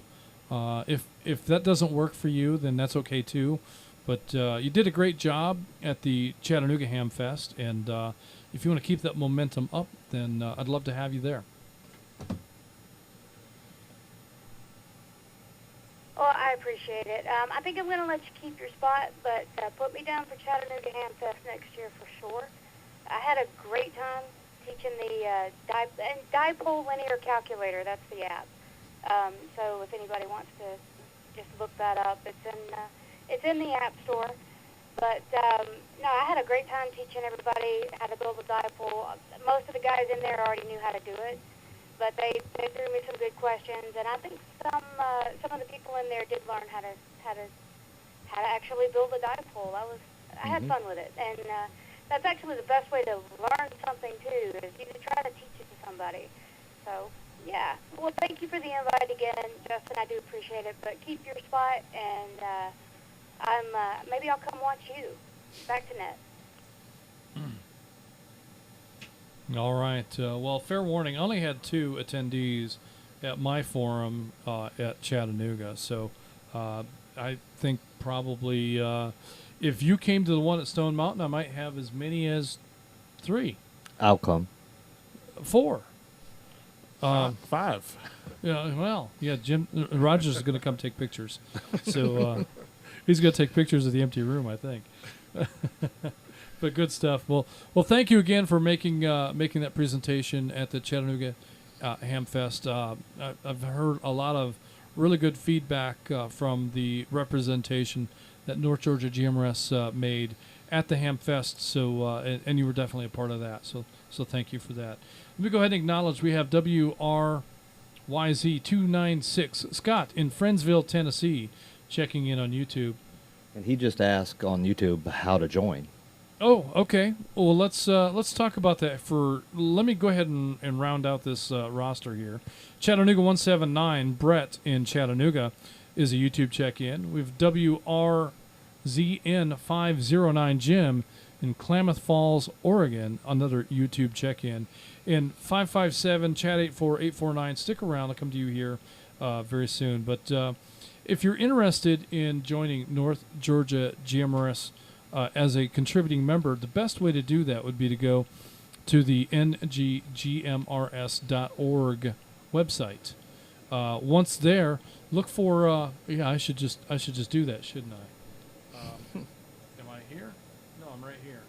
S2: If that doesn't work for you, then that's okay too. But you did a great job at the Chattanooga Ham Fest, and if you want to keep that momentum up, then I'd love to have you there.
S13: Well, I appreciate it. I think I'm going to let you keep your spot, but put me down for Chattanooga Ham Fest next year for sure. I had a great time teaching the dipole linear calculator. That's the app. So if anybody wants to just look that up, it's in the App Store. But no, I had a great time teaching everybody how to build a dipole. Most of the guys in there already knew how to do it, but they threw me some good questions, and I think some of the people in there did learn how to actually build a dipole. I had fun with it, and that's actually the best way to learn something too, is you try to teach it to somebody. So yeah, well, thank you for the invite again, Justin. I do appreciate it, but keep your spot, and maybe I'll come watch you. Back to net.
S2: All right. Well, fair warning. I only had 2 attendees at my forum at Chattanooga. So I think probably if you came to the one at Stone Mountain, I might have as many as 3.
S4: I'll come.
S2: 4.
S3: 5.
S2: Yeah. Well, yeah. Jim Rogers is going to come take pictures. So he's going to take pictures of the empty room, I think. But good stuff. Well, thank you again for making that presentation at the Chattanooga Ham Fest. I've heard a lot of really good feedback from the representation that North Georgia GMRS made at the Ham Fest. So and you were definitely a part of that. So thank you for that. Let me go ahead and acknowledge we have WRYZ296 Scott in Friendsville, Tennessee, checking in on YouTube.
S4: And he just asked on YouTube how to join.
S2: Oh, okay. Well, let's talk about that. Let me go ahead and round out this roster here. Chattanooga 179, Brett in Chattanooga is a YouTube check-in. We've WRZN509 Jim in Klamath Falls, Oregon, another YouTube check-in. And 557 Chat 84849. Stick around. I'll come to you here very soon. But if you're interested in joining North Georgia GMRS as a contributing member, the best way to do that would be to go to the nggmrs.org website. Once there, look for I should just do that, shouldn't I? Am I here? No, I'm right here.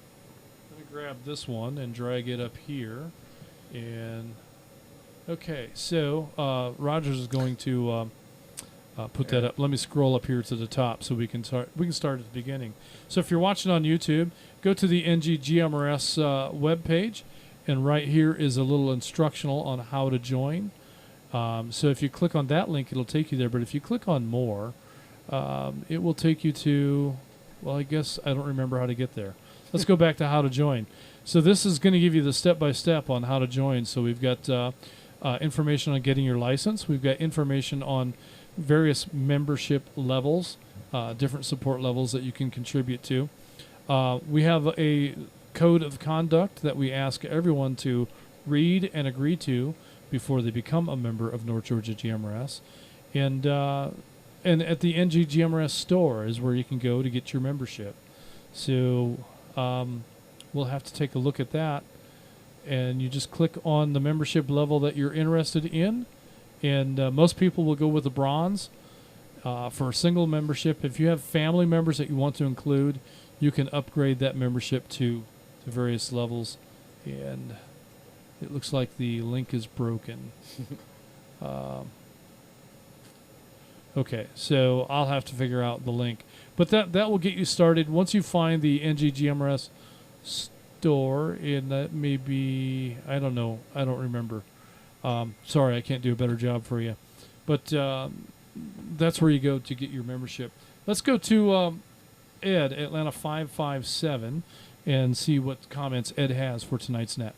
S2: Let me grab this one and drag it up here. And okay, so Rogers is going to put that up. Let me scroll up here to the top so we can start at the beginning. So if you're watching on YouTube, go to the NGGMRS webpage, and right here is a little instructional on how to join. So if you click on that link, it'll take you there. But if you click on more, it will take you to, well, I guess I don't remember how to get there. Let's go back to how to join. So this is going to give you the step-by-step on how to join. So we've got information on getting your license. We've got information on various membership levels, different support levels that you can contribute to. We have a code of conduct that we ask everyone to read and agree to before they become a member of North Georgia GMRS. And at the NG GMRS store is where you can go to get your membership. So we'll have to take a look at that. And you just click on the membership level that you're interested in. And most people will go with the bronze for a single membership. If you have family members that you want to include, you can upgrade that membership to various levels. And it looks like the link is broken. Okay, so I'll have to figure out the link. But that will get you started. Once you find the NGGMRS store, and that may be, I don't know, I don't remember. Sorry, I can't do a better job for you. But that's where you go to get your membership. Let's go to Ed, Atlanta 557, and see what comments Ed has for tonight's net.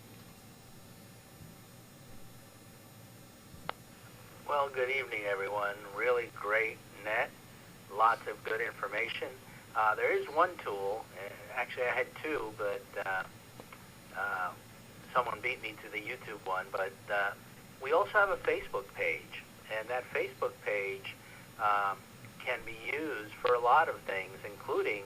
S14: Well, good evening, everyone. Really great net. Lots of good information. There is one tool. Actually, I had two, but someone beat me to the YouTube one. But we also have a Facebook page, and that Facebook page can be used for a lot of things, including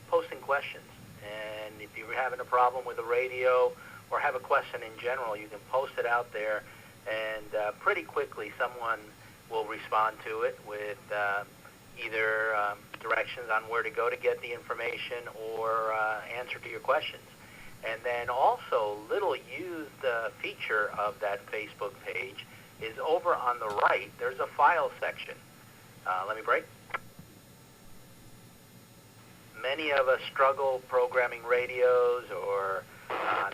S14: posting questions. And if you're having a problem with the radio or have a question in general, you can post it out there, and pretty quickly someone will respond to it with either directions on where to go to get the information or answer to your questions. And then also, little used feature of that Facebook page is over on the right. There's a file section. Let me break. Many of us struggle programming radios or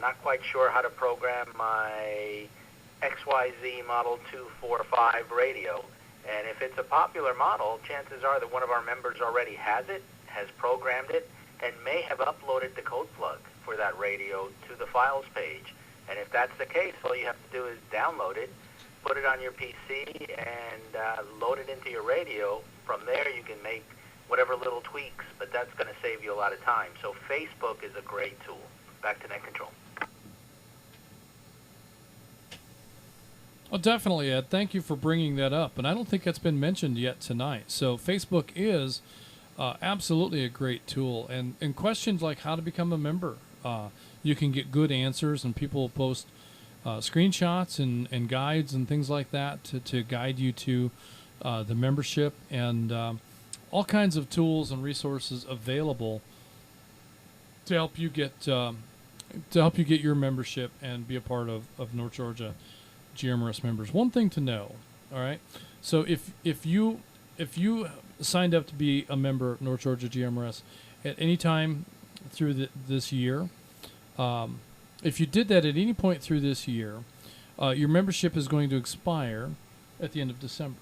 S14: not quite sure how to program my XYZ Model 245 radio. And if it's a popular model, chances are that one of our members already has it, has programmed it, and may have uploaded the code plug for that radio to the files page. And if that's the case, all you have to do is download it, put it on your PC, and load it into your radio. From there, you can make whatever little tweaks, but that's going to save you a lot of time. So Facebook is a great tool. Back to Net Control.
S2: Oh, definitely, Ed. Thank you for bringing that up. And I don't think that's been mentioned yet tonight. So Facebook is absolutely a great tool. And questions like how to become a member, you can get good answers, and people post screenshots and guides and things like that to guide you to the membership, and all kinds of tools and resources available to help you get your membership and be a part of North Georgia GMRS members. One thing to know, all right? So if you signed up to be a member of North Georgia GMRS at any time through this year, if you did that at any point through this year, your membership is going to expire at the end of December.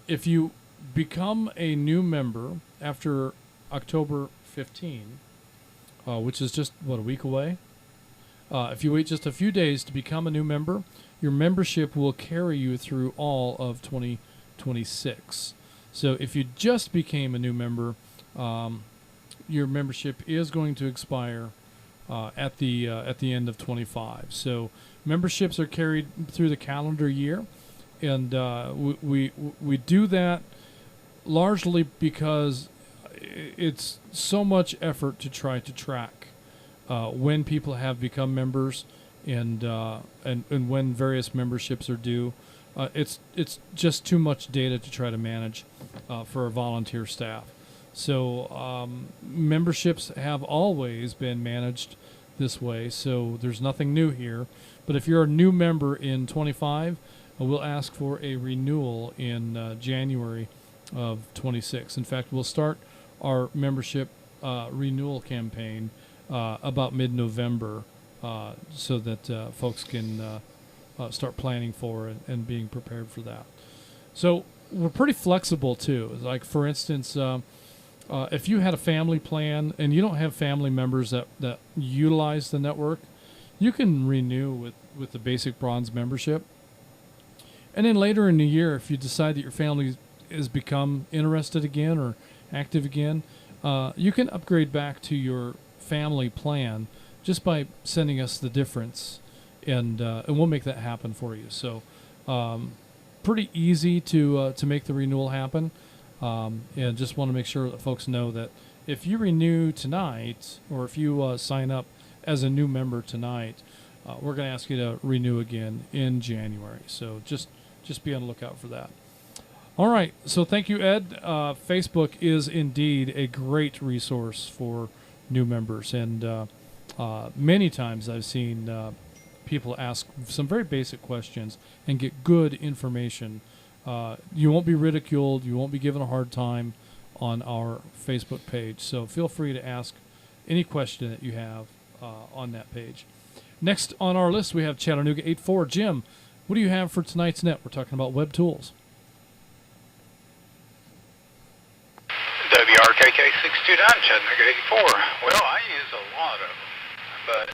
S2: If you become a new member after October 15, which is just, a week away? If you wait just a few days to become a new member, your membership will carry you through all of 2026. So if you just became a new member, your membership is going to expire at the end of 25. So memberships are carried through the calendar year, and we do that largely because it's so much effort to try to track when people have become members and when various memberships are due. It's just too much data to try to manage for our volunteer staff. So memberships have always been managed this way, so there's nothing new here. But if you're a new member in 25, we'll ask for a renewal in January of 26. In fact, we'll start our membership renewal campaign about mid-November, so that folks can start planning for it and being prepared for that. So we're pretty flexible too. Like, for instance, if you had a family plan and you don't have family members that utilize the network, you can renew with the basic bronze membership. And then later in the year, if you decide that your family has become interested again or active again, you can upgrade back to your family plan just by sending us the difference, and we'll make that happen for you. So pretty easy to make the renewal happen, and just want to make sure that folks know that if you renew tonight, or if you sign up as a new member tonight, we're going to ask you to renew again in January. So just be on the lookout for that. All right. So thank you, Ed. Facebook is indeed a great resource for new members, and many times I've seen people ask some very basic questions and get good information. You won't be ridiculed. You won't be given a hard time on our Facebook page. So feel free to ask any question that you have on that page. Next on our list, we have Chattanooga 84. Jim, what do you have for tonight's net? We're talking about Webtools.
S15: WRKK 629, Chattanooga 84. Well, I use a lot of them, but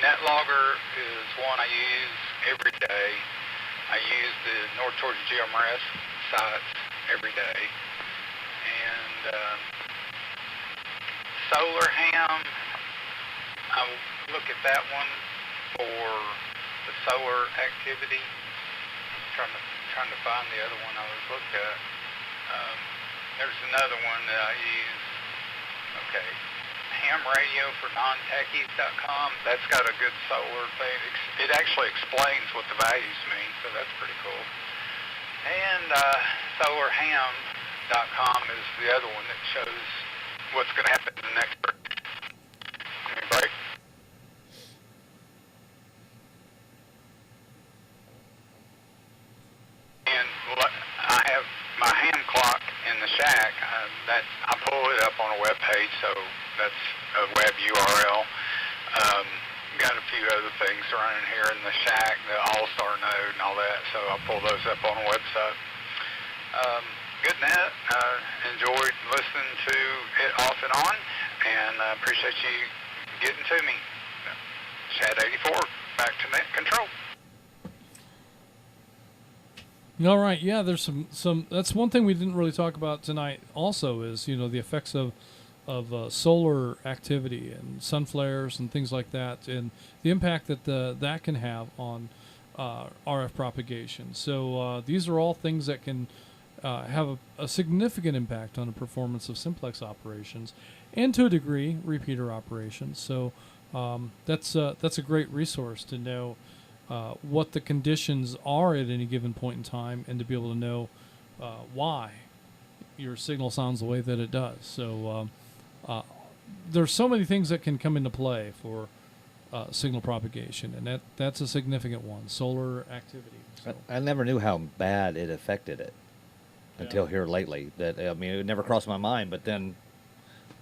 S15: NetLogger is one I use every day. I use the North Georgia GMRS sites every day. And Solar Ham, I look at that one for the solar activity. Trying to find the other one I was looking at. There's another one that I use. Okay, ham radio for non-techies.com. That's got a good solar thing. It actually explains what the values mean, so that's pretty cool. And solarham.com is the other one that shows what's going to happen in the next break. And I have my ham clock in the shack. I pull it up on a web page, so that's a web URL. Got a few other things running here in the shack, the All-Star node and all that, so I'll pull those up on a website. Good net. Enjoyed listening to it off and on, and I appreciate you getting to me. Chat 84, back to net control.
S2: All right, yeah, there's some. That's one thing we didn't really talk about tonight. Also, is the effects of solar activity and sun flares and things like that, and the impact that that can have on RF propagation. So these are all things that can have a significant impact on the performance of simplex operations, and to a degree, repeater operations. So that's a great resource to know what the conditions are at any given point in time, and to be able to know why your signal sounds the way that it does. So there's so many things that can come into play for signal propagation, and that's a significant one. Solar activity. So.
S4: I never knew how bad it affected it until here lately. That it never crossed my mind. But then,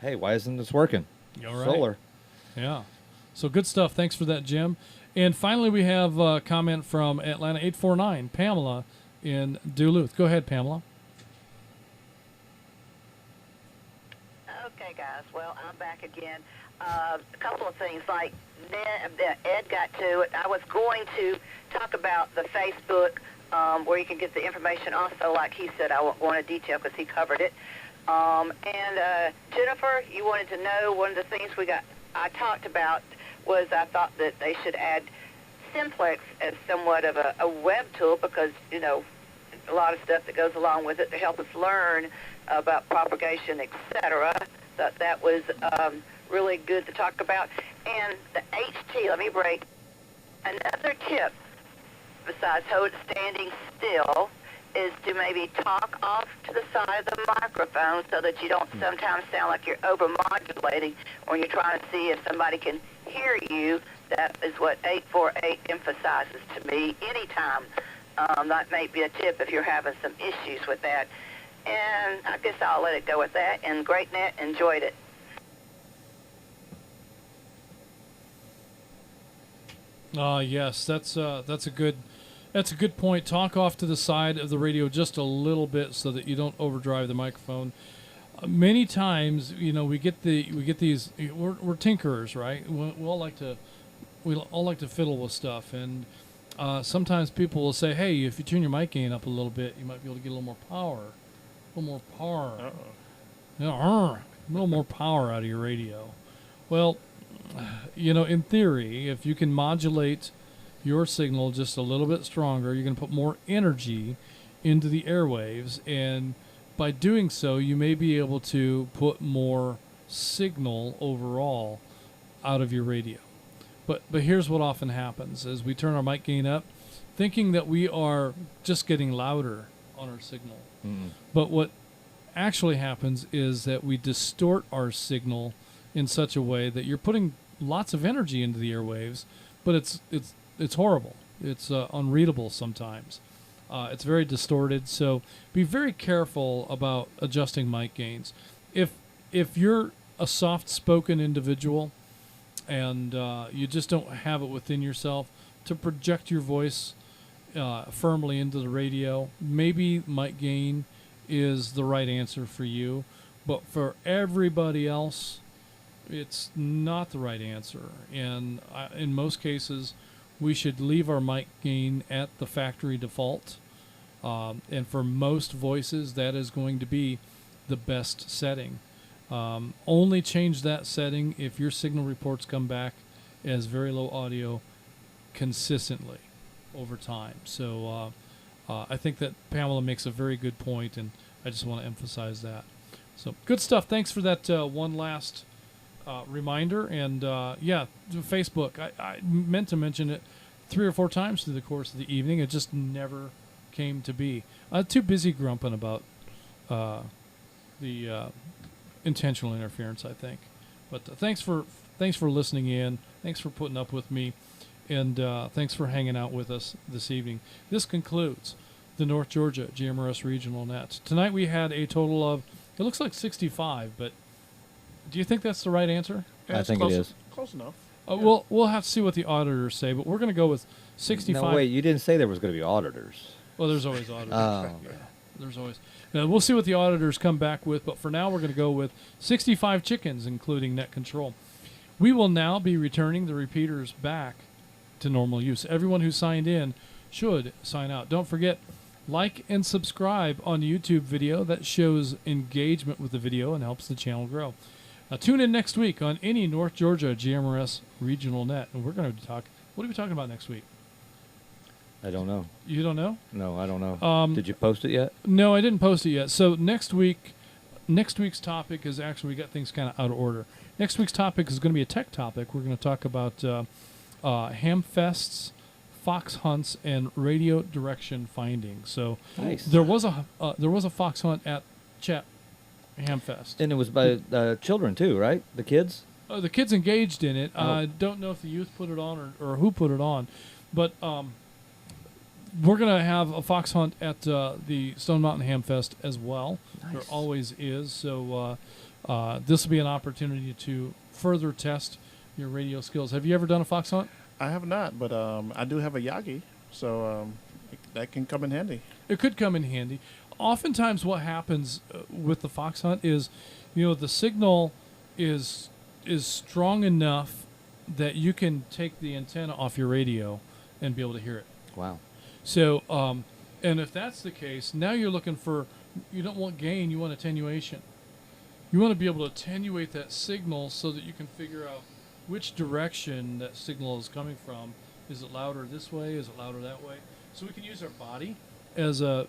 S4: hey, why isn't this working?
S2: All right.
S4: Solar.
S2: Yeah. So good stuff. Thanks for that, Jim. And finally, we have a comment from Atlanta 849, Pamela in Duluth. Go ahead, Pamela.
S7: Okay, guys. Well, I'm back again. A couple of things. Like Ed got to it. I was going to talk about the Facebook where you can get the information also, like he said. I won't go into detail because he covered it. And Jennifer, you wanted to know one of the things I talked about was I thought that they should add simplex as somewhat of a web tool, because, a lot of stuff that goes along with it to help us learn about propagation, etc. That was really good to talk about. And the HT, let me break. Another tip, besides standing still, is to maybe talk off to the side of the microphone so that you don't sometimes sound like you're over-modulating when you're trying to see if somebody can hear you. That is what 848 emphasizes to me anytime. That may be a tip if you're having some issues with that. And I guess I'll let it go with that. And great net, enjoyed it.
S2: Yes, that's a good point. Talk off to the side of the radio just a little bit so that you don't overdrive the microphone. Many times, we get these. We're tinkerers, right? We all like to fiddle with stuff, and sometimes people will say, hey, if you turn your mic gain up a little bit, you might be able to get a little more power. A little more power. A little more power out of your radio. Well, in theory, if you can modulate your signal just a little bit stronger, you're going to put more energy into the airwaves, and by doing so, you may be able to put more signal overall out of your radio. But here's what often happens as we turn our mic gain up, thinking that we are just getting louder on our signal. But what actually happens is that we distort our signal in such a way that you're putting lots of energy into the airwaves, but it's horrible. It's unreadable sometimes. It's very distorted. So be very careful about adjusting mic gains. If you're a soft-spoken individual and you just don't have it within yourself to project your voice firmly into the radio, maybe mic gain is the right answer for you. But for everybody else, it's not the right answer. And in most cases, we should leave our mic gain at the factory default. And for most voices, that is going to be the best setting. Only change that setting if your signal reports come back as very low audio consistently over time. So I think that Pamela makes a very good point, and I just want to emphasize that. So good stuff. Thanks for that one last reminder. And Facebook. I meant to mention it 3 or 4 times through the course of the evening. It just never came to be. Too busy grumping about the intentional interference, I think. But thanks for listening in. Thanks for putting up with me. And thanks for hanging out with us this evening. This concludes the North Georgia GMRS Regional Net. Tonight we had a total of, it looks like 65, but do you think that's the right answer?
S4: Yeah, I think it is.
S3: Close enough.
S2: We'll have to see what the auditors say, but we're going to go with 65.
S4: No, wait, you didn't say there was going to be auditors.
S2: Well, there's always auditors.
S4: Oh.
S2: Yeah, there's always. We'll see what the auditors come back with, but for now we're going to go with 65 chickens, including net control. We will now be returning the repeaters back to normal use. Everyone who signed in should sign out. Don't forget, like and subscribe on the YouTube video. That shows engagement with the video and helps the channel grow. Tune in next week on any North Georgia GMRS Regional Net, and we're going to talk. What are we talking about next week?
S4: I don't know.
S2: You don't know?
S4: No, I don't know. Did you post it yet?
S2: No, I didn't post it yet. So next week's topic is actually, we got things kind of out of order. Next week's topic is going to be a tech topic. We're going to talk about ham fests, fox hunts, and radio direction finding. So
S4: nice.
S2: There was a fox hunt at Chat Hamfest,
S4: and it was by children too, right? The kids.
S2: The kids engaged in it. I don't know if the youth put it on or who put it on, but we're going to have a fox hunt at the Stone Mountain Hamfest as well. Nice. There always is. So this will be an opportunity to further test your radio skills. Have you ever done a fox hunt?
S3: I have not, but I do have a Yagi, so that can come in handy.
S2: It could come in handy. Oftentimes what happens with the fox hunt is, the signal is strong enough that you can take the antenna off your radio and be able to hear it.
S4: Wow.
S2: So, and if that's the case, now you're looking for, you don't want gain, you want attenuation. You want to be able to attenuate that signal so that you can figure out which direction that signal is coming from. Is it louder this way? Is it louder that way? So we can use our body as a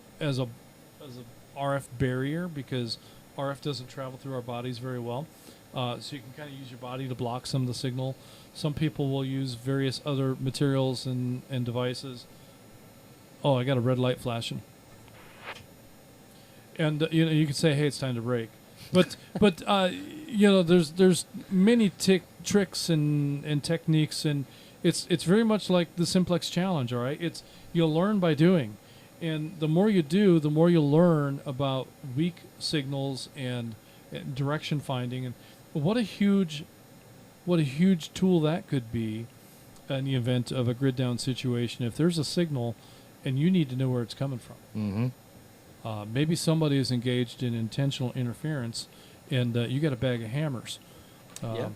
S2: RF barrier, because RF doesn't travel through our bodies very well. So you can kind of use your body to block some of the signal. Some people will use various other materials and devices. Oh, I got a red light flashing. And you can say, hey, it's time to break. But there's many tricks and techniques, and it's very much like the Simplex Challenge. All right, you'll learn by doing, and the more you do, the more you'll learn about weak signals and direction finding, and what a huge tool that could be in the event of a grid down situation. If there's a signal and you need to know where it's coming from.
S4: Mm-hmm.
S2: Maybe somebody is engaged in intentional interference, and you got a bag of hammers.
S4: Yeah.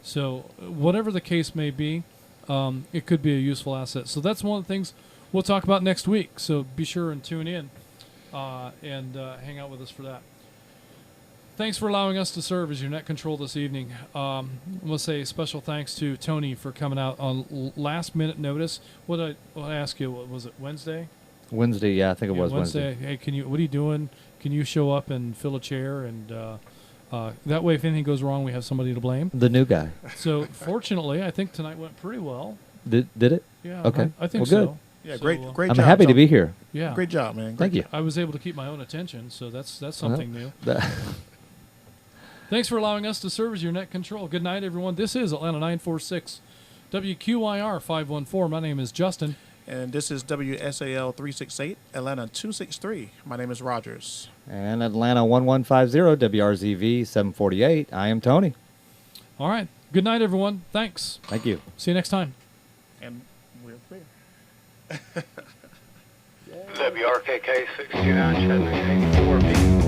S2: So whatever the case may be, it could be a useful asset. So that's one of the things we'll talk about next week. So be sure and tune in and hang out with us for that. Thanks for allowing us to serve as your net control this evening. I want to say special thanks to Tony for coming out on last-minute notice. What I ask you, what was it, Wednesday?
S4: Wednesday, yeah, I think it was
S2: Wednesday. Hey, what are you doing? Can you show up and fill a chair? And that way, if anything goes wrong, we have somebody to blame.
S4: The new guy.
S2: So fortunately, I think tonight went pretty well.
S4: Did it?
S2: Yeah.
S4: Okay.
S2: I think
S4: well, good.
S2: so.
S3: Yeah,
S2: So,
S3: great
S4: I'm
S3: job.
S4: happy to be here.
S2: Yeah.
S3: Great job, man.
S4: Thank you.
S2: I was able to keep my own attention, so that's something new.
S4: That
S2: Thanks for allowing us to serve as your net control. Good night, everyone. This is Atlanta 946, WQIR 514. My name is Justin.
S3: And this is WSAL 368, Atlanta 263. My name is Rogers.
S4: And Atlanta 1150, WRZV 748. I am Tony.
S2: All right. Good night, everyone. Thanks.
S4: Thank you.
S2: See you next time.
S3: And we're clear.
S15: WRKK 62978 4B.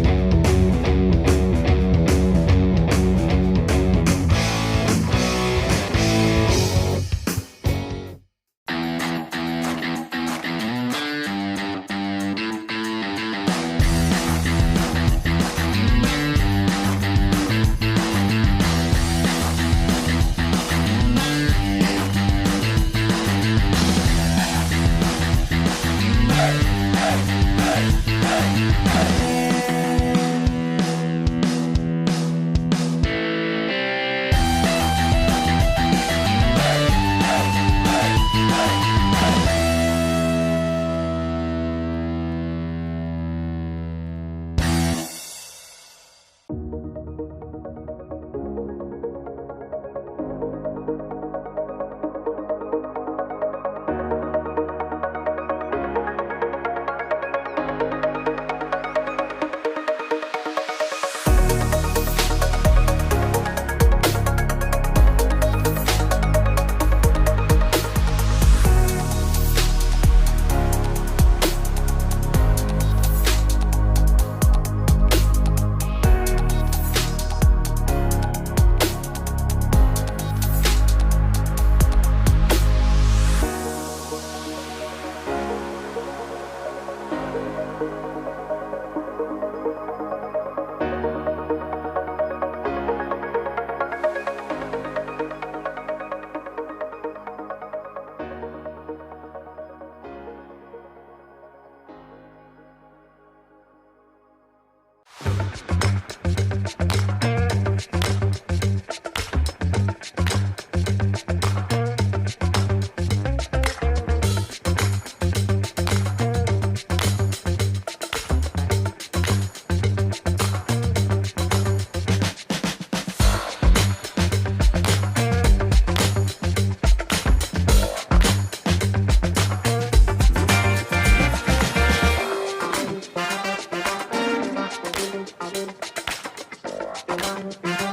S16: Thank you.